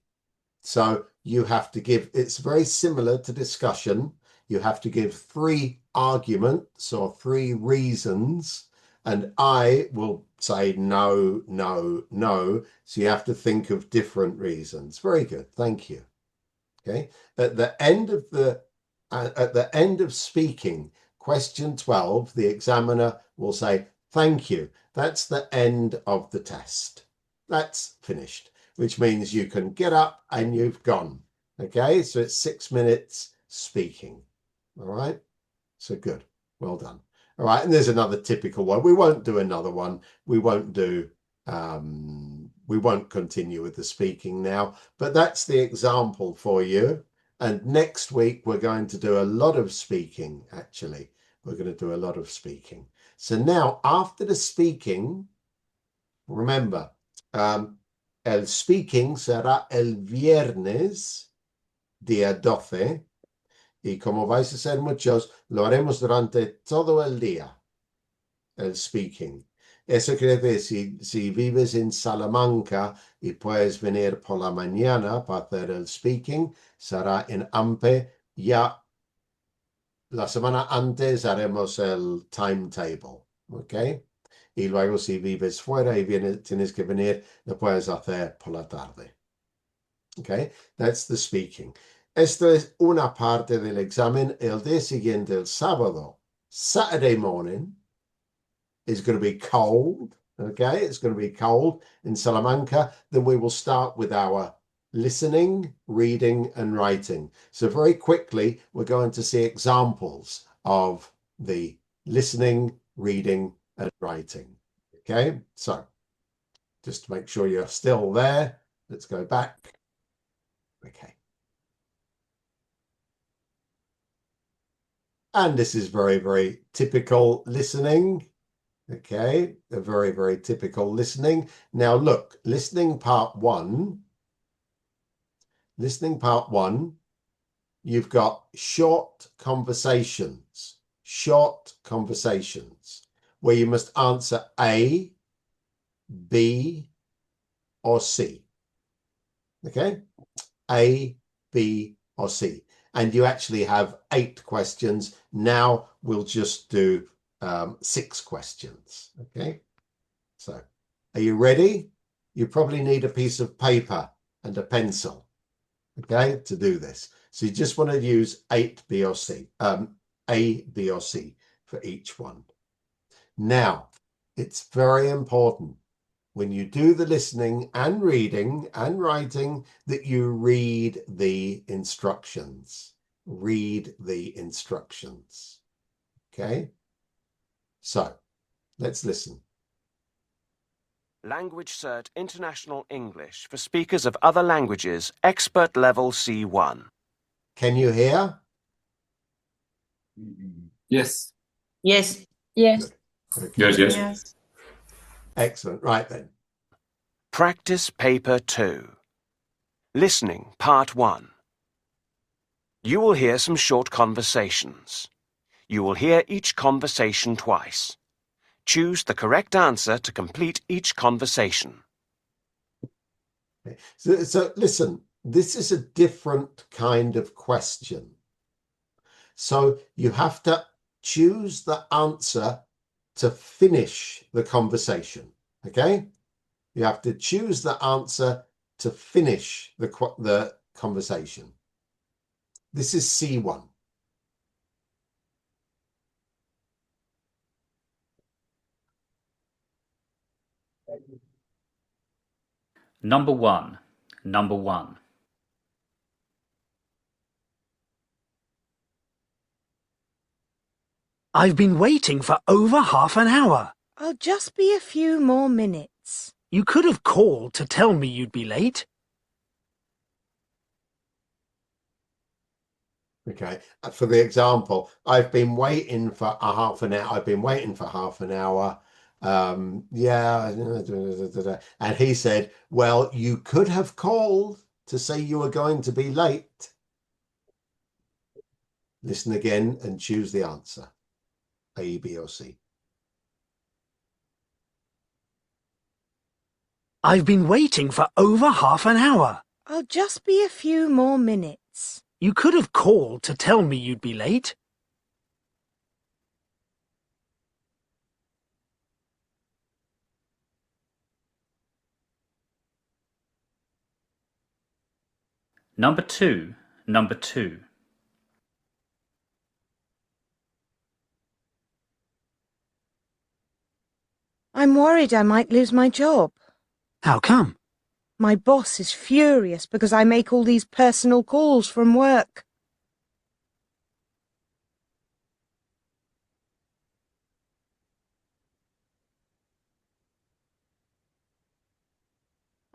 Speaker 1: So you have to give, it's very similar to discussion. You have to give 3 arguments or 3 reasons, and I will say no, no, no. So you have to think of different reasons. Very good. Thank you. Okay. At the end of speaking, question 12, the examiner will say, thank you. That's the end of the test. That's finished, which means you can get up and you've gone. Okay, so it's 6 minutes speaking. All right, so good. Well done. All right, and there's another typical one. We won't do another one. We won't continue with the speaking now, but that's the example for you. And next week, we're going to do a lot of speaking, actually. We're going to do a lot of speaking. So now, after the speaking, remember, el speaking será el viernes, día 12, y como vais a ser muchos, lo haremos durante todo el día, el speaking. Eso quiere decir, si vives en Salamanca y puedes venir por la mañana para hacer el speaking, será en Anpe. Ya la semana antes haremos el timetable, ¿ok? Y luego si vives fuera y tienes que venir, lo puedes hacer por la tarde. Okay, that's the speaking. Esto es una parte del examen. El día siguiente, el sábado, Saturday morning, is going to be cold. Okay, it's going to be cold in Salamanca. Then we will start with our listening, reading, and writing. So very quickly, we're going to see examples of the listening, reading, and writing. Okay, so just to make sure you're still there, let's go back. Okay. And this is very, very typical listening. Okay, a very, very typical listening. Now look, listening part one, you've got short conversations where you must answer A, B, or C. Okay, A, B, or C. And you actually have 8 questions. Now we'll just do 6 questions. Okay, so are you ready? You probably need a piece of paper and a pencil, okay, to do this. So you just want to use 8, B, or C, A, B, or C for each one. Now, it's very important when you do the listening and reading and writing that you read the instructions. Read the instructions. Okay? So, let's listen.
Speaker 7: Language Cert International English for speakers of other languages, expert level C1.
Speaker 1: Can you hear?
Speaker 2: Yes.
Speaker 3: Yes.
Speaker 11: Yes.
Speaker 1: Okay.
Speaker 2: Yes, yes.
Speaker 11: Yes.
Speaker 1: Excellent. Right then.
Speaker 7: Practice Paper 2. Listening Part 1. You will hear some short conversations. You will hear each conversation twice. Choose the correct answer to complete each conversation.
Speaker 1: So listen, this is a different kind of question. So you have to choose the answer to finish the conversation, okay? You have to choose the answer to finish the conversation. This is C1.
Speaker 15: Number one. Number one.
Speaker 22: I've been waiting for over half an hour.
Speaker 23: I'll just be a few more minutes.
Speaker 22: You could have called to tell me you'd be late.
Speaker 1: Okay, for the example, I've been waiting for a half an hour. I've been waiting for half an hour. Yeah, and he said, well, you could have called to say you were going to be late. Listen again and choose the answer, A, B, or C.
Speaker 22: I've been waiting for over half an hour.
Speaker 23: I'll just be a few more minutes.
Speaker 22: You could have called to tell me you'd be late.
Speaker 15: Number two. Number two.
Speaker 23: I'm worried I might lose my job.
Speaker 22: How come?
Speaker 23: My boss is furious because I make all these personal calls from work.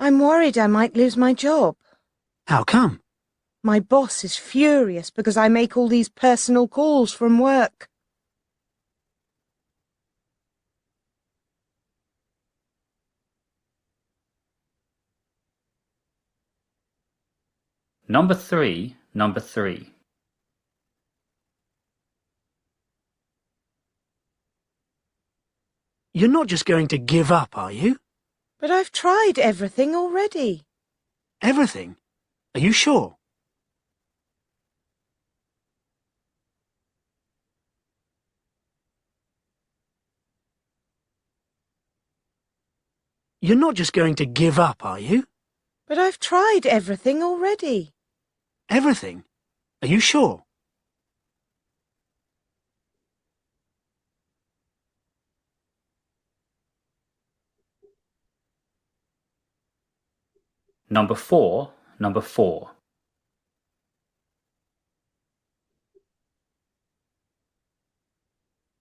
Speaker 23: I'm worried I might lose my job.
Speaker 22: How come?
Speaker 23: My boss is furious because I make all these personal calls from work.
Speaker 15: Number three. Number three.
Speaker 22: You're not just going to give up, are you?
Speaker 23: But I've tried everything already.
Speaker 22: Everything? Are you sure? You're not just going to give up, are you?
Speaker 23: But I've tried everything already.
Speaker 22: Everything? Are you sure?
Speaker 15: Number four. Number four.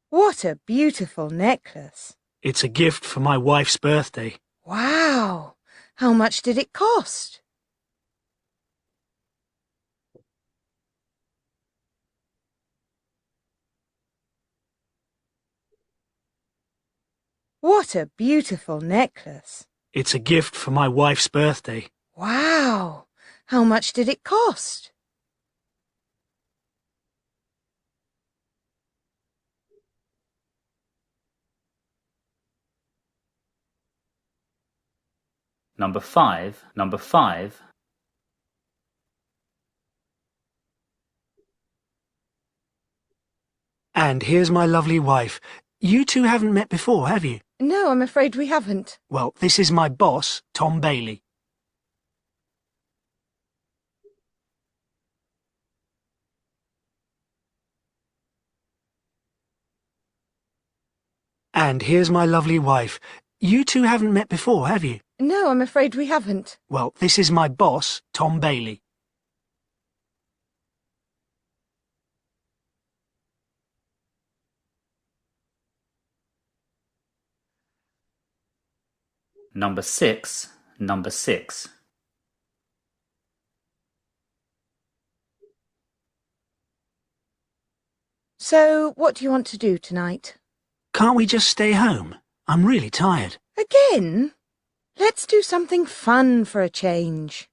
Speaker 23: What a beautiful necklace.
Speaker 22: It's a gift for my wife's birthday.
Speaker 23: Wow! How much did it cost? What a beautiful necklace.
Speaker 22: It's a gift for my wife's birthday.
Speaker 23: Wow! How much did it cost?
Speaker 15: Number five. Number five.
Speaker 22: And here's my lovely wife. You two haven't met before, have you?
Speaker 23: No, I'm afraid we haven't.
Speaker 22: Well, this is my boss, Tom Bailey. And here's my lovely wife. You two haven't met before, have you?
Speaker 23: No, I'm afraid we haven't.
Speaker 22: Well, this is my boss, Tom Bailey.
Speaker 15: Number six. Number six.
Speaker 23: So, what do you want to do tonight?
Speaker 22: Can't we just stay home? I'm really tired.
Speaker 23: Again? Let's do something fun for a change.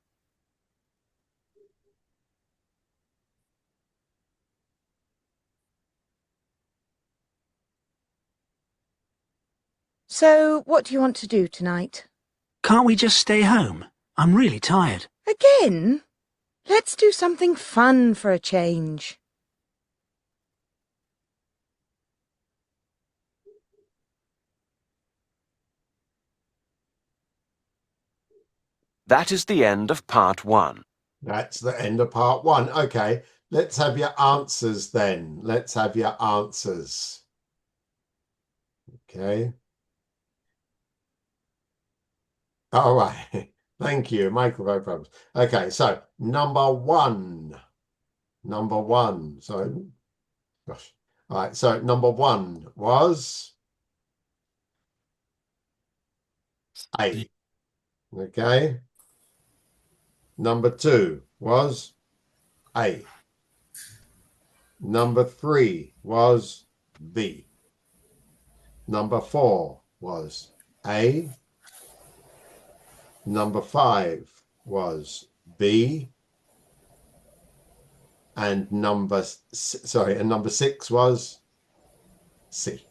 Speaker 23: So, what do you want to do tonight?
Speaker 22: Can't we just stay home? I'm really tired.
Speaker 23: Again? Let's do something fun for a change.
Speaker 7: That is the end of part 1.
Speaker 1: That's the end of part 1. Okay, let's have your answers then. Let's have your answers. Okay. All right. Thank you. Microphone problems. Okay, so number 1. Number 1. So, gosh. All right, so number 1 was A. Okay. Number 2 was A. Number 3 was B. Number 4 was A. Number 5 was B. And number 6 was C.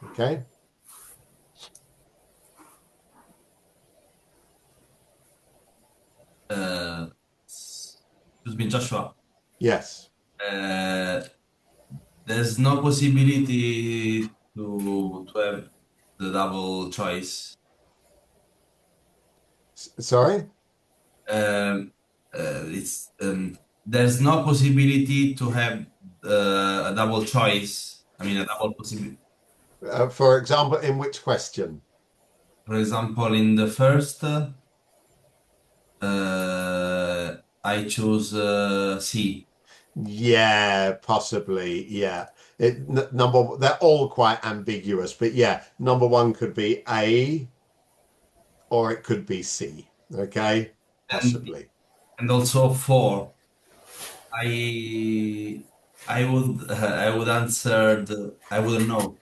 Speaker 1: Okay.
Speaker 10: Excuse me, Joshua.
Speaker 1: Yes.
Speaker 10: There's no possibility to have the double choice.
Speaker 1: Sorry?
Speaker 10: It's there's no possibility to have a double choice. I mean, a double possibility.
Speaker 1: For example, in which question?
Speaker 10: For example, in the first, I choose C.
Speaker 1: Yeah, possibly. Yeah. They're all quite ambiguous, but yeah, number 1 could be A or it could be C. Okay. Possibly.
Speaker 10: And also 4. I would answer I wouldn't know.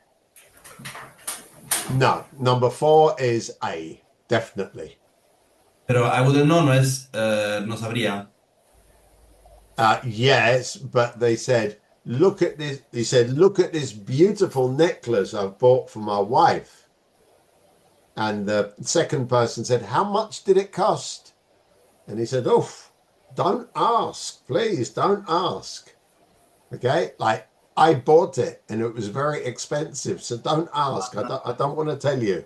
Speaker 1: No, number 4 is A, definitely.
Speaker 10: Pero I wouldn't know no sabría.
Speaker 1: Yes, but they said, look at this. He said, look at this beautiful necklace I've bought for my wife. And the second person said, how much did it cost? And he said, oh, don't ask, please, don't ask. Okay, like I bought it and it was very expensive, so don't ask. I don't want to tell you.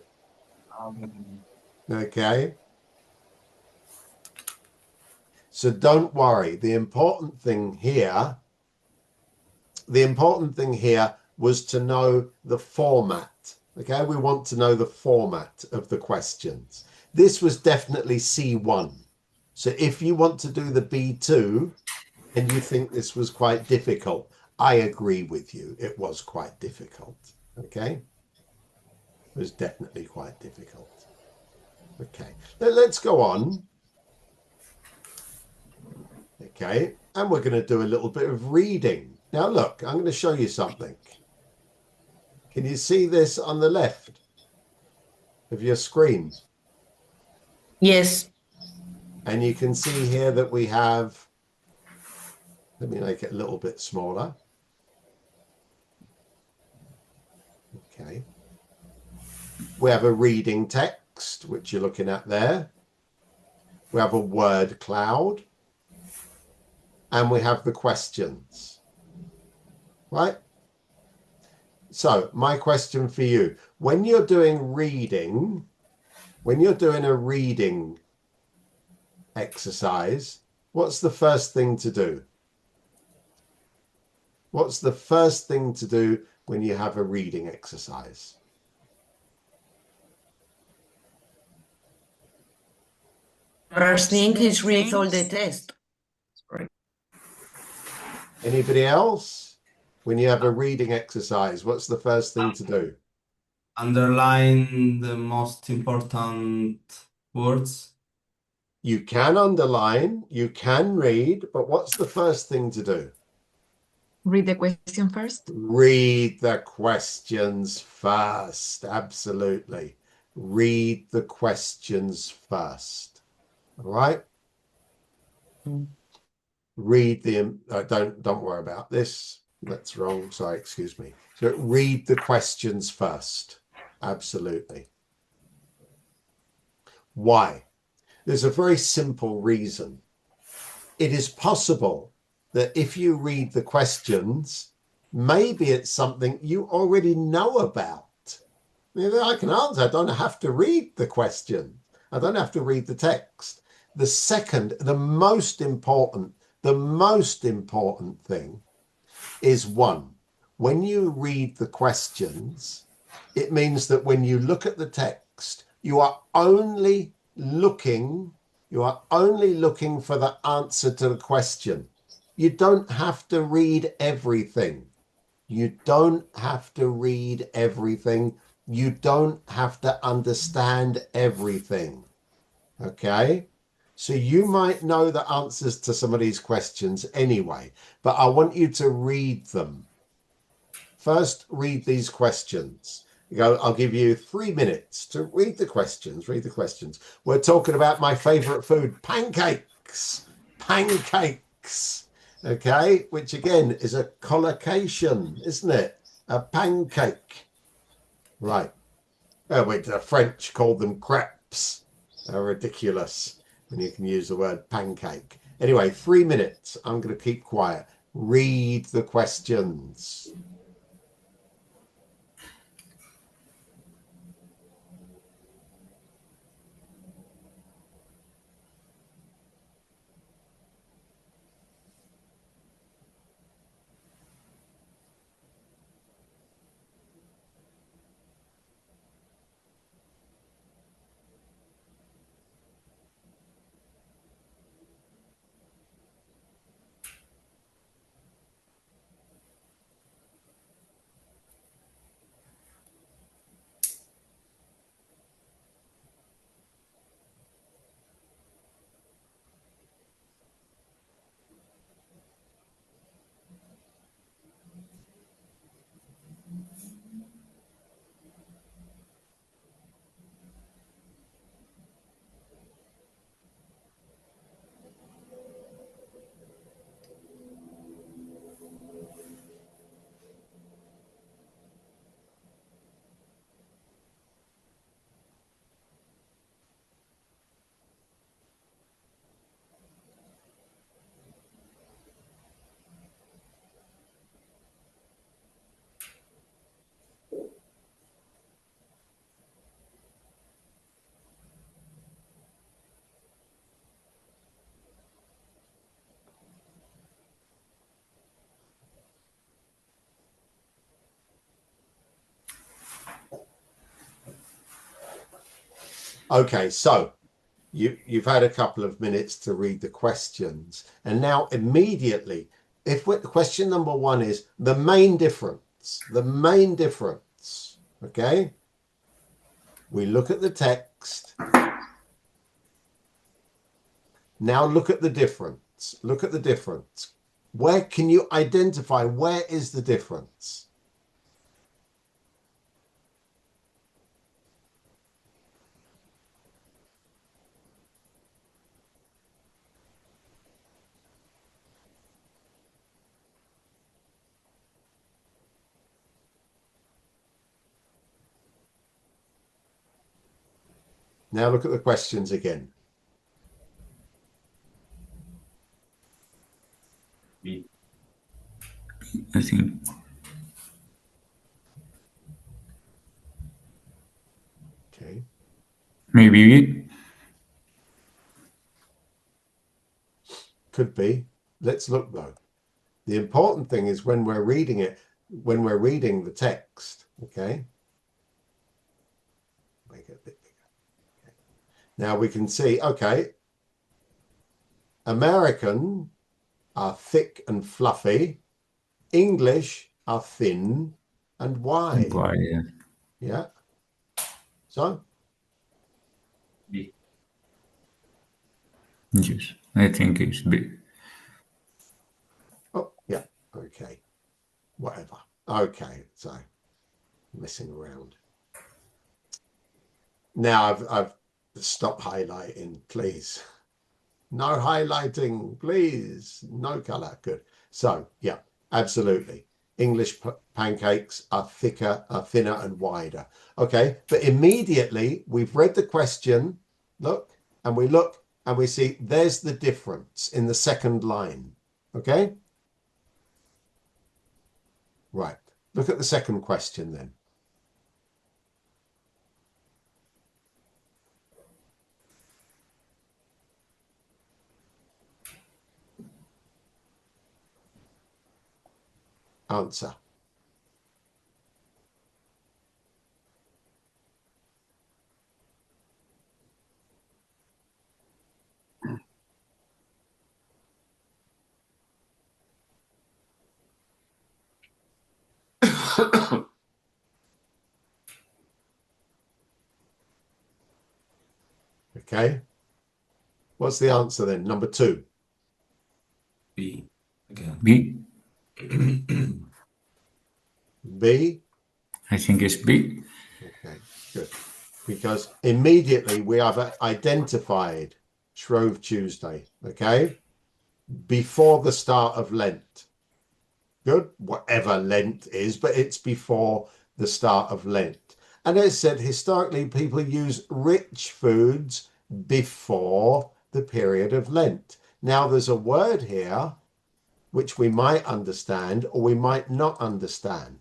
Speaker 1: Okay. So don't worry. The important thing here was to know the format. Okay, we want to know the format of the questions. This was definitely C1. So if you want to do the B2 and you think this was quite difficult, I agree with you. It was quite difficult. Okay, it was definitely quite difficult. Okay, let's go on. Okay, and we're going to do a little bit of reading. Now look, I'm going to show you something. Can you see this on the left of your screen?
Speaker 3: Yes.
Speaker 1: And you can see here that we have, let me make it a little bit smaller. Okay. We have a reading text, which you're looking at there. We have a word cloud. And we have the questions. Right? So my question for you, when you're doing reading, when you're doing a reading exercise, what's the first thing to do? What's the first thing to do when you have a reading exercise?
Speaker 3: First thing is read all the text.
Speaker 13: Right.
Speaker 1: Anybody else? When you have a reading exercise, what's the first thing to do?
Speaker 10: Underline the most important words.
Speaker 1: You can underline, you can read, but what's the first thing to do?
Speaker 19: Read the question first.
Speaker 1: Read the questions first. Absolutely. Read the questions first. All right. Read the, don't worry about this. That's wrong. Sorry, excuse me. So read the questions first. Absolutely. Why? There's a very simple reason. It is possible that if you read the questions, maybe it's something you already know about. I can answer. I don't have to read the question. I don't have to read the text. The second, the most important thing is one, when you read the questions, it means that when you look at the text, you are only looking for the answer to the question. You don't have to read everything. You don't have to read everything. You don't have to understand everything. Okay? So you might know the answers to some of these questions anyway, but I want you to read them. First, read these questions. I'll give you 3 minutes to read the questions. Read the questions. We're talking about my favorite food, pancakes. Pancakes. Okay, which again is a collocation, isn't it? A pancake. Right. Oh, wait, the French called them crepes. They're ridiculous when you can use the word pancake. Anyway, 3 minutes. I'm going to keep quiet. Read the questions. Okay, so you've had a couple of minutes to read the questions, and now immediately, question number one is the main difference. Okay, we look at the text. Now look at the difference. Where can you identify where is the difference? Now look at the questions again.
Speaker 13: I think.
Speaker 1: Okay.
Speaker 13: Maybe.
Speaker 1: Could be. Let's look though. The important thing is when we're reading the text, okay? Make it a bit bigger. Okay. Now we can see, okay, American are thick and fluffy. English are thin and wide.
Speaker 13: Yeah.
Speaker 1: Yeah. So?
Speaker 13: Yes, I think it's B.
Speaker 1: Oh, yeah. Okay. Whatever. Okay. So, messing around. Now I've stopped highlighting, please. No highlighting, please. No color. Good. So, yeah, absolutely. English pancakes are thinner and wider. Okay, but immediately we've read the question Look, and we look, and we see there's the difference in the second line. Okay? Right. Look at the second question then. Answer. Okay. What's the answer then? Number 2.
Speaker 10: B. Again.
Speaker 13: B.
Speaker 1: B.
Speaker 13: I think it's B.
Speaker 1: Okay, good. Because immediately we have identified Shrove Tuesday, okay, before the start of Lent. Good, whatever Lent is, but it's before the start of Lent. And as said, historically, people use rich foods before the period of Lent. Now, there's a word here which we might understand or we might not understand.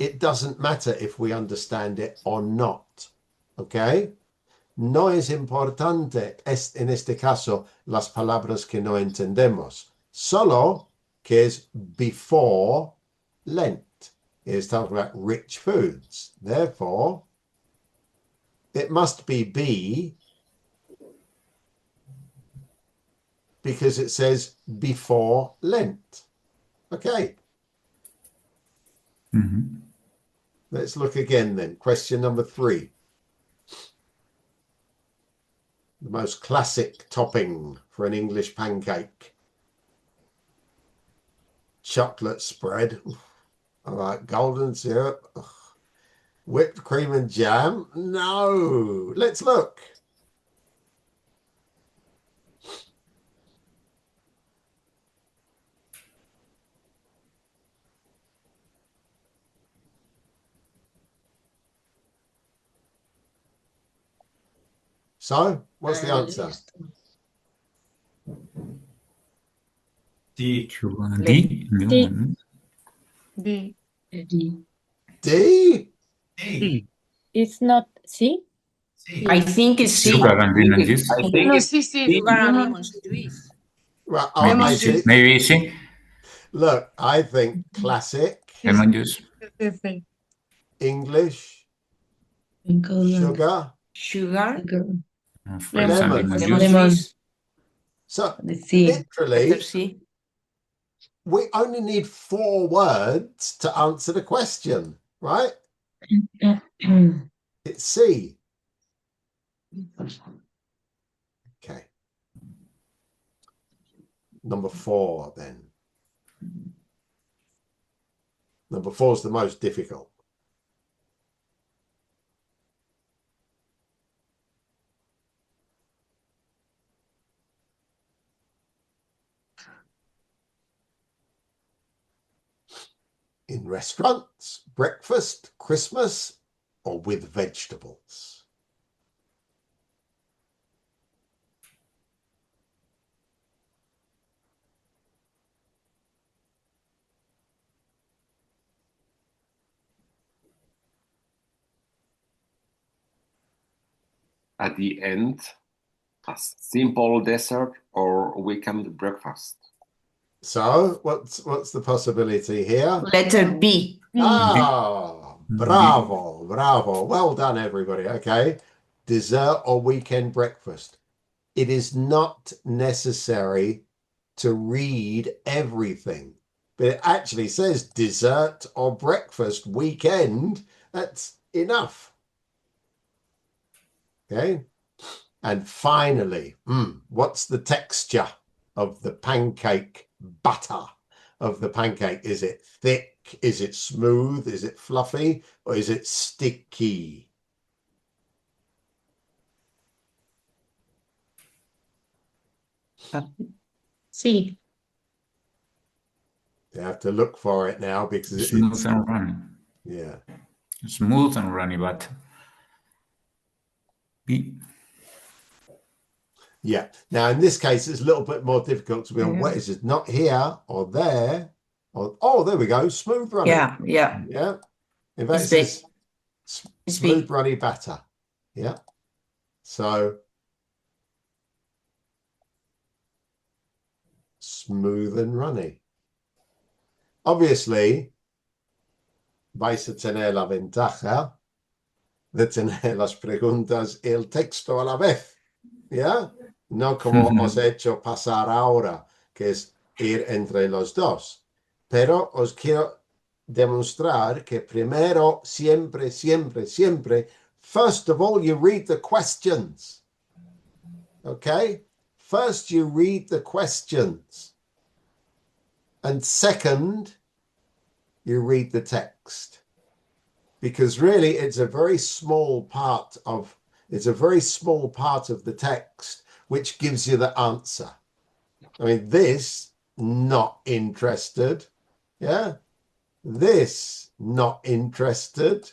Speaker 1: It doesn't matter if we understand it or not. ¿Ok? No es importante en este caso las palabras que no entendemos, solo que es before Lent. It's talking about rich foods. Therefore, it must be B because it says before Lent. Okay.
Speaker 13: Mm-hmm.
Speaker 1: Let's look again then. Question number 3. The most classic topping for an English pancake. Chocolate spread. I like golden syrup. Ugh. Whipped cream and jam. No. Let's look. So, what's the answer?
Speaker 10: D.
Speaker 13: D.
Speaker 11: D.
Speaker 8: D.
Speaker 1: D?
Speaker 10: D.
Speaker 11: It's not C?
Speaker 3: I think it's C.
Speaker 13: Sugar and lemon juice.
Speaker 2: I think
Speaker 9: No,
Speaker 2: it's
Speaker 9: sí, sí,
Speaker 3: Sugar and
Speaker 9: lemon.
Speaker 3: lemon juice.
Speaker 1: Well,
Speaker 13: Maybe
Speaker 1: I
Speaker 13: C.
Speaker 1: think,
Speaker 13: Maybe C.
Speaker 1: look, I think classic,
Speaker 13: Lemon juice.
Speaker 9: Sí, sí.
Speaker 1: English, sugar,
Speaker 3: Sugar,
Speaker 13: Fruits and
Speaker 9: Lemon.
Speaker 13: lemon
Speaker 3: lemon
Speaker 13: juice.
Speaker 3: juice.
Speaker 1: So,
Speaker 8: C.
Speaker 3: Letter
Speaker 1: literally,
Speaker 3: C.
Speaker 1: we only need 4 words to answer the question, right? It's C. Okay. Number 4 then. Number 4 is the most difficult. In restaurants, breakfast, Christmas, or with vegetables?
Speaker 2: At the end, a simple dessert or weekend breakfast.
Speaker 1: So, what's the possibility here?
Speaker 3: Letter B.
Speaker 1: Ah, bravo, bravo. Well done, everybody. Okay. Dessert or weekend breakfast. It is not necessary to read everything, but it actually says dessert or breakfast weekend. That's enough. Okay. And finally, what's the texture of the pancake batter of the pancake? Is it thick? Is it smooth? Is it fluffy? Or is it sticky?
Speaker 8: C.
Speaker 1: You have to look for it now because
Speaker 13: Smooth and runny.
Speaker 1: Yeah.
Speaker 13: Smooth and runny, but B.
Speaker 1: Yeah. Now, in this case, it's a little bit more difficult to be on what is it? Not here or there. Or, oh, there we go. Smooth running.
Speaker 3: Yeah.
Speaker 1: Yeah. In fact, it
Speaker 3: It's big.
Speaker 1: says
Speaker 3: It's
Speaker 1: smooth
Speaker 3: big.
Speaker 1: runny batter. Yeah. So smooth and runny. Obviously, vais a tener la ventaja de tener las preguntas y el texto a la vez. ¿Ya? No como os he hecho pasar ahora, que es ir entre los dos. Pero os quiero demostrar que primero, siempre, siempre, siempre, first of all, you read the questions. Okay? First, you read the questions. And second, you read the text. Because really, it's a very small part of the text which gives you the answer. I mean, this, not interested. Yeah. This, not interested.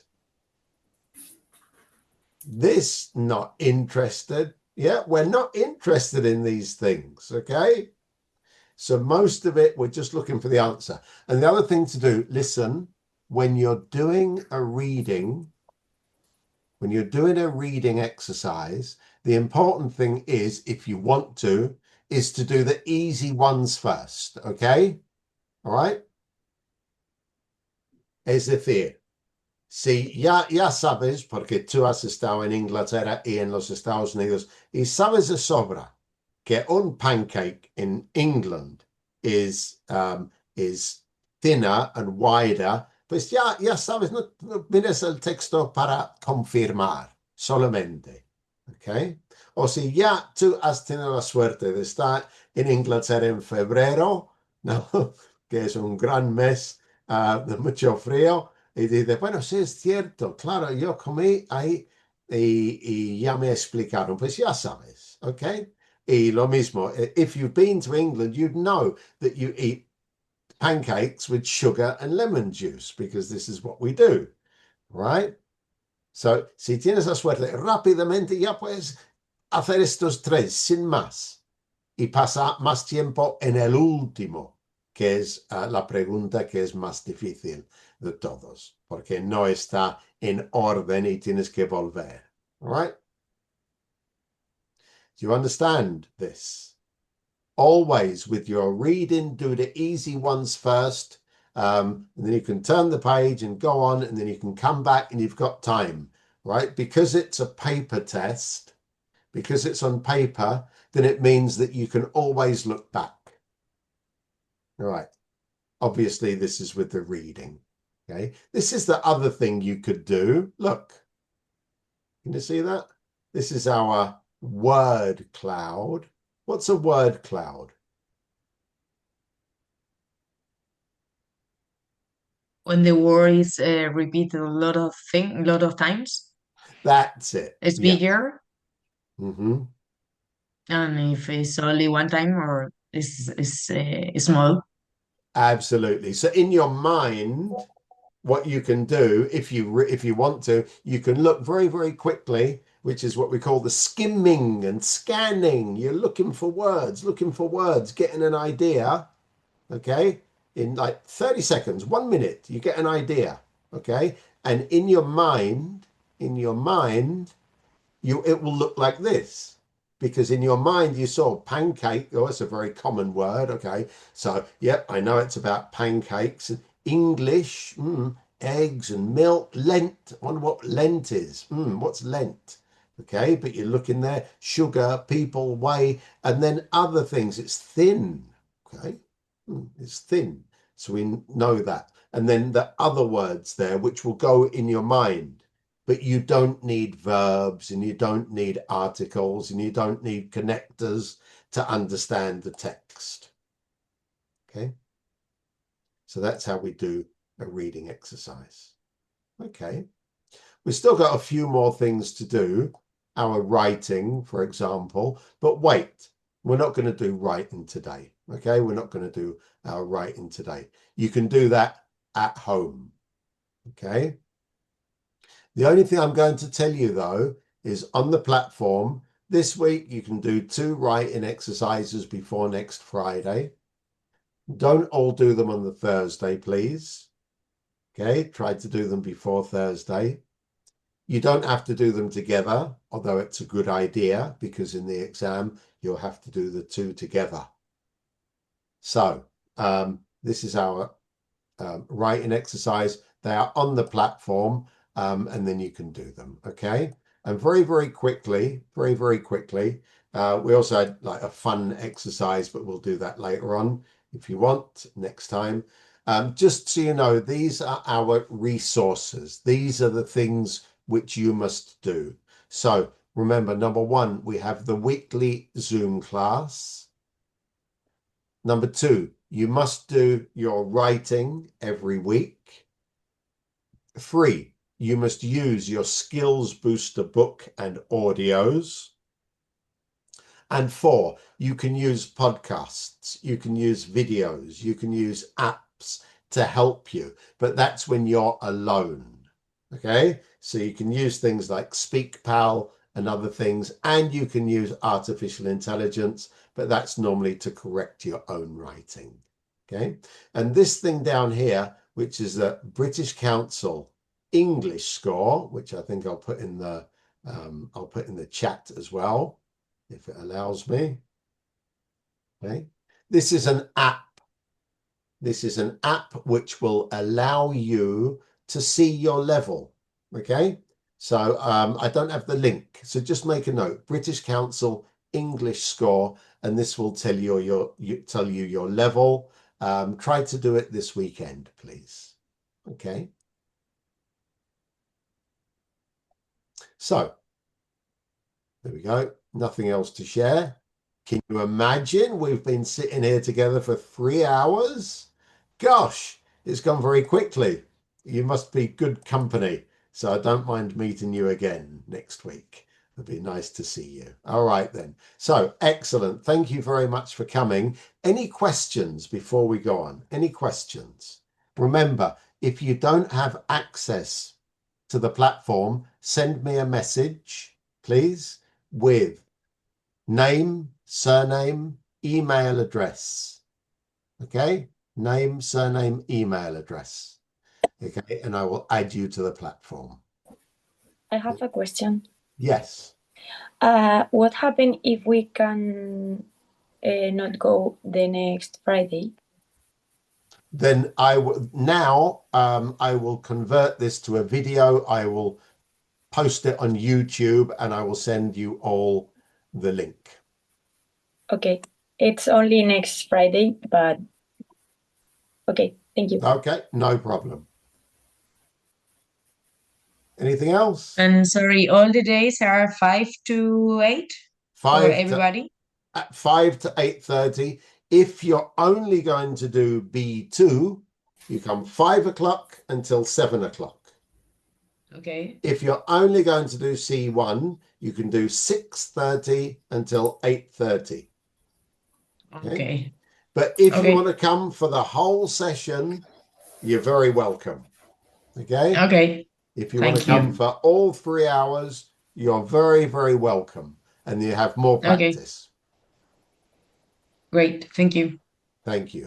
Speaker 1: This, not interested. Yeah, we're not interested in these things, okay? So most of it, we're just looking for the answer. And the other thing to do, listen, when you're doing a reading exercise, the important thing is, if you want to, is to do the easy ones first, okay? All right? Es decir, si ya sabes, porque tú has estado en Inglaterra y en los Estados Unidos, y sabes de sobra que un pancake in England is thinner and wider, pues ya sabes, no mires el texto para confirmar solamente. ¿Ok? O si ya tú has tenido la suerte de estar en Inglaterra en febrero, ¿no? Que es un gran mes de mucho frío, y dice, bueno, sí es cierto, claro, yo comí ahí y ya me explicaron, pues ya sabes, ¿ok? Y lo mismo, if you've been to England, you'd know that you eat pancakes with sugar and lemon juice, because this is what we do, right? So, si tienes la suerte, rápidamente ya puedes hacer estos tres sin más y pasar más tiempo en el último, que es la pregunta que es más difícil de todos, porque no está en orden y tienes que volver. All right? Do you understand this? Always with your reading, do the easy ones first. And then you can turn the page and go on, and then you can come back and you've got time, right? Because it's a paper test, because it's on paper, then it means that you can always look back. All right. Obviously, this is with the reading. Okay. This is the other thing you could do. Look. Can you see that? This is our word cloud. What's a word cloud?
Speaker 8: When the word is repeated a lot of times,
Speaker 1: That's it.
Speaker 8: it's
Speaker 1: Yeah.
Speaker 8: bigger.
Speaker 1: Mm-hmm.
Speaker 8: And if it's only one time or is small.
Speaker 1: Absolutely. So in your mind, what you can do, if you want to, you can look very, very quickly, which is what we call the skimming and scanning. You're looking for words, getting an idea. Okay, in like 30 seconds, 1 minute, you get an idea. Okay, and in your mind, it will look like this, because in your mind you saw pancake. Oh, it's a very common word. Okay, so yep, I know it's about pancakes. English, eggs and milk. Lent, I wonder what Lent is. What's Lent? Okay, but you look in there, sugar, people, way, and then other things. It's thin. Okay, it's thin, so we know that. And then the other words there, which will go in your mind. But you don't need verbs, and you don't need articles, and you don't need connectors to understand the text. Okay. So that's how we do a reading exercise. Okay. We've still got a few more things to do. Our writing, for example, but wait, we're not going to do writing today. Okay. We're not going to do our writing today. You can do that at home. Okay. The only thing I'm going to tell you, though, is on the platform, this week you can do 2 writing exercises before next Friday. Don't all do them on the Thursday, please. Okay, try to do them before Thursday. You don't have to do them together, although it's a good idea because in the exam you'll have to do the 2 together. So this is our writing exercise. They are on the platform and then you can do them. Okay. And very quickly, we also had like a fun exercise, but we'll do that later on if you want next time. Just so you know, these are our resources. These are the things which you must do. So remember, number 1, we have the weekly Zoom class. Number 2, you must do your writing every week. 3, you must use your Skills Booster book and audios. And 4, you can use podcasts, you can use videos, you can use apps to help you, but that's when you're alone. Okay, so you can use things like SpeakPal and other things, and you can use artificial intelligence, but that's normally to correct your own writing. Okay, and this thing down here, which is the British Council English score, which I think I'll put in the chat as well, if it allows me. Okay, this is an app. This is an app which will allow you to see your level. Okay, so I don't have the link, so just make a note: British Council English score, and this will tell you your level. Try to do it this weekend, please. Okay. So there we go. Nothing else to share. Can you imagine we've been sitting here together for 3 hours? Gosh, it's gone very quickly. You must be good company. So I don't mind meeting you again next week. It'd be nice to see you. All right then. So excellent. Thank you very much for coming. Any questions before we go on? Any questions? Remember, if you don't have access to the platform, send me a message, please, with name, surname, email address. Okay? Name, surname, email address. Okay? And I will add you to the platform.
Speaker 11: I have a question.
Speaker 1: Yes.
Speaker 11: What happens if we can not go the next Friday?
Speaker 1: Then I will convert this to a video. I will post it on YouTube and I will send you all the link.
Speaker 11: Okay. It's only next Friday, but okay, thank you.
Speaker 1: Okay, no problem. Anything else?
Speaker 8: And sorry, all the days are 5 to 8 for everybody?
Speaker 1: At 5 to 8:30. If you're only going to do B2, you come 5 o'clock until 7 o'clock.
Speaker 8: Okay.
Speaker 1: If you're only going to do C1, you can do 6:30 until 8:30.
Speaker 8: Okay.
Speaker 1: But if you want to come for the whole session, you're very welcome. Okay?
Speaker 8: Okay.
Speaker 1: If you want to come for all 3 hours, you're very welcome. And you have more practice.
Speaker 8: Okay. Great. Thank you.
Speaker 1: Thank you.